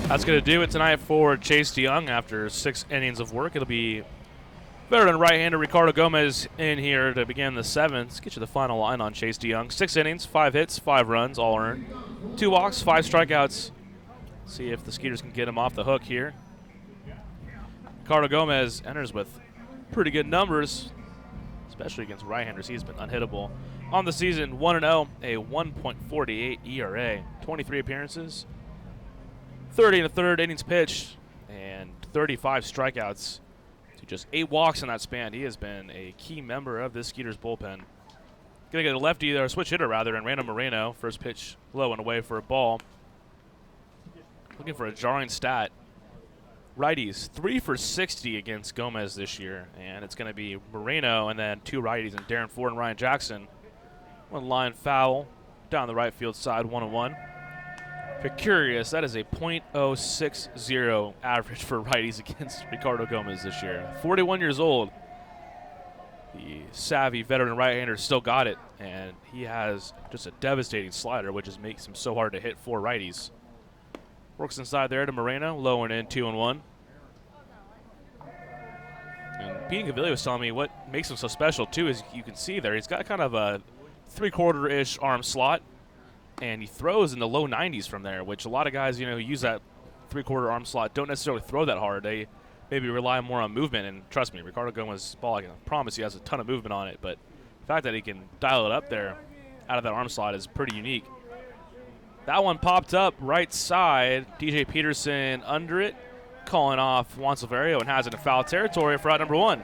That's going to do it tonight for Chase DeYoung after 6 innings of work. It'll be veteran right-hander Ricardo Gomez in here to begin the 7th. Let's get you the final line on Chase DeYoung. 6 innings, 5 hits, 5 runs, all earned. 2 walks, 5 strikeouts. See if the Skeeters can get him off the hook here. Ricardo Gomez enters with pretty good numbers, especially against right-handers. He's been unhittable. On the season, 1-0, a 1.48 ERA, 23 appearances, 30 1/3 innings pitched, and 35 strikeouts to just 8 walks in that span. He has been a key member of this Skeeters bullpen. Gonna get a lefty there, a switch hitter rather, and Randall Moreno. First pitch low and away for a ball. Looking for a jarring stat. Righties, 3 for 60 against Gomez this year, and it's gonna be Moreno and then 2 righties, and Darren Ford and Ryan Jackson. One line foul down the right field side, 1-1. If you're curious, that is a .060 average for righties against Ricardo Gomez this year. 41 years old. The savvy veteran right-hander still got it, and he has just a devastating slider, which just makes him so hard to hit for righties. Works inside there to Moreno, low and in, 2-1. And Pete Gavilli was telling me what makes him so special, too, is you can see there, he's got kind of a 3/4-ish arm slot, and he throws in the low 90s from there, which a lot of guys, who use that 3/4 arm slot don't necessarily throw that hard. They maybe rely more on movement, and trust me, Ricardo Gomez's ball, I can promise he has a ton of movement on it, but the fact that he can dial it up there out of that arm slot is pretty unique. That one popped up right side. DJ Peterson under it, calling off Juan Silverio, and has it in foul territory for out number 1.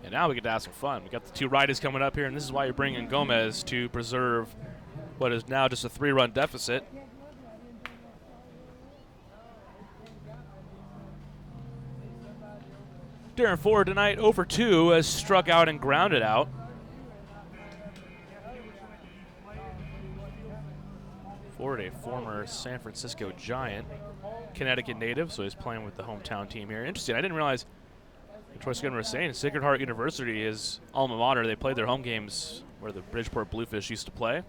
And now we get to have some fun. We got the 2 righties coming up here, and this is why you're bringing Gomez to preserve what is now just a 3-run deficit. Darren Ford tonight 0 for 2 has struck out and grounded out. Ford, a former San Francisco Giant, Connecticut native, so he's playing with the hometown team here. Interesting, I didn't realize Troy Scribner was saying, Sacred Heart University is alma mater. They played their home games where the Bridgeport Bluefish used to play.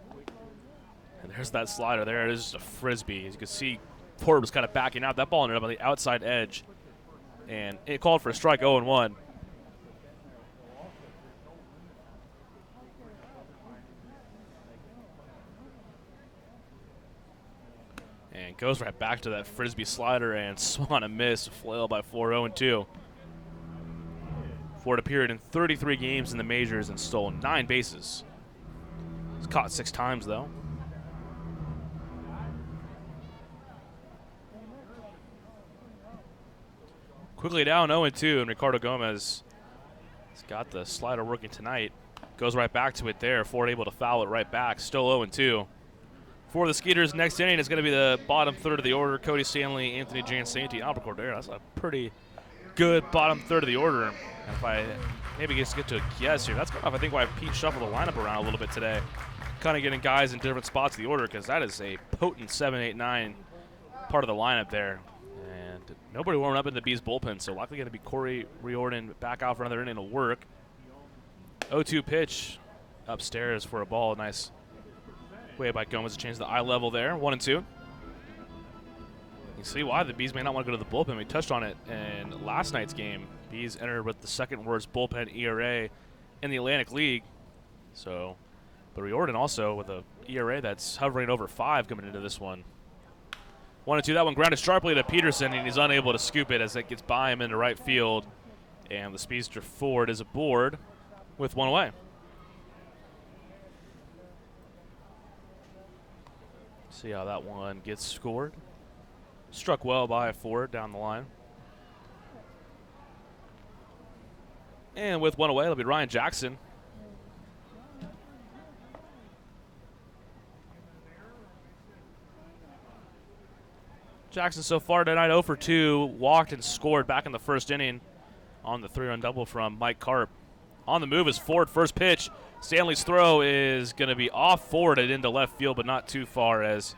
And there's that slider there. It is just a frisbee. As you can see, Ford was kind of backing out. That ball ended up on the outside edge. And it called for a strike, 0-1. And goes right back to that frisbee slider and swung on a miss, flail by 4, 0-2. Ford appeared in 33 games in the majors and stole 9 bases. He's caught 6 times, though. Quickly down 0-2, and Ricardo Gomez has got the slider working tonight. Goes right back to it there. Ford able to foul it right back. Still 0-2. For the Skeeters, next inning is going to be the bottom third of the order. Cody Stanley, Anthony Jansanti, Albert Cordero. That's a pretty good bottom third of the order. And if I maybe just get to a guess here, that's kind of, I think, why Pete shuffled the lineup around a little bit today. Kind of getting guys in different spots of the order, because that is a potent 7, 8, 9 part of the lineup there. And nobody warming up in the Bees bullpen, so likely going to be Corey Riordan back out for another inning of work. 0-2 pitch upstairs for a ball. Nice way by Gomez to change the eye level there. 1-2. You see why the Bees may not want to go to the bullpen. We touched on it in last night's game. Bees entered with the second worst bullpen ERA in the Atlantic League. So, but Riordan also with a ERA that's hovering over 5 coming into this one. 1-2. That one grounded sharply to Peterson, and he's unable to scoop it as it gets by him into right field. And the speedster Ford is aboard with 1 away. See how that one gets scored. Struck well by Ford down the line. And with 1 away, it'll be Ryan Jackson. Jackson so far tonight 0 for 2, walked and scored back in the first inning on the 3-run double from Mike Karp. On the move is Ford, first pitch. Stanley's throw is going to be off Ford and into left field, but not too far as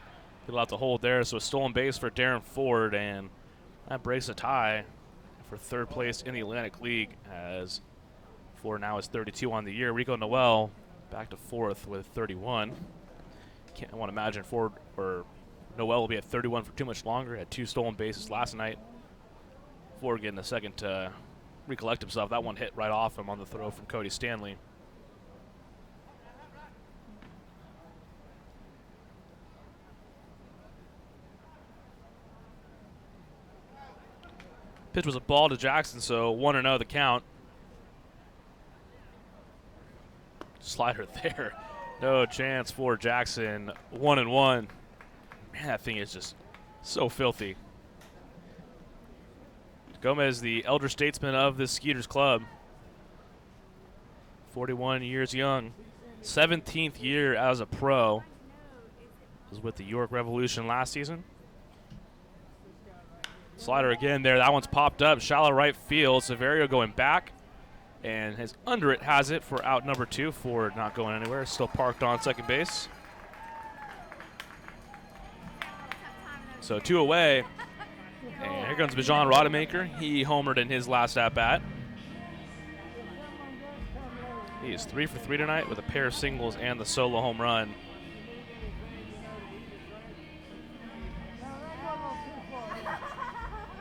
he'll have to hold there. So a stolen base for Darren Ford, and that breaks a tie for third place in the Atlantic League as Ford now is 32 on the year. Rico Noel back to 4th with 31. I want to imagine Ford or Noel will be at 31 for too much longer. Had 2 stolen bases last night. Ford getting a second to recollect himself. That one hit right off him on the throw from Cody Stanley. Pitch was a ball to Jackson, so 1-0 the count. Slider there. No chance for Jackson. 1-1. Man, that thing is just so filthy. Gomez, the elder statesman of the Skeeters club. 41 years young. 17th year as a pro. Was with the York Revolution last season. Slider again there. That one's popped up. Shallow right field. Severio going back. And his under it has it for out number 2. Ford not going anywhere. Still parked on second base. So 2 away. And here comes Bijan Rodemaker. He homered in his last at-bat. He is 3 for 3 tonight with a pair of singles and the solo home run.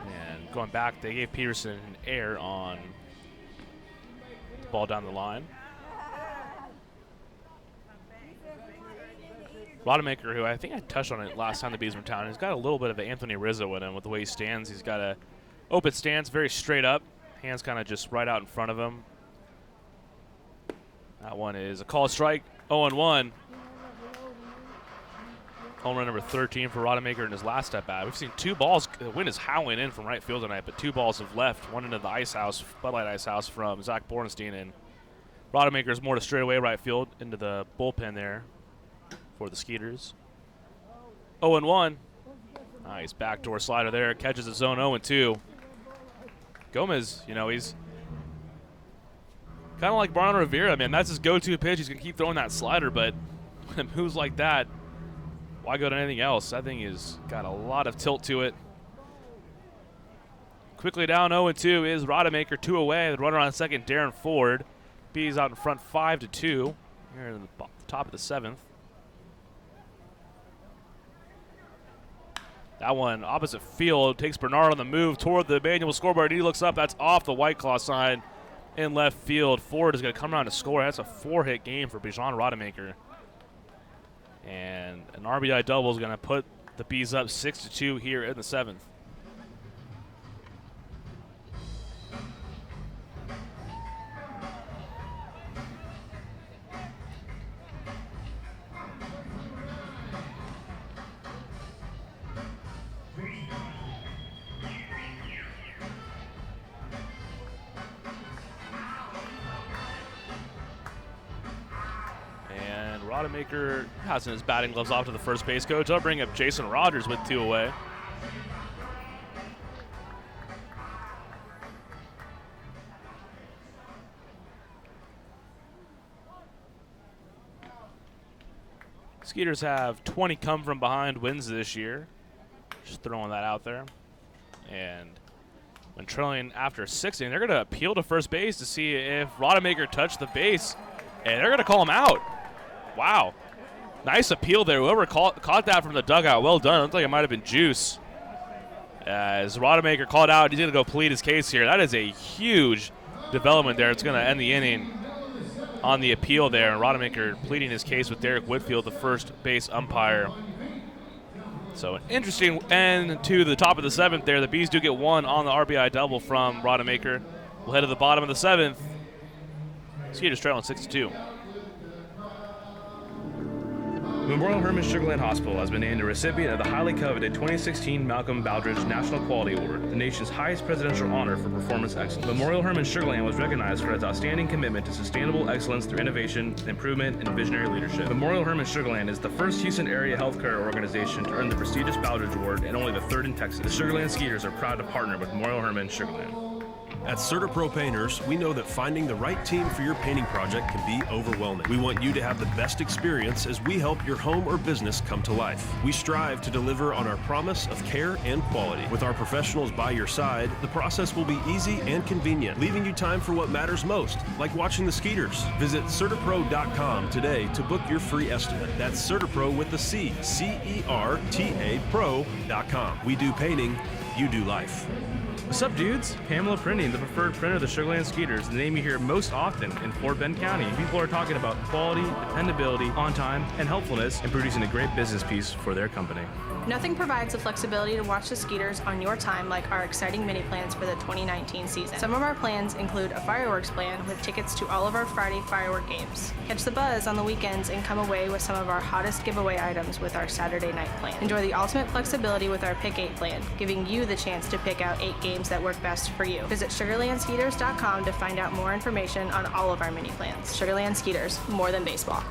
And going back, they gave Peterson an error on the ball down the line. Rodemaker, who I think I touched on it last time the Bees were in town, he's got a little bit of an Anthony Rizzo in him with the way he stands. He's got a open stance, very straight up. Hands kind of just right out in front of him. That one is a called strike, 0-1. Home run number 13 for Rodemaker in his last at bat. We've seen 2 balls. The wind is howling in from right field tonight, but 2 balls have left. One into the ice house, Bud Light Ice House from Zach Bornstein, and Rodemaker's more to straightaway right field into the bullpen there for the Skeeters. 0-1. Nice backdoor slider there. Catches his zone 0-2. Gomez, you know, he's kind of like Brian Rivera, man. That's his go-to pitch. He's going to keep throwing that slider, but moves like that, why go to anything else? That thing has got a lot of tilt to it. Quickly down 0-2 is Rodemaker, 2 away. The runner on second, Darren Ford. Bees out in front 5-2 here in the top of the 7th. That one opposite field takes Bernard on the move toward the manual scoreboard. He looks up. That's off the White Claw sign in left field. Ford is going to come around to score. That's a 4-hit game for Bijan Rodemaker. And an RBI double is going to put the Bees up 6-2 here in the 7th. Rodemaker passing his batting gloves off to the first base coach. I'll bring up Jason Rogers with 2 away. Skeeters have 20 come from behind wins this year. Just throwing that out there. And when trailing after 6 inning, they're going to appeal to first base to see if Rodemaker touched the base, and they're going to call him out. Wow. Nice appeal there. Whoever caught that from the dugout, well done. It looked like it might have been Juice. As Rodemaker called out, he's going to go plead his case here. That is a huge development there. It's going to end the inning on the appeal there. And Rodemaker pleading his case with Derek Whitfield, the first base umpire. So an interesting end to the top of the 7th there. The Bees do get 1 on the RBI double from Rodemaker. We'll head to the bottom of the 7th. Skeeters trailing 6-2. Memorial Hermann Sugarland Hospital has been named a recipient of the highly coveted 2016 Malcolm Baldrige National Quality Award, the nation's highest presidential honor for performance excellence. Memorial Hermann Sugarland was recognized for its outstanding commitment to sustainable excellence through innovation, improvement, and visionary leadership. Memorial Hermann Sugarland is the first Houston area healthcare organization to earn the prestigious Baldrige Award and only the 3rd in Texas. The Sugarland Skeeters are proud to partner with Memorial Hermann Sugarland. At CertaPro Painters, we know that finding the right team for your painting project can be overwhelming. We want you to have the best experience as we help your home or business come to life. We strive to deliver on our promise of care and quality. With our professionals by your side, the process will be easy and convenient, leaving you time for what matters most, like watching the Skeeters. Visit CertaPro.com today to book your free estimate. That's CertaPro with the C, C-E-R-T-A Pro.com. We do painting, you do life. What's up, dudes? Pamela Printing, the preferred printer of the Sugarland Skeeters, the name you hear most often in Fort Bend County. People are talking about quality, dependability, on time, and helpfulness in producing a great business piece for their company. Nothing provides the flexibility to watch the Skeeters on your time like our exciting mini plans for the 2019 season. Some of our plans include a fireworks plan with tickets to all of our Friday firework games. Catch the buzz on the weekends and come away with some of our hottest giveaway items with our Saturday night plan. Enjoy the ultimate flexibility with our Pick 8 plan, giving you the chance to pick out 8 games that work best for you. Visit SugarlandSkeeters.com to find out more information on all of our mini plans. Sugarland Skeeters, more than baseball.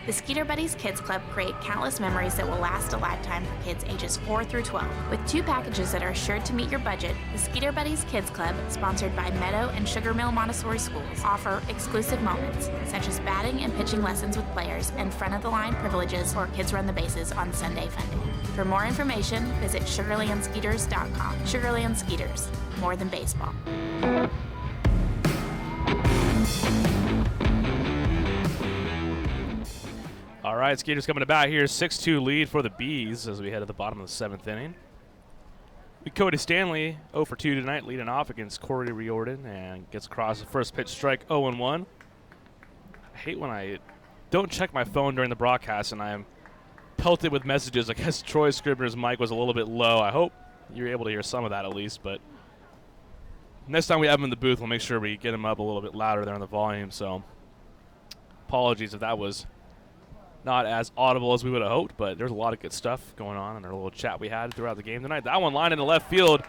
The Skeeter Buddies Kids Club create countless memories that will last a lifetime for kids ages 4 through 12. With 2 packages that are sure to meet your budget, the Skeeter Buddies Kids Club, sponsored by Meadow and Sugar Mill Montessori Schools, offer exclusive moments, such as batting and pitching lessons with players and front-of-the-line privileges or kids run the bases on Sunday Funday. For more information, visit SugarlandSkeeters.com. Sugarland Skeeters, more than baseball. All right, Skeeters coming to bat here. 6-2 lead for the Bees as we head to the bottom of the 7th inning. Cody Stanley, 0 for 2 tonight, leading off against Corey Riordan, and gets across the first pitch strike, 0-1. I hate when I don't check my phone during the broadcast and I'm pelted with messages. I guess Troy Scribner's mic was a little bit low. I hope you're able to hear some of that at least, but next time we have him in the booth, we'll make sure we get him up a little bit louder there on the volume. So apologies if that was not as audible as we would have hoped, but there's a lot of good stuff going on in our little chat we had throughout the game tonight. That one lined into left field.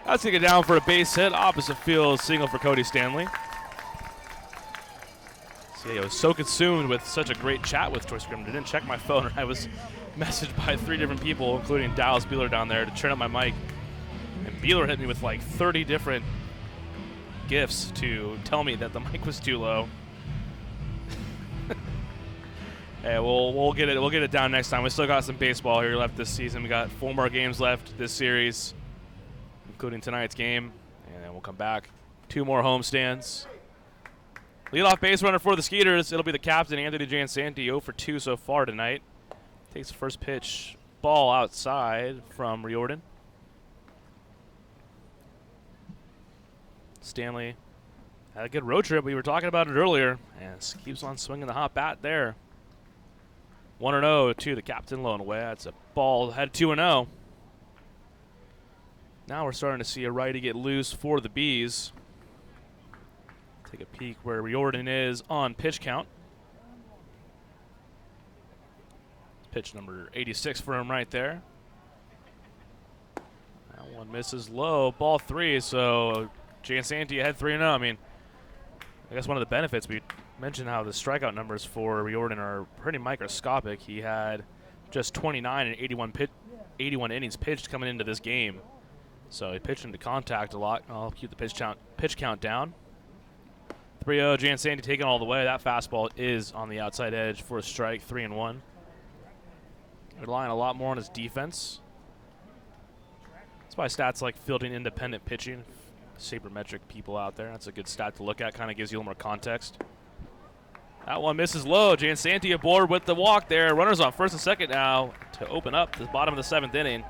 That's going to get down for a base hit. Opposite field single for Cody Stanley. See, I was so consumed with such a great chat with Troy Scribner. I didn't check my phone. I was messaged by 3 different people, including Dallas Beeler down there, to turn up my mic. And Beeler hit me with like 30 different gifts to tell me that the mic was too low. Hey, we'll get it. We'll get it down next time. We still got some baseball here left this season. We got 4 more games left this series. including tonight's game, and then we'll come back. 2 more homestands. Leadoff base runner for the Skeeters. It'll be the captain, Anthony Jansanti, 0 for 2 so far tonight. Takes the first pitch. Ball outside from Riordan. Stanley had a good road trip. We were talking about it earlier. And keeps on swinging the hot bat there. 1-0 to the captain, low and away. That's a ball. Had 2-0. Now we're starting to see a righty get loose for the Bees. Take a peek where Riordan is on pitch count. Pitch number 86 for him right there. That one misses low. Ball 3, so Jansanti had 3-0. I mean, I guess one of the benefits, we mentioned how the strikeout numbers for Riordan are pretty microscopic. He had just 29 and 81 innings pitched coming into this game. So he pitched into contact a lot. I'll keep the pitch count down. 3-0, Jansanti taking all the way. That fastball is on the outside edge for a strike, 3-1. Relying a lot more on his defense. That's why stats like fielding independent pitching, sabermetric people out there, that's a good stat to look at. Kind of gives you a little more context. That one misses low. Jansanti aboard with the walk there. Runners on first and second now to open up the bottom of the 7th inning.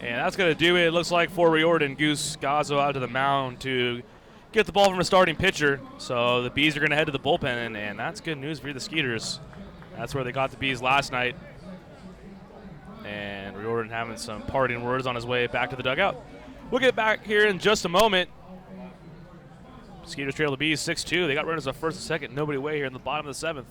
And that's going to do it, looks like, for Riordan. Goose Gazzo out to the mound to get the ball from a starting pitcher. So the Bees are going to head to the bullpen, and that's good news for the Skeeters. That's where they got the Bees last night. And Riordan having some parting words on his way back to the dugout. We'll get back here in just a moment. Skeeters trail the Bees 6-2. They got runners on first and second, nobody away here in the bottom of the 7th.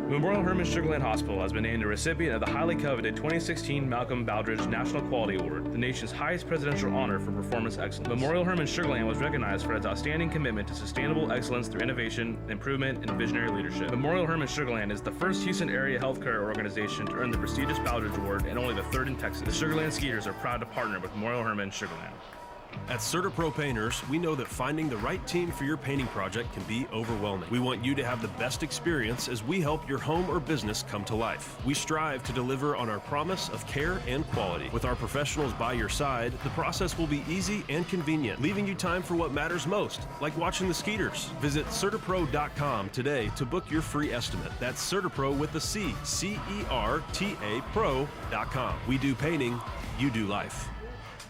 Memorial Hermann Sugarland Hospital has been named a recipient of the highly coveted 2016 Malcolm Baldrige National Quality Award, the nation's highest presidential honor for performance excellence. Memorial Hermann Sugarland was recognized for its outstanding commitment to sustainable excellence through innovation, improvement, and visionary leadership. Memorial Hermann Sugarland is the first Houston area healthcare organization to earn the prestigious Baldrige Award and only the 3rd in Texas. The Sugarland Skeeters are proud to partner with Memorial Hermann Sugarland. At CertaPro Painters, we know that finding the right team for your painting project can be overwhelming. We want you to have the best experience as we help your home or business come to life. We strive to deliver on our promise of care and quality. With our professionals by your side, the process will be easy and convenient, leaving you time for what matters most, like watching the Skeeters. Visit CertaPro.com today to book your free estimate. That's CertaPro with a C, C-E-R-T-A Pro.com. We do painting, you do life.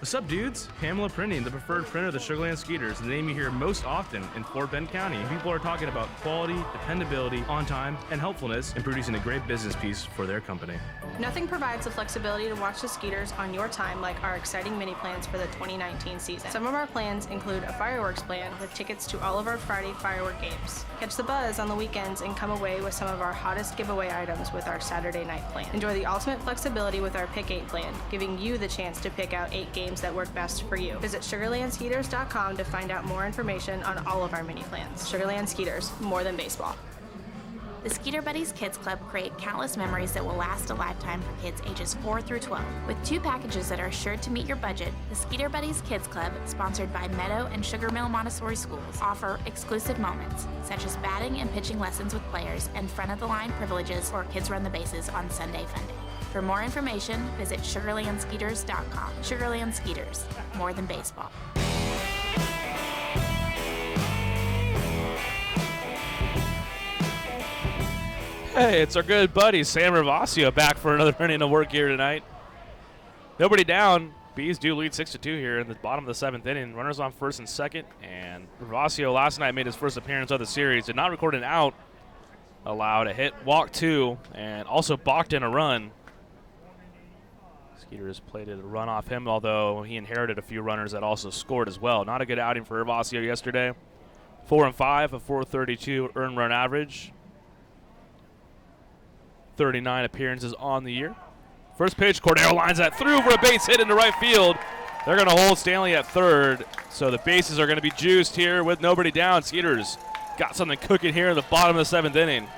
What's up, dudes? Pamela Printing, the preferred printer of the Sugarland Skeeters, the name you hear most often in Fort Bend County. People are talking about quality, dependability, on time, and helpfulness in producing a great business piece for their company. Nothing provides the flexibility to watch the Skeeters on your time like our exciting mini plans for the 2019 season. Some of our plans include a fireworks plan with tickets to all of our Friday firework games. Catch the buzz on the weekends and come away with some of our hottest giveaway items with our Saturday night plan. Enjoy the ultimate flexibility with our Pick 8 plan, giving you the chance to pick out 8 games that work best for you. Visit SugarlandSkeeters.com to find out more information on all of our mini plans. Sugarland Skeeters, more than baseball. The Skeeter Buddies Kids Club create countless memories that will last a lifetime for kids ages 4 through 12. With 2 packages that are sure to meet your budget, the Skeeter Buddies Kids Club, sponsored by Meadow and Sugar Mill Montessori Schools, offer exclusive moments, such as batting and pitching lessons with players and front-of-the-line privileges for Kids Run the Bases on Sunday Fun Day. For more information, visit SugarlandSkeeters.com. Sugarland Skeeters, more than baseball. Hey, it's our good buddy Sam Ravasio back for another inning of work here tonight. Nobody down. Bees do lead 6-2 here in the bottom of the 7th inning. Runners on first and second, and Ravasio last night made his first appearance of the series. Did not record an out. Allowed a hit, walk 2, and also balked in a run. Skeeters played a run off him, although he inherited a few runners that also scored as well. Not a good outing for Ravasio yesterday. 4-5, a .432 earned run average. 39 appearances on the year. First pitch, Cordero lines that through for a base hit into right field. They're going to hold Stanley at third, so the bases are going to be juiced here with nobody down. Skeeters got something cooking here in the bottom of the 7th inning.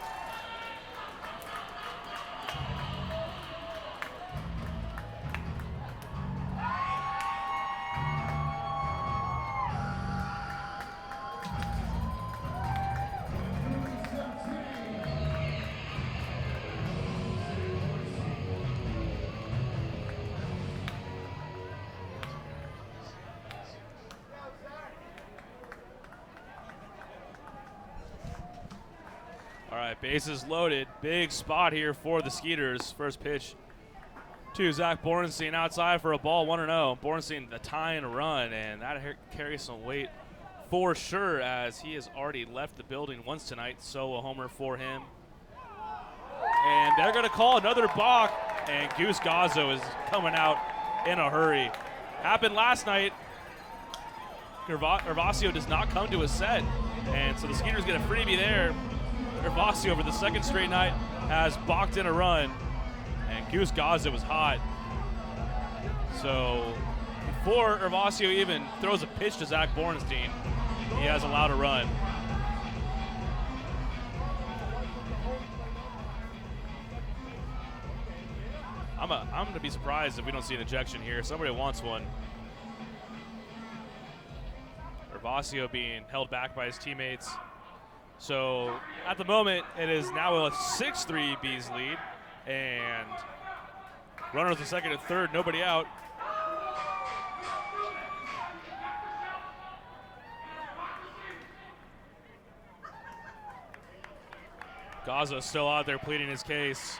right, bases loaded. Big spot here for the Skeeters. First pitch to Zach Borenstein outside for a ball, 1-0. Borenstein, the tying run, and that carries some weight for sure as he has already left the building once tonight, so a homer for him. And they're going to call another balk, and Goose Gazzo is coming out in a hurry. Happened last night. Gervasio does not come to a set, and so the Skeeters get a freebie there. Gervasio for the second straight night has balked in a run, and Goose Gazzo was hot. So before Gervasio even throws a pitch to Zach Borenstein, he has allowed a run. I'm going to be surprised if we don't see an ejection here. Somebody wants one. Gervasio being held back by his teammates. So at the moment, it is now a 6-3 Bees lead. And runners at second and third, nobody out. Gazzo's still out there pleading his case.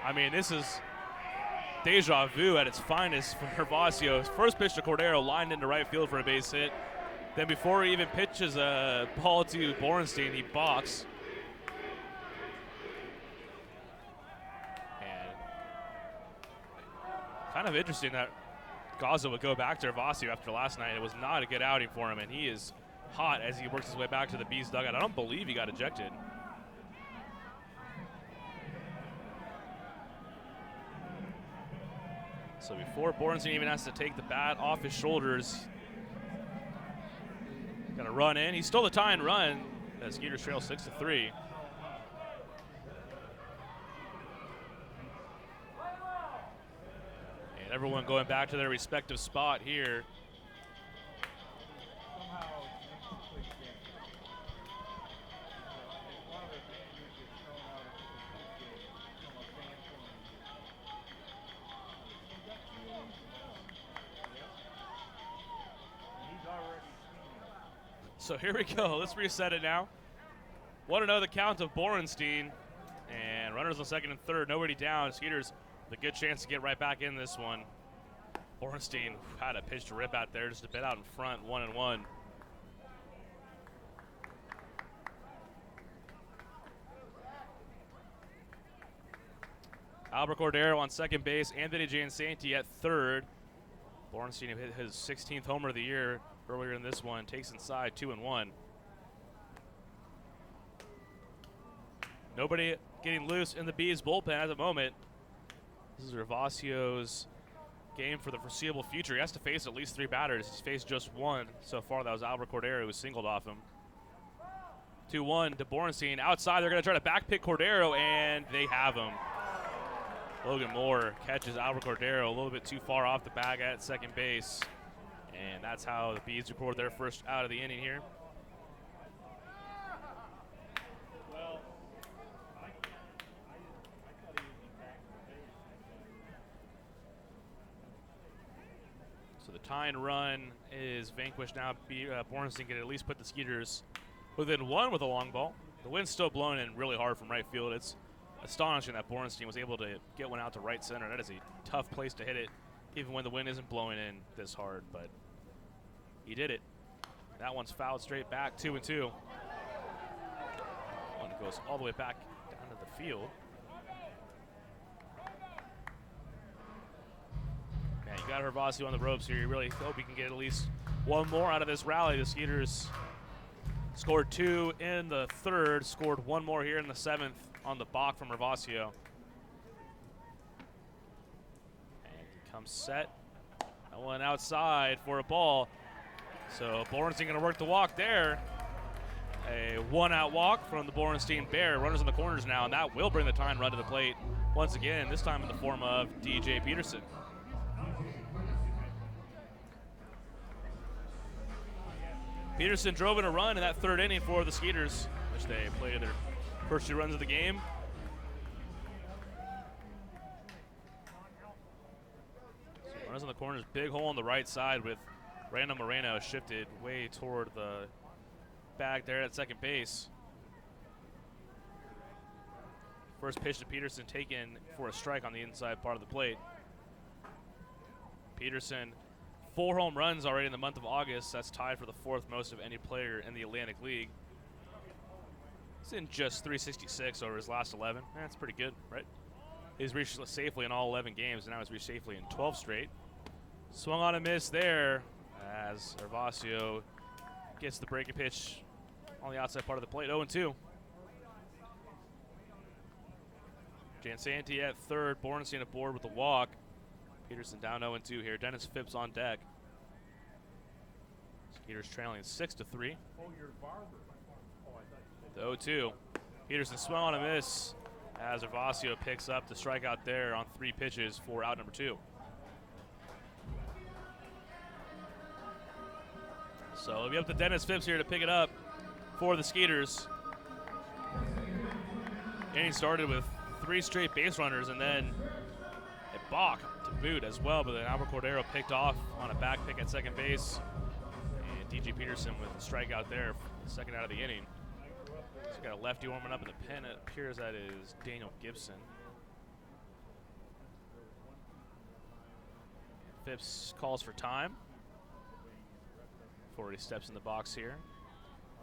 I mean, this is deja vu at its finest for Gervasio. First pitch to Cordero, lined into right field for a base hit. Then before he even pitches a ball to Borenstein, he balks. And kind of interesting that Gazzo would go back to Gervasio after last night. It was not a good outing for him, and he is hot as he works his way back to the Bees dugout. I don't believe he got ejected. So before Borenstein even has to take the bat off his shoulders, got to run in. He stole the tie and run. The Skeeters trail 6-3. And everyone going back to their respective spot here. So here we go. Let's reset it now. 1-0 the count of Borenstein. And runners on second and third. Nobody down. Skeeters with a good chance to get right back in this one. Borenstein had a pitch to rip out there, just a bit out in front, 1-1. Albert Cordero on second base. Anthony Giansanti at third. Borenstein hit his 16th homer of the year earlier in this one. Takes inside, 2-1. Nobody getting loose in the Bees bullpen at the moment. This is Gervasio's game for the foreseeable future. He has to face at least 3 batters. He's faced just one so far. That was Albert Cordero, who singled off him. 2-1 to Borenstein. Outside, they're going to try to backpick Cordero, and they have him. Logan Moore catches Albert Cordero a little bit too far off the bag at second base. And that's how the Bees record their first out of the inning here. So the tying run is vanquished now. Borenstein can at least put the Skeeters within 1 with a long ball. The wind's still blowing in really hard from right field. It's astonishing that Borenstein was able to get one out to right center. That is a tough place to hit it, even when the wind isn't blowing in this hard, but he did it. That one's fouled straight back, 2-2. One goes all the way back down to the field. Man, you got Gervasio on the ropes here. You really hope he can get at least one more out of this rally. The Skeeters scored 2 in the third, scored 1 more here in the 7th on the balk from Gervasio. And he comes set. That one outside for a ball. So Borenstein going to work the walk there. A 1-out walk from the Borenstein Bear. Runners in the corners now, and that will bring the tying run to the plate once again, this time in the form of DJ Peterson. Peterson drove in a run in that third inning for the Skeeters, which they played their first 2 runs of the game. So runners in the corners, big hole on the right side with Randall Moreno shifted way toward the bag there at second base. First pitch to Peterson taken for a strike on the inside part of the plate. Peterson, 4 home runs already in the month of August. That's tied for the 4th most of any player in the Atlantic League. He's in just 366 over his last 11. That's pretty good, right? He's reached safely in all 11 games, and now he's reached safely in 12 straight. Swung on a miss there as Hervasio gets the breaking pitch on the outside part of the plate. 0-2. Jansanti at third. Bornstein aboard with a walk. Peterson down 0-2 here. Dennis Phipps on deck. Skeeters trailing 6-3. The 0-2. Peterson swung on a miss as Hervasio picks up the strikeout there on 3 pitches for out number 2. So it'll be up to Dennis Phipps here to pick it up for the Skeeters. Inning started with 3 straight base runners and then a balk to boot as well, but then Albert Cordero picked off on a back pick at second base. And D.G. Peterson with a strikeout there, second out of the inning. He's got a lefty warming up in the pen. It appears that is Daniel Gibson. Phipps calls for time before he steps in the box here.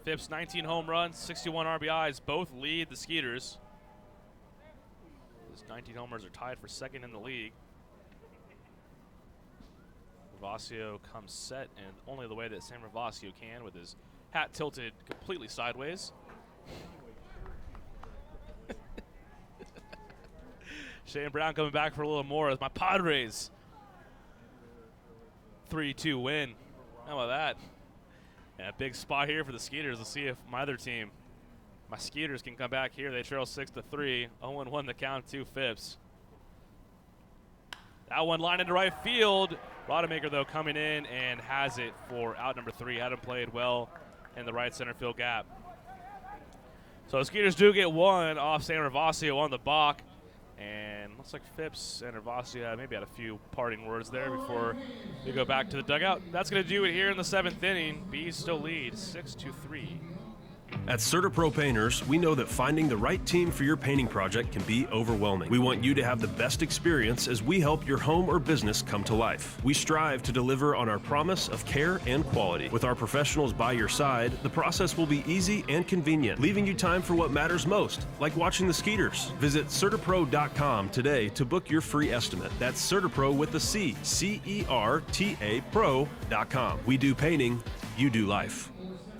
Phipps, 19 home runs, 61 RBIs. Both lead the Skeeters. His 19 homers are tied for second in the league. Hervasio comes set, and only the way that Sam Hervasio can, with his hat tilted completely sideways. Shane Brown coming back for a little more as my Padres 3-2 win. How about that? And a big spot here for the Skeeters. Let's see if my other team, my Skeeters, can come back here. They trail 6-3. 0-1 the count to Phipps. That one lined into right field. Rodemaker, though, coming in and has it for out number 3. Had him played well in the right center field gap. So the Skeeters do get one off Sam Hervasio on the balk. And looks like Phipps and Hervasio maybe had a few parting words there before they go back to the dugout. That's going to do it here in the 7th inning. Bees still lead 6-3. At CertaPro Painters, we know that finding the right team for your painting project can be overwhelming. We want you to have the best experience as we help your home or business come to life. We strive to deliver on our promise of care and quality. With our professionals by your side, the process will be easy and convenient, leaving you time for what matters most, like watching the Skeeters. Visit CertaPro.com today to book your free estimate. That's CertaPro with a C, C-E-R-T-A Pro.com. We do painting, you do life.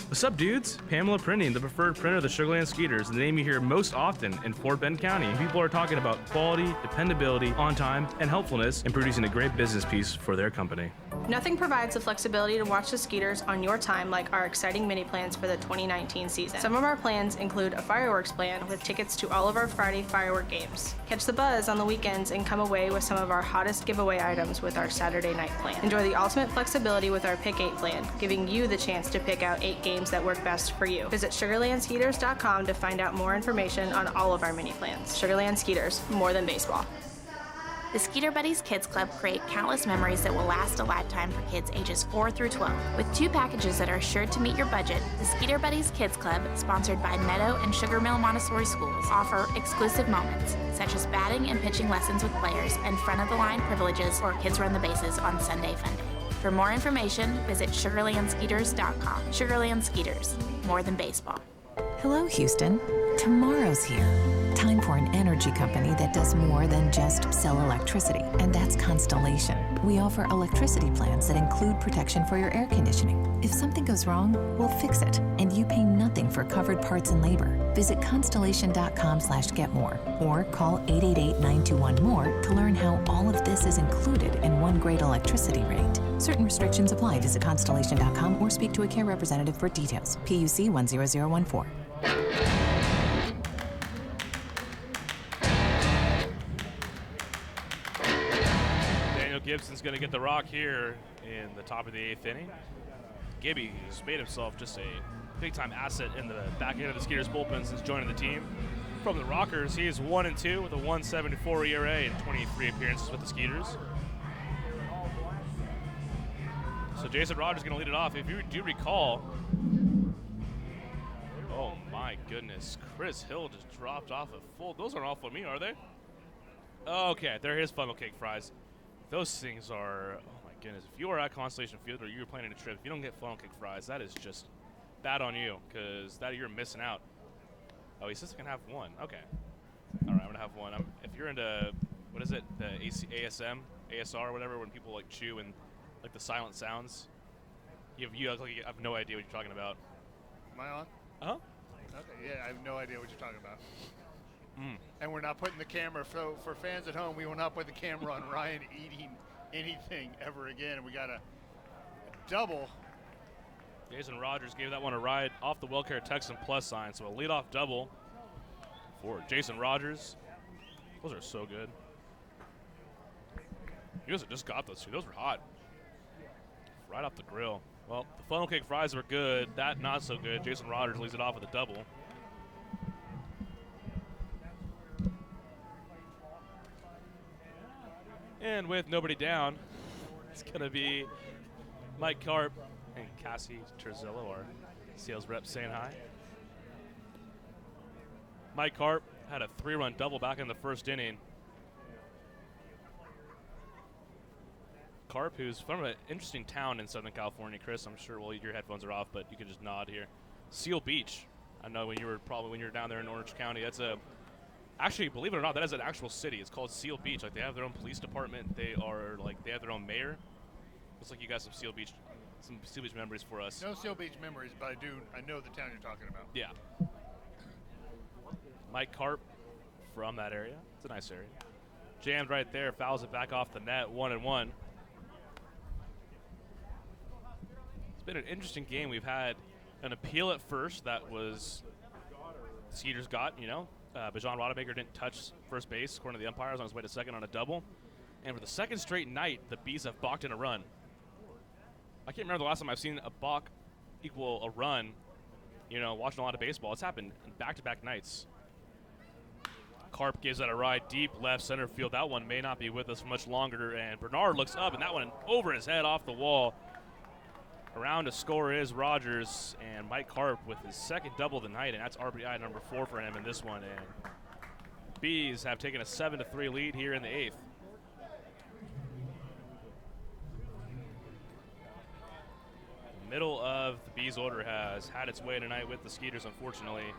What's up, dudes? Pamela Printing, the preferred printer of the Sugar Land Skeeters, the name you hear most often in Fort Bend County. People are talking about quality, dependability, on time, and helpfulness in producing a great business piece for their company. Nothing provides the flexibility to watch the Skeeters on your time like our exciting mini plans for the 2019 season. Some of our plans include a fireworks plan with tickets to all of our Friday firework games. Catch the buzz on the weekends and come away with some of our hottest giveaway items with our Saturday night plan. Enjoy the ultimate flexibility with our Pick 8 plan, giving you the chance to pick out 8 games that work best for you. Visit SugarlandSkeeters.com to find out more information on all of our mini plans. Sugarland Skeeters, more than baseball. The Skeeter Buddies Kids Club create countless memories that will last a lifetime for kids ages 4 through 12. With 2 packages that are sure to meet your budget, the Skeeter Buddies Kids Club, sponsored by Meadow and Sugar Mill Montessori Schools, offer exclusive moments, such as batting and pitching lessons with players and front-of-the-line privileges or kids run the bases on Sunday Fun Day. For more information, visit SugarlandSkeeters.com. Sugarland Skeeters, more than baseball. Hello, Houston. Tomorrow's here. Time for an energy company that does more than just sell electricity, and that's Constellation. We offer electricity plans that include protection for your air conditioning. If something goes wrong, we'll fix it, and you pay nothing for covered parts and labor. Visit Constellation.com/getmore or call 888-921-MORE to learn how all of this is included in one great electricity rate. Certain restrictions apply. Visit Constellation.com or speak to a care representative for details. PUC 10014. Daniel Gibson's going to get the rock here in the top of the 8th inning. Gibby has made himself just a big-time asset in the back end of the Skeeters bullpen since joining the team. From the Rockers, he is 1-2 with a 1.74 ERA and 23 appearances with the Skeeters. So Jason Rogers is going to lead it off. If you do recall, Oh my goodness. Chris Hill just dropped off a full. Those aren't all for me, are they? Okay, they're his funnel cake fries. Those things are, oh my goodness. If you are at Constellation Field or you're planning a trip, if you don't get funnel cake fries, that is just bad on you, because that you're missing out. Oh, he says I can have one. Okay. All right, I'm going to have one. If you're into, what is it, the ASM, ASR, or whatever, when people like chew and like the silent sounds, you have no idea what you're talking about. Am I on? Uh-huh. Okay, yeah, I have no idea what you're talking about. And we're not putting the camera, for fans at home, we will not put the camera on Ryan eating anything ever again. We got a double. Jason Rogers gave that one a ride off the WellCare Texan plus sign, so a leadoff double for Jason Rogers. Those are so good. You guys just got those two. Those were hot. Right off the grill. Well, the funnel cake fries were good. That not so good. Jason Rogers leads it off with a double. And with nobody down, it's going to be Mike Karp and Cassie Terzillo, our sales rep, saying hi. Mike Karp had a 3-run double back in the first inning. Karp, who's from an interesting town in Southern California. Chris, I'm sure, well, your headphones are off, but you can just nod here. Seal Beach. I know when you were down there in Orange County, actually, believe it or not, that is an actual city. It's called Seal Beach. Like, they have their own police department. They have their own mayor. Looks like you got some Seal Beach memories for us. No Seal Beach memories, but I know the town you're talking about. Yeah. Mike Karp from that area. It's a nice area. Jammed right there, fouls it back off the net, 1-1. It's been an interesting game. We've had an appeal at first that was Skeeters got, but John Rodemaker didn't touch first base, according to the umpires, on his way to second on a double. And for the second straight night, the Bees have balked in a run. I can't remember the last time I've seen a balk equal a run, watching a lot of baseball. It's happened in back-to-back nights. Karp gives that a ride deep left center field. That one may not be with us for much longer, and Bernard looks up, and that one over his head off the wall. Around to score is Rogers, and Mike Karp with his second double of the night, and that's RBI number 4 for him in this one. And Bees have taken a 7-3 lead here in the 8th. The middle of the Bees order has had its way tonight with the Skeeters, unfortunately.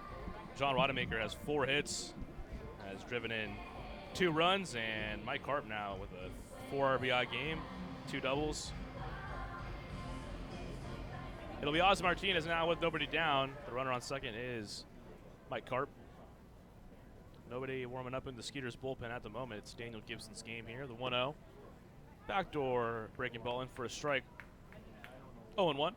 John Rodemaker has 4 hits, has driven in 2 runs, and Mike Karp now with a 4 RBI game, 2 doubles. It'll be Ozzy Martinez now with nobody down. The runner on second is Mike Karp. Nobody warming up in the Skeeters bullpen at the moment. It's Daniel Gibson's game here, the 1-0. Backdoor breaking ball in for a strike. 0-1.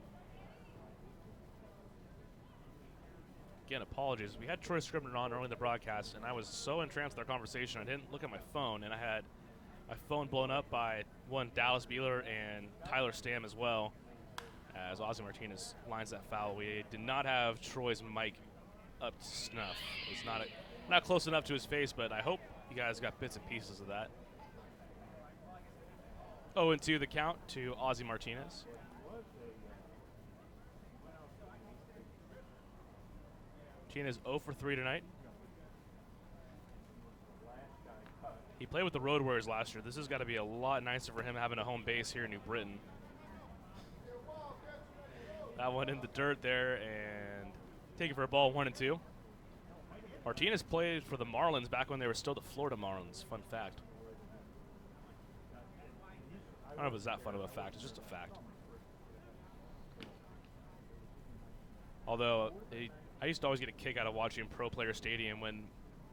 Again, apologies. We had Troy Scribner on early in the broadcast, and I was so entranced with our conversation, I didn't look at my phone, and I had my phone blown up by one Dallas Beeler and Tyler Stam as well, as Ozzy Martinez lines that foul. We did not have Troy's mic up to snuff. It was not close enough to his face, but I hope you guys got bits and pieces of that. 0-2 the count to Ozzy Martinez. Martinez 0 for 3 tonight. He played with the Road Warriors last year. This has got to be a lot nicer for him having a home base here in New Britain. That one in the dirt there, and taking for a ball, 1-2. Martinez played for the Marlins back when they were still the Florida Marlins. Fun fact. I don't know if it's that fun of a fact. It's just a fact. Although, I used to always get a kick out of watching Pro Player Stadium when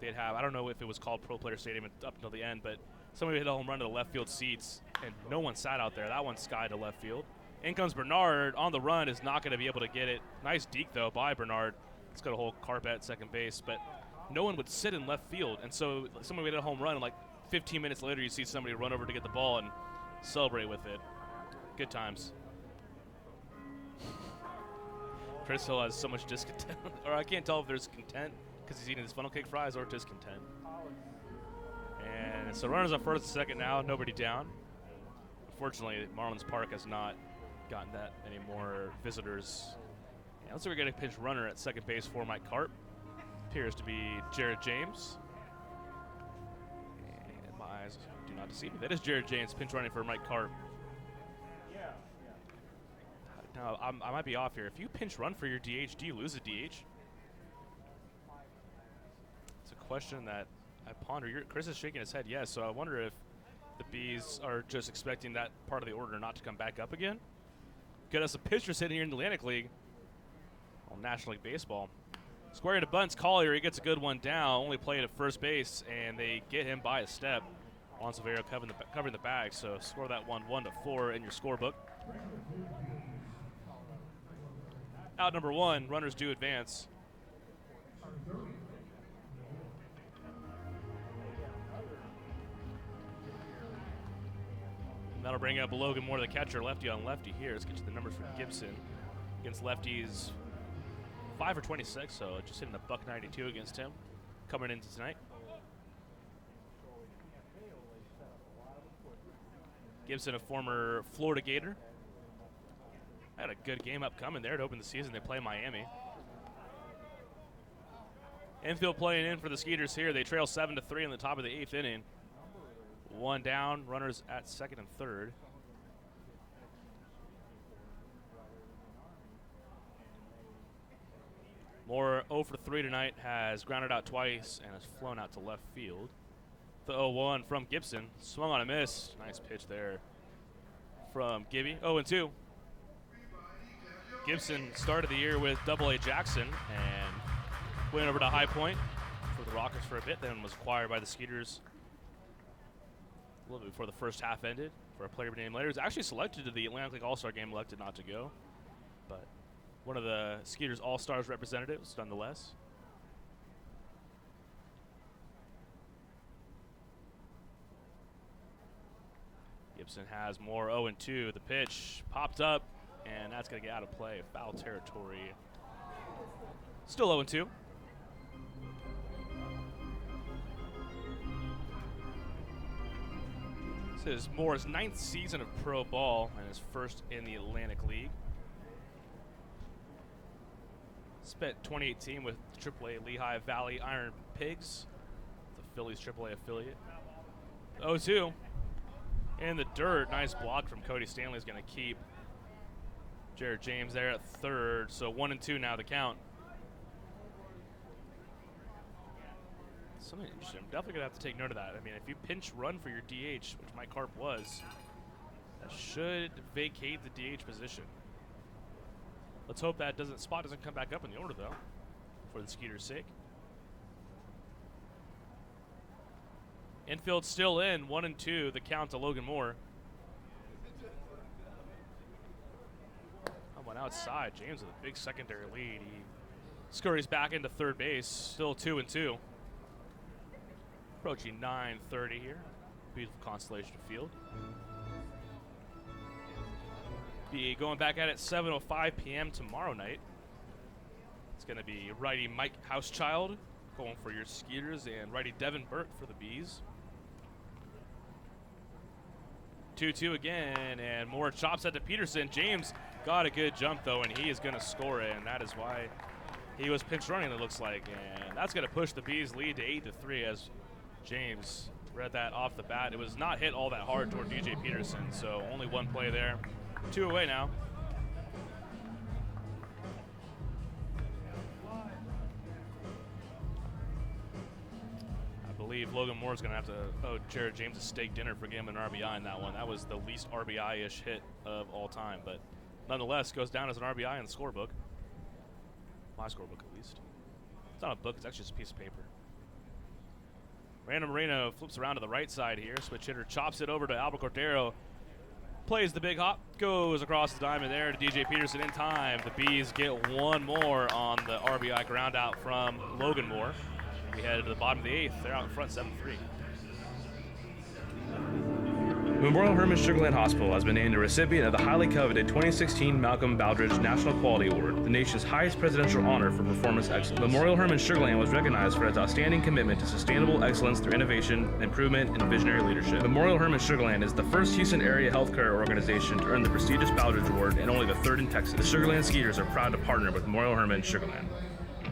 they'd have, I don't know if it was called Pro Player Stadium up until the end, but somebody hit a home run to the left field seats, and no one sat out there. That one skied to left field. In comes Bernard on the run, is not going to be able to get it. Nice deke, though, by Bernard. It's got a whole carpet at second base, but no one would sit in left field. And so somebody would hit a home run, and like 15 minutes later, you see somebody run over to get the ball and celebrate with it. Good times. Chris Hill has so much discontent. Or I can't tell if there's content because he's eating his funnel cake fries or discontent. And so runners on first and second now, nobody down. Unfortunately, Marlins Park has not gotten that many more visitors. Yeah, looks like we're getting a pinch runner at second base for Mike Karp. Appears to be Jared James. And my eyes do not deceive me. That is Jared James pinch running for Mike Karp. Now, I might be off here. If you pinch run for your DH, do you lose a DH? It's a question that I ponder. Chris is shaking his head yes, so I wonder if the Bees are just expecting that part of the order not to come back up again. Got us a pitcher sitting here in the Atlantic League on National League Baseball. Square into bunts, Collier, he gets a good one down, only played at first base, and they get him by a step. Juan Silverio covering the bag, so score that one 1-4 in your scorebook. Out number one, runners do advance. And that'll bring up Logan Moore, the catcher, lefty on lefty here. Let's get to the numbers for Gibson. Against lefties, 5 for 26, so just hitting a $192 against him coming into tonight. Gibson, a former Florida Gator. Had a good game upcoming there to open the season. They play Miami. Infield playing in for the Skeeters here. They trail 7-3 in the top of the 8th inning. One down, runners at second and third. Moore 0 for 3 tonight, has grounded out twice and has flown out to left field. The 0-1 from Gibson, swung on a miss. Nice pitch there from Gibby. 0-2. Gibson started the year with Double-A Jackson and went over to High Point for the Rockets for a bit, then was acquired by the Skeeters a little bit before the first half ended for a player named later. He was actually selected to the Atlantic League All-Star game, elected not to go, but one of the Skeeters All-Stars representatives nonetheless. Gibson has more 0-2. The pitch popped up, and that's going to get out of play. Foul territory. Still 0-2. This is Moore's 9th season of pro ball and his first in the Atlantic League. Spent 2018 with AAA Lehigh Valley Iron Pigs, the Phillies AAA affiliate. 0-2. In the dirt, nice block from Cody Stanley is going to keep Jared James there at third. So 1-2 now the count. Something interesting. I'm definitely going to have to take note of that. I mean, if you pinch run for your DH, which Mike Karp was, that should vacate the DH position. Let's hope that spot doesn't come back up in the order, though, for the Skeeters' sake. Infield still in, 1-2, the count to Logan Moore. Went outside. James with a big secondary lead. He scurries back into third base, still 2-2. Approaching 9:30 here. Beautiful Constellation Field. Be going back at it 7:05 p.m. tomorrow night. It's going to be righty Mike Housechild going for your Skeeters and righty Devin Burt for the Bees. 2-2 again, and Moore chops at to Peterson. James got a good jump, though, and he is going to score it, and that is why he was pinch running, it looks like. And that's going to push the Bees' lead to 8-3 as James read that off the bat. It was not hit all that hard toward DJ Peterson, so only one play there. 2 away now. I believe Logan Moore's going to have to owe Jared James a steak dinner for getting an RBI in that one. That was the least RBI-ish hit of all time, but nonetheless goes down as an RBI in the scorebook. My scorebook, at least. It's not a book, it's actually just a piece of paper. Brandon Moreno flips around to the right side here. Switch hitter chops it over to Albert Cordero. Plays the big hop, goes across the diamond there to DJ Peterson in time. The Bees get one more on the RBI ground out from Logan Moore. We head to the bottom of the 8th. They're out in front 7-3. Memorial Hermann Sugarland Hospital has been named a recipient of the highly coveted 2016 Malcolm Baldrige National Quality Award, the nation's highest presidential honor for performance excellence. Memorial Hermann Sugarland was recognized for its outstanding commitment to sustainable excellence through innovation, improvement, and visionary leadership. Memorial Hermann Sugarland is the first Houston area healthcare organization to earn the prestigious Baldrige Award and only the third in Texas. The Sugarland Skeeters are proud to partner with Memorial Hermann Sugarland.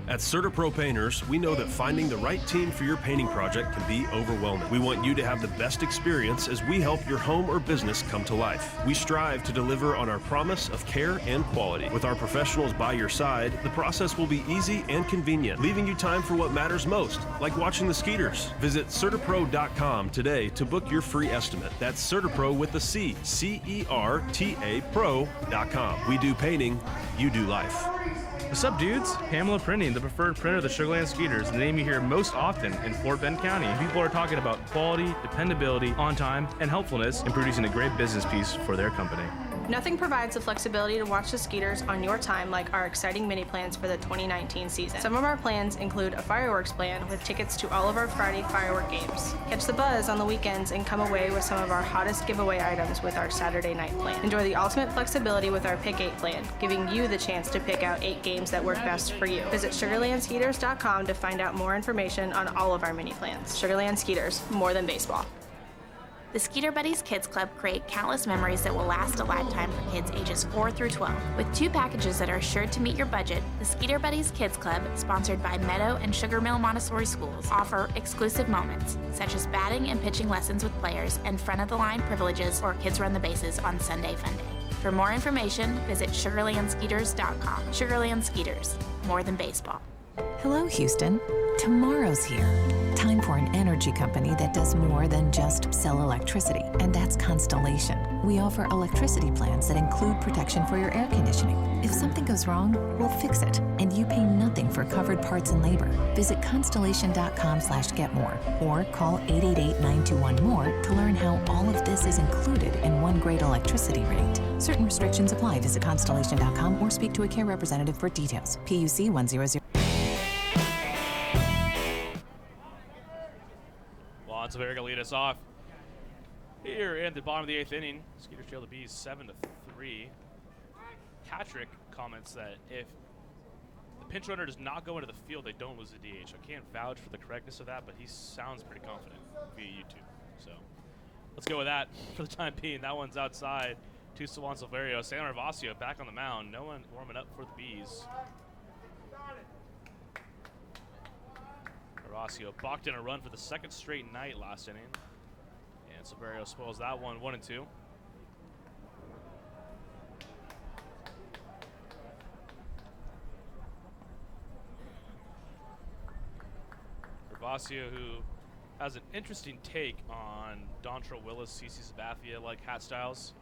At CertaPro Painters, we know that finding the right team for your painting project can be overwhelming. We want you to have the best experience as we help your home or business come to life. We strive to deliver on our promise of care and quality. With our professionals by your side, the process will be easy and convenient, leaving you time for what matters most, like watching the Skeeters. Visit CertaPro.com today to book your free estimate. That's CertaPro with a C, C-E-R-T-A Pro.com. We do painting, you do life. What's up, dudes? Pamela Printing, the preferred printer of the Sugarland Skeeters, the name you hear most often in Fort Bend County. People are talking about quality, dependability, on time, and helpfulness in producing a great business piece for their company. Nothing provides the flexibility to watch the Skeeters on your time like our exciting mini plans for the 2019 season. Some of our plans include a fireworks plan with tickets to all of our Friday firework games. Catch the buzz on the weekends and come away with some of our hottest giveaway items with our Saturday night plan. Enjoy the ultimate flexibility with our Pick 8 plan, giving you the chance to pick out 8 games that work best for you. Visit SugarlandSkeeters.com to find out more information on all of our mini plans. Sugarland Skeeters, more than baseball. The Skeeter Buddies Kids Club create countless memories that will last a lifetime for kids ages 4 through 12. With 2 packages that are sure to meet your budget, the Skeeter Buddies Kids Club, sponsored by Meadow and Sugar Mill Montessori Schools, offer exclusive moments, such as batting and pitching lessons with players and front-of-the-line privileges or kids run the bases on Sunday Fun Day. For more information, visit SugarlandSkeeters.com. Sugarland Skeeters, more than baseball. Hello, Houston. Tomorrow's here. Time for an energy company that does more than just sell electricity, and that's Constellation. We offer electricity plans that include protection for your air conditioning. If something goes wrong, we'll fix it, and you pay nothing for covered parts and labor. Visit constellation.com/getmore or call 888-921-MORE to learn how all of this is included in one great electricity rate. Certain restrictions apply. Visit constellation.com or speak to a care representative for details. PUC 100. Severica lead us off here in the bottom of the 8th inning. Skeeters trail the Bees 7-3. Patrick comments that if the pinch runner does not go into the field, they don't lose the DH. I can't vouch for the correctness of that, but he sounds pretty confident via YouTube. So let's go with that for the time being. That one's outside to Juan Silverio. San Gervasio back on the mound. No one warming up for the Bees. Gervasio balked in a run for the 2nd straight night last inning. And Silverio spoils that one, 1-2. Gervasio, who has an interesting take on Dontrell Willis, CC Sabathia-like hat styles.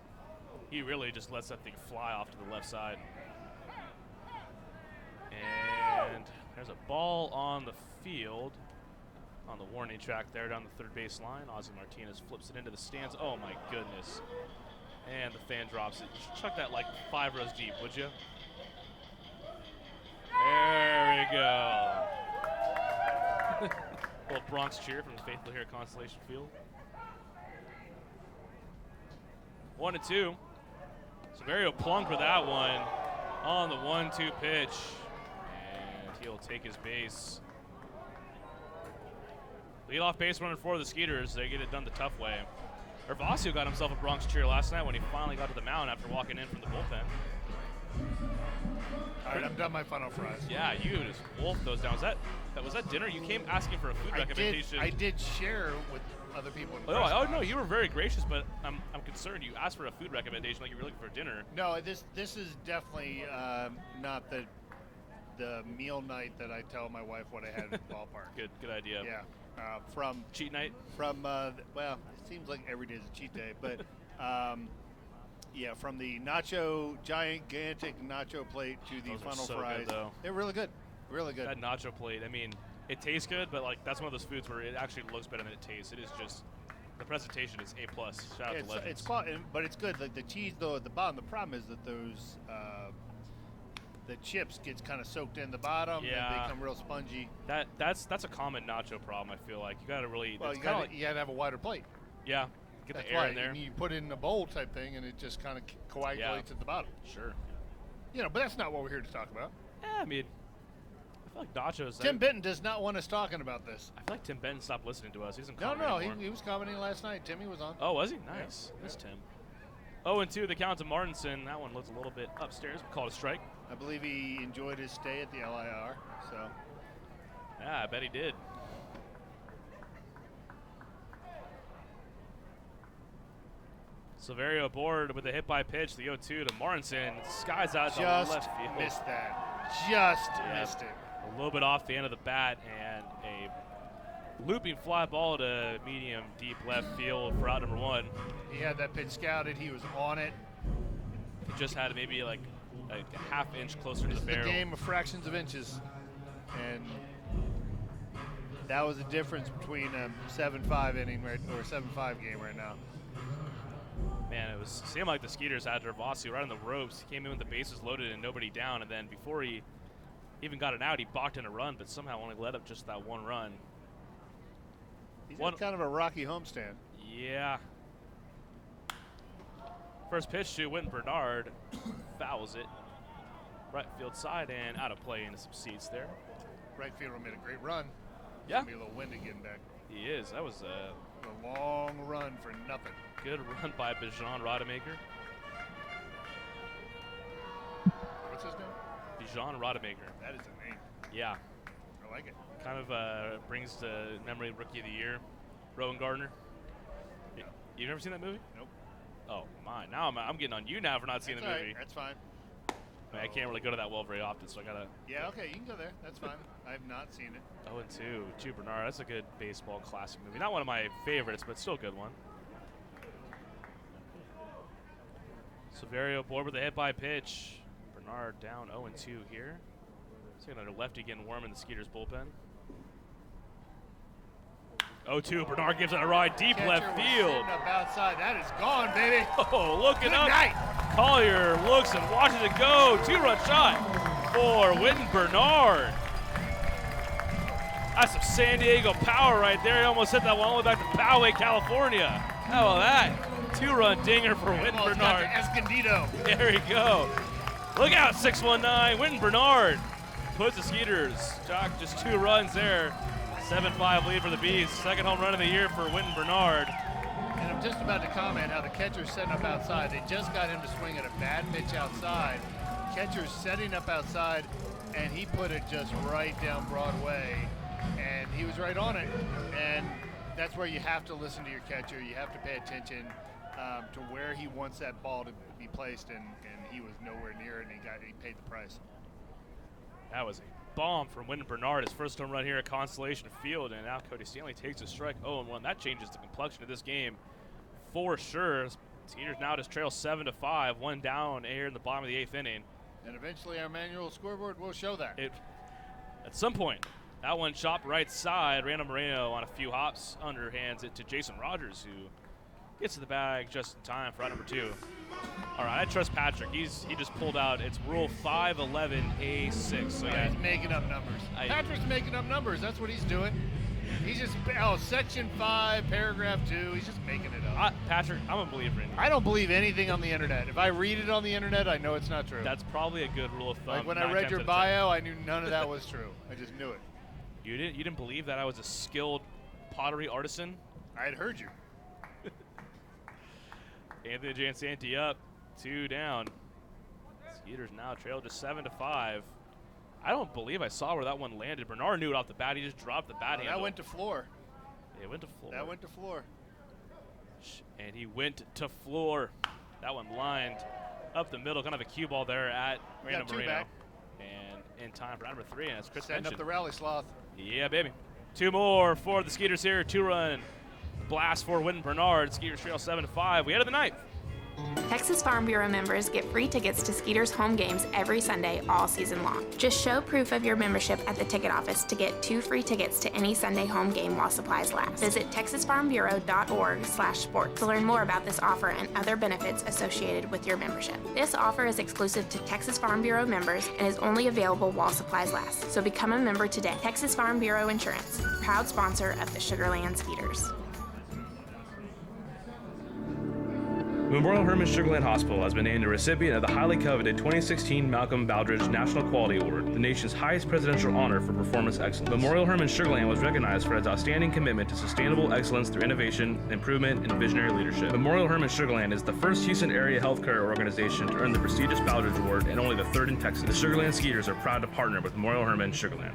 He really just lets that thing fly off to the left side. And there's a ball on the field on the warning track there down the third base line. Ozzy Martinez flips it into the stands. Oh my goodness. And the fan drops it. Just chuck that like 5 rows deep, would you? There we go. Little Bronx cheer from the faithful here at Constellation Field. 1-2. Severio plunked for that one on the 1-2 pitch. And he'll take his base. Leadoff base runner for the Skeeters. They get it done the tough way. Gervasio got himself a Bronx cheer last night when he finally got to the mound after walking in from the bullpen. All right, I'm done my final fries. Yeah, you just wolfed those down. Was that dinner? You came asking for a food recommendation. I did share with other people. Oh no, you were very gracious, but I'm concerned. You asked for a food recommendation like you were looking for dinner. No, this is definitely not the meal night that I tell my wife what I had at the ballpark. Good idea. Yeah. From cheat night. Well, it seems like every day is a cheat day, but yeah, from the gigantic nacho plate to the funnel fries. Good, they're really good, really good. That nacho plate. I mean, it tastes good, but like that's one of those foods where it actually looks better than it tastes. It is just the presentation is A+. Shout out to Legends. But it's good. Like the cheese though at the bottom. The problem is that those the chips gets kind of soaked in the bottom. Yeah. And they become real spongy. That's a common nacho problem. I feel like you got to really. Well, you got to have a wider plate. Yeah. get That's the air why in there. you put it in a bowl type thing, and it just kind of coagulates at the bottom. Sure. But that's not what we're here to talk about. Yeah, I mean, I feel like Nachos. Tim Benton does not want us talking about this. I feel like Tim Benton stopped listening to us. He doesn't No, comment anymore. he was commenting last night. Timmy was on. Oh, was he? Nice. That's Tim. 0-2 the count to Martinson. That one looks a little bit upstairs. We called a strike. I believe he enjoyed his stay at the LIR. So. Yeah, I bet he did. Silverio aboard with a hit by pitch. The 0-2 to Martinson. Skies out to Just left field. missed that. Just missed it. A little bit off the end of the bat, and a looping fly ball to medium deep left field for out number 1. He had that pitch scouted. He was on it. He just had maybe like a half inch closer to the barrel. It's a game of fractions of inches, and that was the difference between a 7-5 inning or a 7-5 game right now. Man, it seemed like the Skeeters had Gervasio right on the ropes. He came in with the bases loaded and nobody down, and then before he even got an out, he balked in a run, but somehow only let up just that one run. He's got kind of a rocky homestand. Yeah. First pitch to Wynton Bernard. Fouls it. Right field side and out of play into some seats there. Right fielder made a great run. Yeah. Be a little windy getting back. He is. That was a long run for nothing. Good run by Bijan Rodemaker. What's his name? Bijan Rodemaker. That is a name. Yeah. I like it. Kind of brings to memory Rookie of the Year, Rowan Gardner. You've never seen that movie? Nope. Oh my! Now I'm getting on you now for not seeing the movie. Right. That's fine. I mean, I can't really go to that well very often, so I gotta. Yeah. Okay. You can go there. That's fine. I have not seen it. 0-2 to Bernard. That's a good baseball classic movie. Not one of my favorites, but still a good one. Silverio aboard with a hit by pitch. Bernard down 0-2 here. See another lefty getting warm in the Skeeters bullpen. 0-2, Bernard gives it a ride deep Catcher left was field. sitting up outside. That is gone, baby. Oh, looking Good up. night. Collier looks and watches it go. 2-run shot for Wynton Bernard. That's some San Diego power right there. He almost hit that one all the way back to Poway, California. How about that? 2-run dinger for Wynton Almost Bernard. got to Escondido. There you go. Look out, 619. Wynton Bernard puts the Skeeters. Jock, just 2 runs there. 7-5 lead for the Bees. Second home run of the year for Wynton Bernard. And I'm just about to comment how the catcher's setting up outside. They just got him to swing at a bad pitch outside. Catcher's setting up outside, and he put it just right down Broadway, and he was right on it. And that's where you have to listen to your catcher. You have to pay attention to where he wants that ball to be placed, and he was nowhere near it, and he paid the price. That was a bomb from Wynton Bernard, his first home run here at Constellation Field, and now Cody Stanley takes a strike 0-1. That changes the complexion of this game for sure. Skeeters now just trail 7-5, 1 down here in the bottom of the 8th inning. And eventually our manual scoreboard will show that. At some point, that one chopped right side. Randall Moreno on a few hops underhands it to Jason Rogers, who gets to the bag just in time for out number 2. All right, I trust Patrick. He just pulled out. It's Rule 511A6. So yeah, he's making up numbers. Patrick's making up numbers. That's what he's doing. He's just Section 5, Paragraph 2. He's just making it up. Patrick, I'm a believer in you. I don't believe anything on the internet. If I read it on the internet, I know it's not true. That's probably a good rule of thumb. Like when I read your bio, I knew none of that was true. I just knew it. You didn't believe that I was a skilled pottery artisan? I had heard you. Anthony Jansanti up, 2 down. Skeeters now trail just 7-5. I don't believe I saw where that one landed. Bernard knew it off the bat. He just dropped the bat handle. That went to floor. It went to floor. That went to floor. And he went to floor. That one lined up the middle, kind of a cue ball there at Randall Moreno. Back. And in time for number 3, and it's Chris Setting up the rally sloth. Yeah, baby. 2 more for the Skeeters here. 2-run blast for Wynton Bernard. Skeeters trail 7-5. We head to the 9th. Texas Farm Bureau members get free tickets to Skeeters home games every Sunday all season long. Just show proof of your membership at the ticket office to get 2 free tickets to any Sunday home game while supplies last. Visit texasfarmbureau.org/sports to learn more about this offer and other benefits associated with your membership. This offer is exclusive to Texas Farm Bureau members and is only available while supplies last. So become a member today. Texas Farm Bureau Insurance, proud sponsor of the Sugar Land Skeeters. Memorial Hermann Sugarland Hospital has been named a recipient of the highly coveted 2016 Malcolm Baldrige National Quality Award, the nation's highest presidential honor for performance excellence. Memorial Hermann Sugarland was recognized for its outstanding commitment to sustainable excellence through innovation, improvement, and visionary leadership. Memorial Hermann Sugarland is the first Houston area healthcare organization to earn the prestigious Baldrige Award and only the third in Texas. The Sugarland Skeeters are proud to partner with Memorial Hermann Sugarland.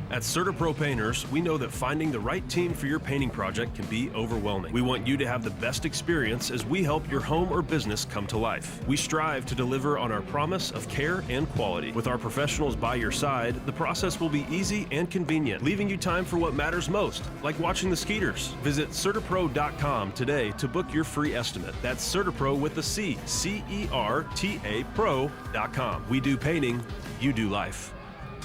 At CertaPro Painters, we know that finding the right team for your painting project can be overwhelming. We want you to have the best experience as we help your home or business come to life. We strive to deliver on our promise of care and quality. With our professionals by your side, the process will be easy and convenient, leaving you time for what matters most, like watching the Skeeters. Visit CertaPro.com today to book your free estimate. That's CertaPro with a C, C-E-R-T-A Pro.com. We do painting, you do life.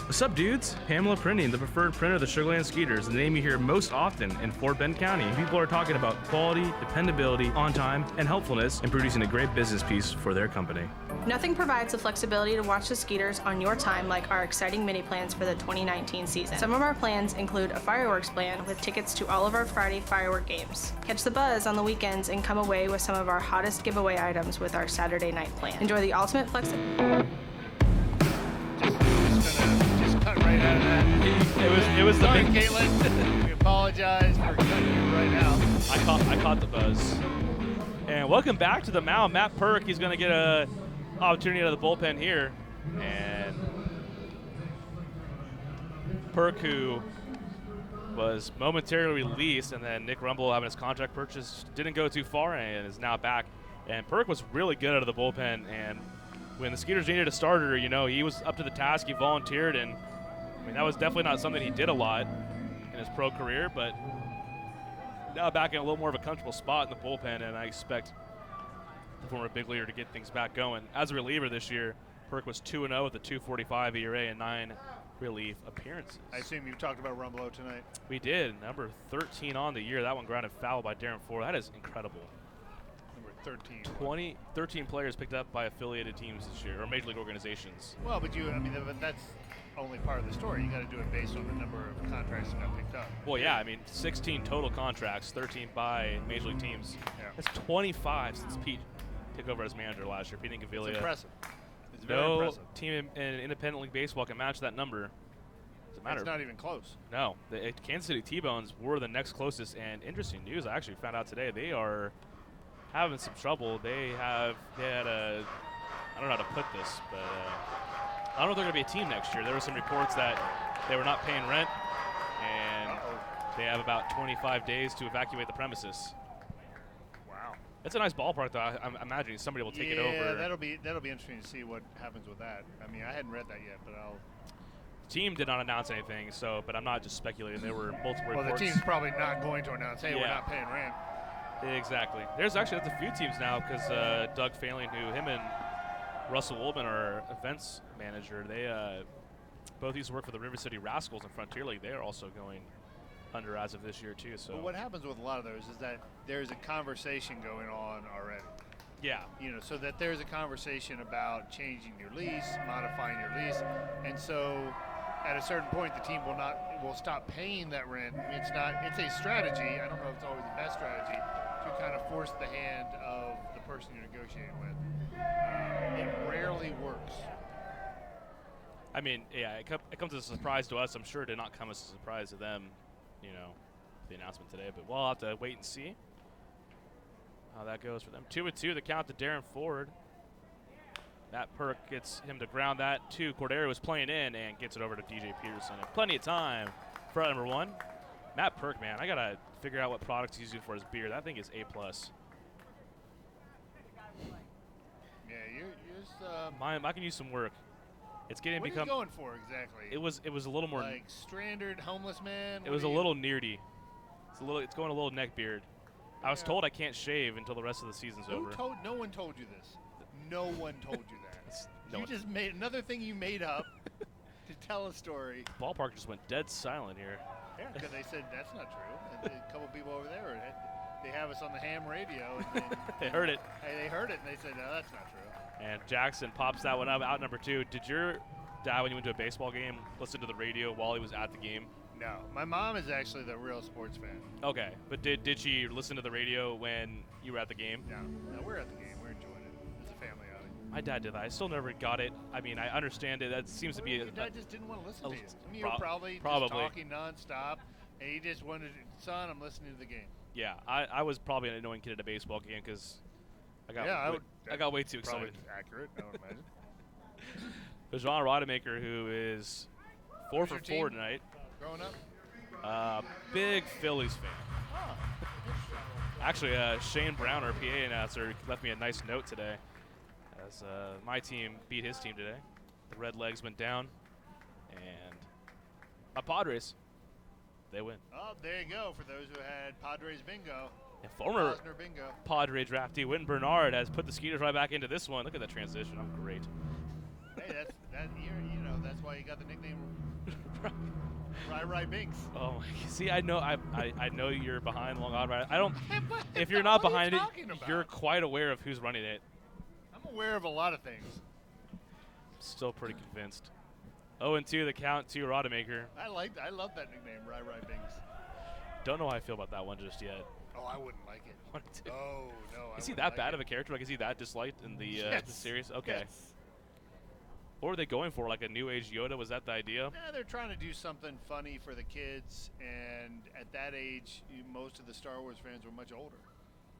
What's up, dudes? Pamela Printing, the preferred printer of the Sugarland Skeeters, the name you hear most often in Fort Bend County. People are talking about quality, dependability, on time, and helpfulness in producing a great business piece for their company. Nothing provides the flexibility to watch the Skeeters on your time like our exciting mini plans for the 2019 season. Some of our plans include a fireworks plan with tickets to all of our Friday firework games. Catch the buzz on the weekends and come away with some of our hottest giveaway items with our Saturday night plan. Enjoy the ultimate flexibility. Cut right out of that. It was the Sorry, big. Caitlin. We apologize for cutting you right out. I caught the buzz. And welcome back to the mound. Matt Perk, he's going to get a opportunity out of the bullpen here. And Perk, who was momentarily released, and then Nick Rumble having his contract purchased, didn't go too far and is now back. And Perk was really good out of the bullpen. And when the Skeeters needed a starter, you know, he was up to the task. He volunteered, and I mean, that was definitely not something he did a lot in his pro career, but now back in a little more of a comfortable spot in the bullpen, and I expect the former big leaguer to get things back going. As a reliever this year, Perk was 2-0 with a 2.45 ERA and 9 relief appearances. I assume you talked about Rumbelow tonight. We did. Number 13 on the year. That one grounded foul by Darren Ford. That is incredible. Number 13. 13 players picked up by affiliated teams this year, or major league organizations. Well, but that's only part of the story. You got to do it based on the number of contracts that got picked up. Well, yeah, I mean, 16 total contracts, 13 by major league teams. Yeah. That's 25 since Pete took over as manager last year. Pete Incaviglia. It's impressive. It's very no impressive. team in independent league baseball can match that number. Doesn't matter. It's not even close. No, the Kansas City T-Bones were the next closest. And interesting news, I actually found out today, they are having some trouble. They had a, I don't know how to put this, but I don't know if they're going to be a team next year. There were some reports that they were not paying rent, and they have about 25 days to evacuate the premises. Wow. It's a nice ballpark, though. I'm imagining somebody will take it over. Yeah, that'll be interesting to see what happens with that. I mean, I hadn't read that yet, but I'll. The team did not announce anything, but I'm not just speculating. There were multiple reports. Well, the team's probably not going to announce, hey, we're not paying rent. Exactly. There's a few teams now because Doug Failing, him and Russell Woolman are events manager. They both used to work for the River City Rascals in Frontier League. They are also going under as of this year too. So what happens with a lot of those is that there's a conversation going on already. Yeah. You know, so that there's a conversation about changing your lease, modifying your lease, and so at a certain point the team will stop paying that rent. I mean, it's a strategy. I don't know if it's always the best strategy to kind of force the hand of the person you're negotiating with. It rarely works. I mean, yeah, it comes as a surprise to us. I'm sure it did not come as a surprise to them, you know, the announcement today. But we'll have to wait and see how that goes for them. 2-2, the count to Darren Ford. Matt Perk gets him to ground that to Cordero, who's playing in, and gets it over to DJ Peterson. And plenty of time for number one. Matt Perk, man, I got to figure out what products he's using for his beer. That thing is A+. Yeah, you're just. I can use some work. It's getting what become. What are you going for exactly? It was a little more like stranded homeless man. It was a little nerdy. It's going a little neck beard. I was told I can't shave until the rest of the season's over. No one told you this. No one told you that. You just made another thing you made up to tell a story. Ballpark just went dead silent here. Yeah, because they said that's not true. And a couple people over there they have us on the ham radio. And they heard it. They heard it, and they said, no, that's not true. And Jackson pops that one up, out number 2. Did your dad, when you went to a baseball game, listen to the radio while he was at the game? No, my mom is actually the real sports fan. Okay, but did she listen to the radio when you were at the game? No, we're at the game. We're enjoying it. It's a family outing. My dad did that. I still never got it. I mean, I understand it. That seems to be Your dad just didn't want to listen to you. I mean, you pro- were probably just talking nonstop, and he just wanted, son, I'm listening to the game. Yeah, I was probably an annoying kid at a baseball game because I got way too excited. Probably accurate, I would imagine. Bijan Rodemaker, who is 4 for 4 tonight. Growing up? Big Phillies fan. Oh, Actually, Shane Brown, our PA announcer, left me a nice note today as my team beat his team today. The Red Legs went down, and my Padres, they win. Oh, there you go. For those who had Padres bingo. And former Posner bingo. Padre draftee Wynton Bernard has put the Skeeters right back into this one. Look at that transition. I'm great. Hey, that's why you got the nickname Ry Binks. Oh, see, I know you're behind Long Odd Ride. I don't. If you're What not are you behind it, talking about? you're quite aware of who's running it. I'm aware of a lot of things. Still pretty convinced. 0-2 the count to Rodemaker. I love that nickname, Ry Binks. Don't know how I feel about that one just yet. Oh, I wouldn't like it. Oh no. Is he that bad of a character? Like, is he that disliked in the series? Okay. Yes. What were they going for? Like a new age Yoda? Was that the idea? Yeah, they're trying to do something funny for the kids, and at that age, most of the Star Wars fans were much older,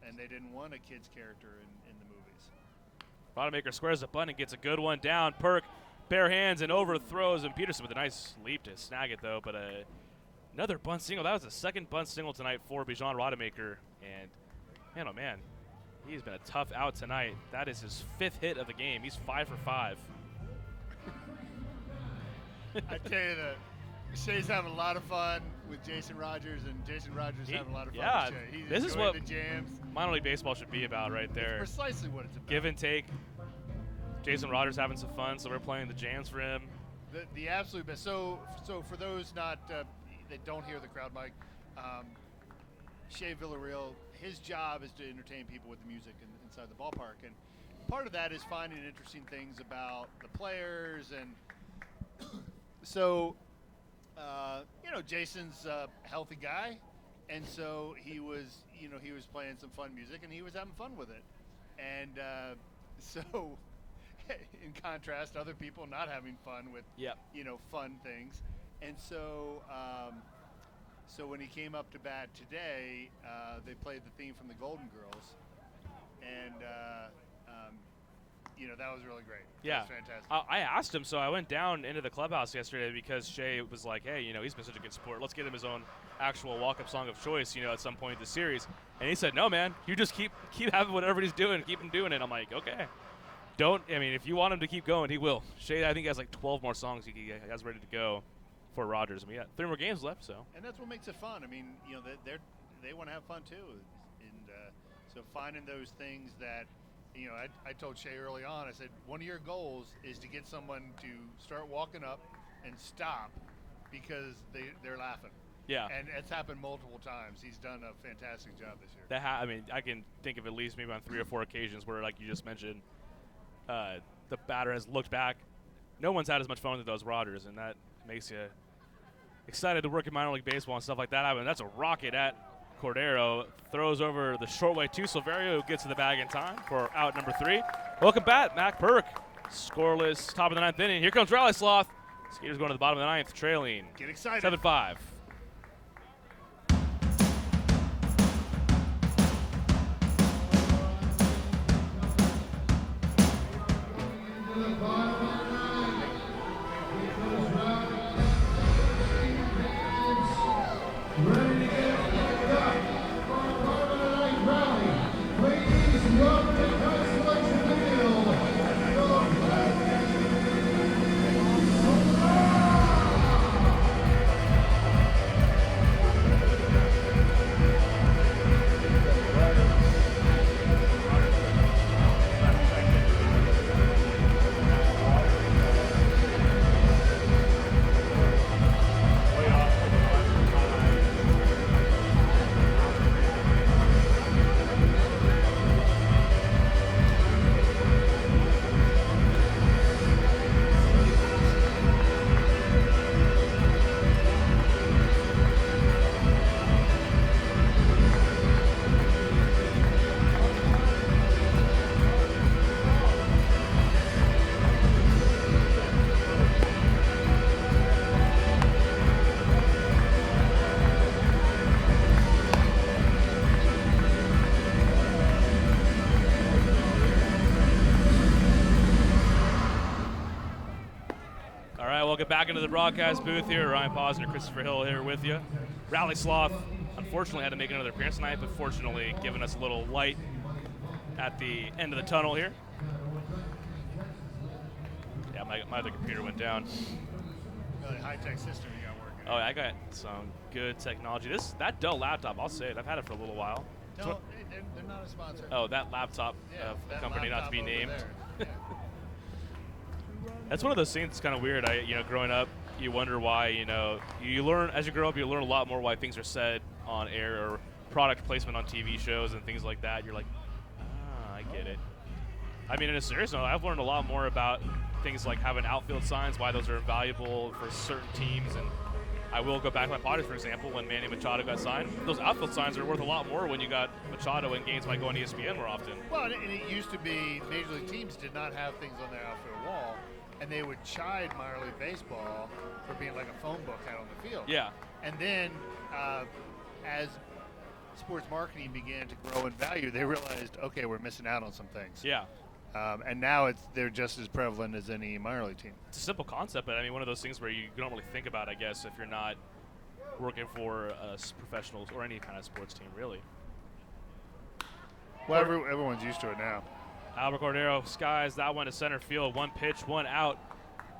and they didn't want a kid's character in the movies. Rodemaker squares the bunt and gets a good one down. Perk, bare hands and overthrows, and Peterson with a nice leap to snag it though. But another bunt single. That was the second bunt single tonight for Bijan Rodemaker, and man, oh man, he's been a tough out tonight. That is his 5th hit of the game. He's 5 for 5. I tell you, Shay's having a lot of fun with Jason Rogers, and Jason Rogers having a lot of fun with Shay. He's this is what the jams. minor league baseball should be about right there. It's precisely what it's about. Give and take. Jason Rogers having some fun, so we're playing the jams for him. The absolute best. So for those that don't hear the crowd mic, Shay Villarreal, his job is to entertain people with the music inside the ballpark, and part of that is finding interesting things about the players, and so Jason's a healthy guy, and so he was playing some fun music, and he was having fun with it, and so in contrast, other people not having fun with fun things, and so when he came up to bat today, they played the theme from the Golden Girls, and that was really great. Yeah, that was fantastic. I asked him, so I went down into the clubhouse yesterday because Shay was like, hey, he's been such a good sport. Let's get him his own actual walk-up song of choice, at some point in the series. And he said, no, man, you just keep having whatever he's doing, keep him doing it. I'm like, okay. If you want him to keep going, he will. Shay, I think, has like 12 more songs he has ready to go for Rogers. We got 3 more games left, so. And that's what makes it fun. They want to have fun too, and so finding those things that, I told Shay early on. I said one of your goals is to get someone to start walking up and stop because they're laughing. Yeah. And it's happened multiple times. He's done a fantastic job this year. I can think of at least maybe on 3 or 4 occasions where, like you just mentioned, the batter has looked back. No one's had as much fun with those Rogers, and that makes you excited to work in minor league baseball and stuff like that. I mean, that's a rocket at Cordero. Throws over the short way to Silverio, who gets to the bag in time for out number 3. Welcome back, Mac Perk. Scoreless, top of the 9th inning. Here comes Rally Sloth. Skeeters going to the bottom of the 9th, trailing. Get excited. 7-5. right, we'll get back into the broadcast booth here. Ryan Posner, Christopher Hill here with you. Rally Sloth, unfortunately, had to make another appearance tonight, but fortunately giving us a little light at the end of the tunnel here. Yeah, my other computer went down. Really high-tech system you got working. Oh, I got some good technology. That Dell laptop, I'll say it, I've had it for a little while. No, they're not a sponsor. Oh, that laptop of a company not to be named. That's one of those things that's kind of weird. Growing up, you wonder why, you learn, as you grow up, you learn a lot more why things are said on air or product placement on TV shows and things like that. You're like, I get it. I mean, in a serious note, I've learned a lot more about things like having outfield signs, why those are valuable for certain teams. And I will go back to my Padres, for example, when Manny Machado got signed. Those outfield signs are worth a lot more when you got Machado in games by going to ESPN more often. Well, and it used to be Major League teams did not have things on their outfield wall, and they would chide minor league baseball for being like a phone book out on the field. Yeah. And then as sports marketing began to grow in value, they realized, okay, we're missing out on some things. Yeah. And now they're just as prevalent as any minor league team. It's a simple concept, but I mean, one of those things where you don't really think about, I guess, if you're not working for professionals or any kind of sports team, really. Well, everyone's used to it now. Albert Cordero skies that one to center field. One pitch, one out.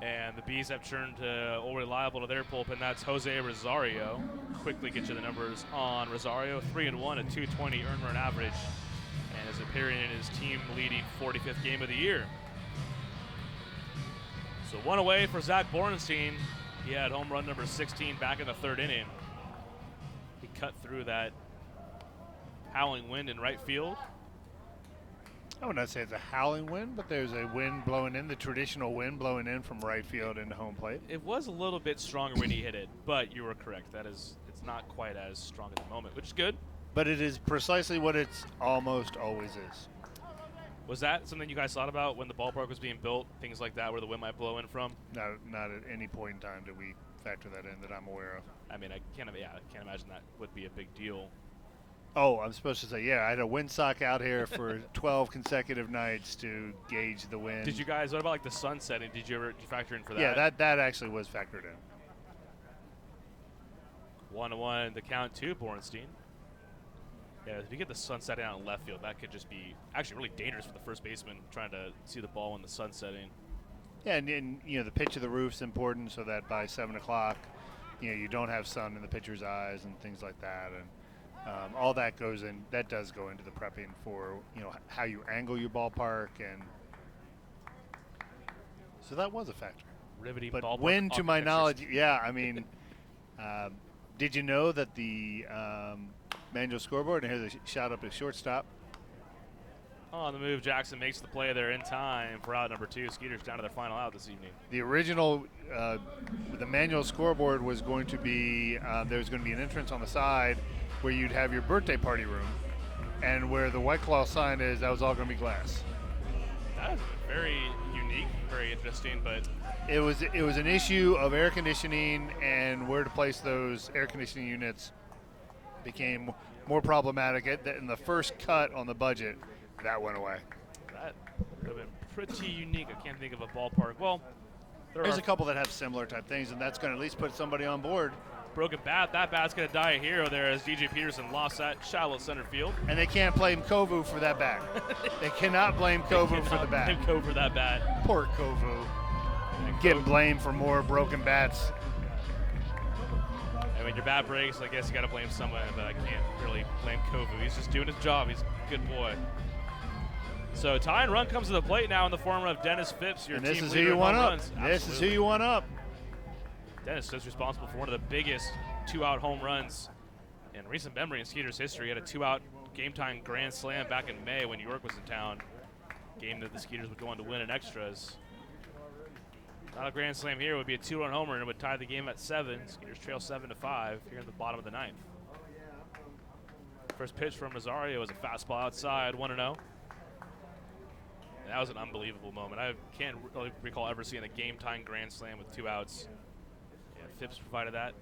And the Bees have turned already liable to their bullpen. That's Jose Rosario. Quickly get you the numbers on Rosario. 3-1, a 220 earned run average. And is appearing in his team-leading 45th game of the year. So one away for Zach Borenstein. He had home run number 16 back in the third inning. He cut through that howling wind in right field. I would not say it's a howling wind, but there's a wind blowing in, the traditional wind blowing in from right field into home plate. It was a little bit stronger when he hit it, but you were correct. It's not quite as strong at the moment, which is good. But it is precisely what it's almost always is. Was that something you guys thought about when the ballpark was being built, things like that, where the wind might blow in from? Not at any point in time did we factor that in that I'm aware of. I mean, I can't imagine that would be a big deal. Oh, I'm supposed to say, yeah, I had a windsock out here for 12 consecutive nights to gauge the wind. Did you guys, what about like the sun setting? Did you factor in for that? Yeah, that actually was factored in. 1-1, the count to Borenstein. Yeah, if you get the sun setting out in left field, that could just be actually really dangerous for the first baseman trying to see the ball when the sun's setting. Yeah, and the pitch of the roof's important so that by 7 o'clock, you don't have sun in the pitcher's eyes and things like that. And all that goes in. That does go into the prepping for how you angle your ballpark, and so that was a factor. Riveting but ballpark. Wind, to my knowledge, yeah. I mean, did you know that the manual scoreboard, and here's a shot up at shortstop. On the move, Jackson makes the play there in time for out number 2. Skeeters down to their final out this evening. The original, the manual scoreboard was going to be, there was going to be an entrance on the side where you'd have your birthday party room, and where the White Claw sign is, that was all going to be glass. That is very unique, very interesting, but it was an issue of air conditioning and where to place those air conditioning units became more problematic. In the first cut on the budget, that went away. That would have been pretty unique. I can't think of a ballpark. Well, there's a couple that have similar type things, and that's going to at least put somebody on board. Broken bat. That bat's going to die a hero there as DJ Peterson lost that shallow center field. And they can't blame Kovu for that bat. They cannot blame Kovu for the bat. Blame Kovu for that bat. Poor Kovu. Getting blamed for more broken bats. And when your bat breaks, I guess you got to blame someone, but I can't really blame Kovu. He's just doing his job. He's a good boy. So tying run comes to the plate now in the form of Dennis Phipps, your team leader. This is who you want up. This is who you want up. Dennis is responsible for one of the biggest 2-out home runs in recent memory in Skeeters history. He had a 2-out game-time grand slam back in May when New York was in town. Game that the Skeeters would go on to win in extras. Not a grand slam here. It would be a 2-run homer and it would tie the game at 7. Skeeters trail 7-5 here in the bottom of the 9th. First pitch from Rosario was a fastball outside, 1-0. That was an unbelievable moment. I can't really recall ever seeing a game-time grand slam with 2 outs. Yeah, Phipps provided that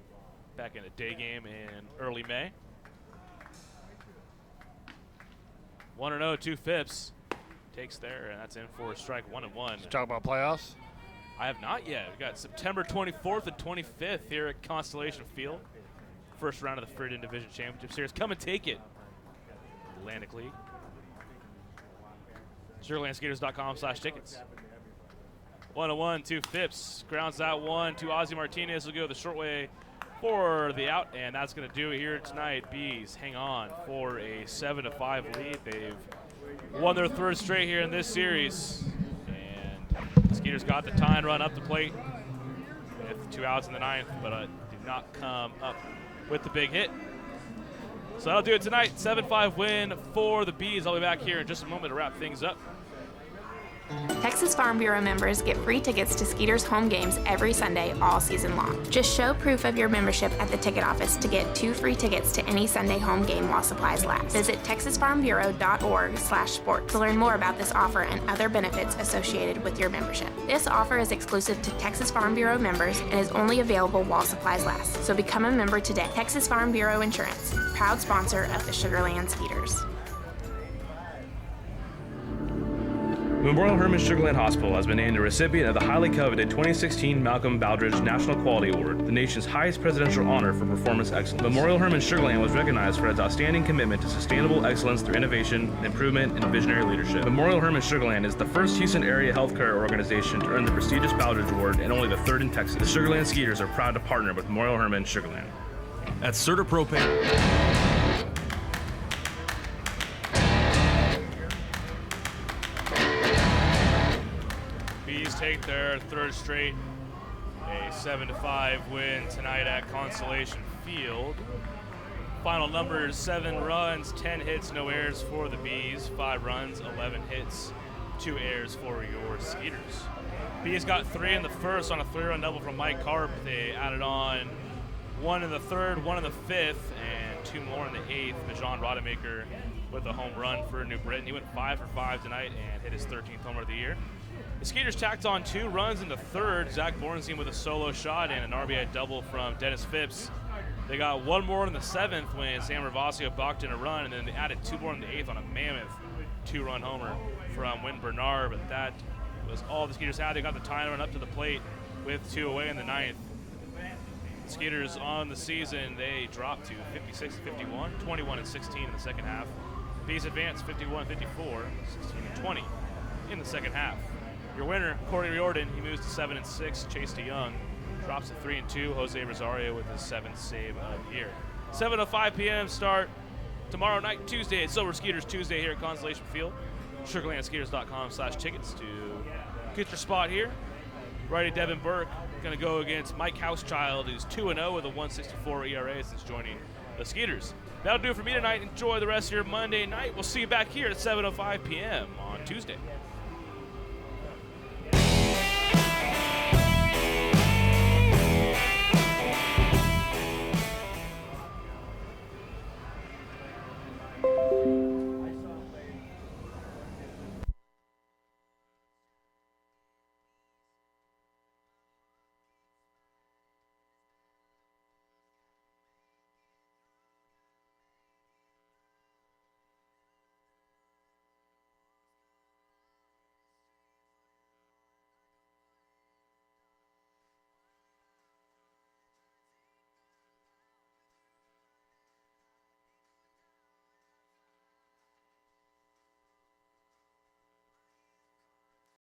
back in a day game in early May. 1-0 to Phipps. Takes there, and that's in for a strike, 1-1. Talk about playoffs? I have not yet. We've got September 24th and 25th here at Constellation Field. First round of the Fritten Division Championship Series. Come and take it. Atlantic League. SugarlandSkeeters.com/tickets. 1-1, 2 Phipps. Grounds out one to Ozzie Martinez. Will go the short way for the out, and that's going to do it here tonight. Bees hang on for a 7-5 lead. They've won their third straight here in this series. And Skeeters got the tie and run up the plate with 2 outs in the ninth, but did not come up with the big hit. So that'll do it tonight. 7-5 win for the Bees. I'll be back here in just a moment to wrap things up. Texas Farm Bureau members get free tickets to Skeeters home games every Sunday all season long. Just show proof of your membership at the ticket office to get 2 free tickets to any Sunday home game while supplies last. Visit texasfarmbureau.org/sports to learn more about this offer and other benefits associated with your membership. This offer is exclusive to Texas Farm Bureau members and is only available while supplies last. So become a member today. Texas Farm Bureau Insurance, proud sponsor of the Sugarland Skeeters. Memorial Hermann Sugarland Hospital has been named a recipient of the highly coveted 2016 Malcolm Baldrige National Quality Award, the nation's highest presidential honor for performance excellence. Memorial Hermann Sugarland was recognized for its outstanding commitment to sustainable excellence through innovation, improvement, and visionary leadership. Memorial Hermann Sugarland is the first Houston area healthcare organization to earn the prestigious Baldrige Award and only the third in Texas. The Sugarland Skeeters are proud to partner with Memorial Hermann Sugarland. At Certapropane. Bees take their third straight, a 7-5 win tonight at Constellation Field. Final numbers: 7 runs, 10 hits, no errors for the Bees. 5 runs, 11 hits, 2 errors for your Skeeters. Bees got 3 in the first on a 3-run double from Mike Karp. They added on 1 in the third, 1 in the fifth, and 2 more in the eighth. Majan Rodemaker with a home run for New Britain. He went 5 for 5 tonight and hit his 13th homer of the year. The Skeeters tacked on 2 runs in the third. Zach Bornstein with a solo shot and an RBI double from Dennis Phipps. They got 1 more in the 7th when Sam Ravasio balked in a run, and then they added 2 more in the 8th on a mammoth 2-run homer from Wynn Bernard. But that was all the Skeeters had. They got the tie and run up to the plate with 2 away in the 9th. Skeeters on the season, they dropped to 56-51, 21-16 in the second half. Bees advanced 51-54, 16-20 in the second half. Your winner, Corey Riordan, he moves to 7-6. Chase DeYoung drops to 3-2. Jose Rosario with his 7th save of the year. 7:05 p.m. start tomorrow night, Tuesday, at Silver Skeeters Tuesday here at Constellation Field. SugarlandSkeeters.com/tickets to get your spot here. Righty Devin Burke going to go against Mike Housechild, who's 2-0 with a 1.64 ERA since joining the Skeeters. That'll do it for me tonight. Enjoy the rest of your Monday night. We'll see you back here at 7:05 p.m. on Tuesday.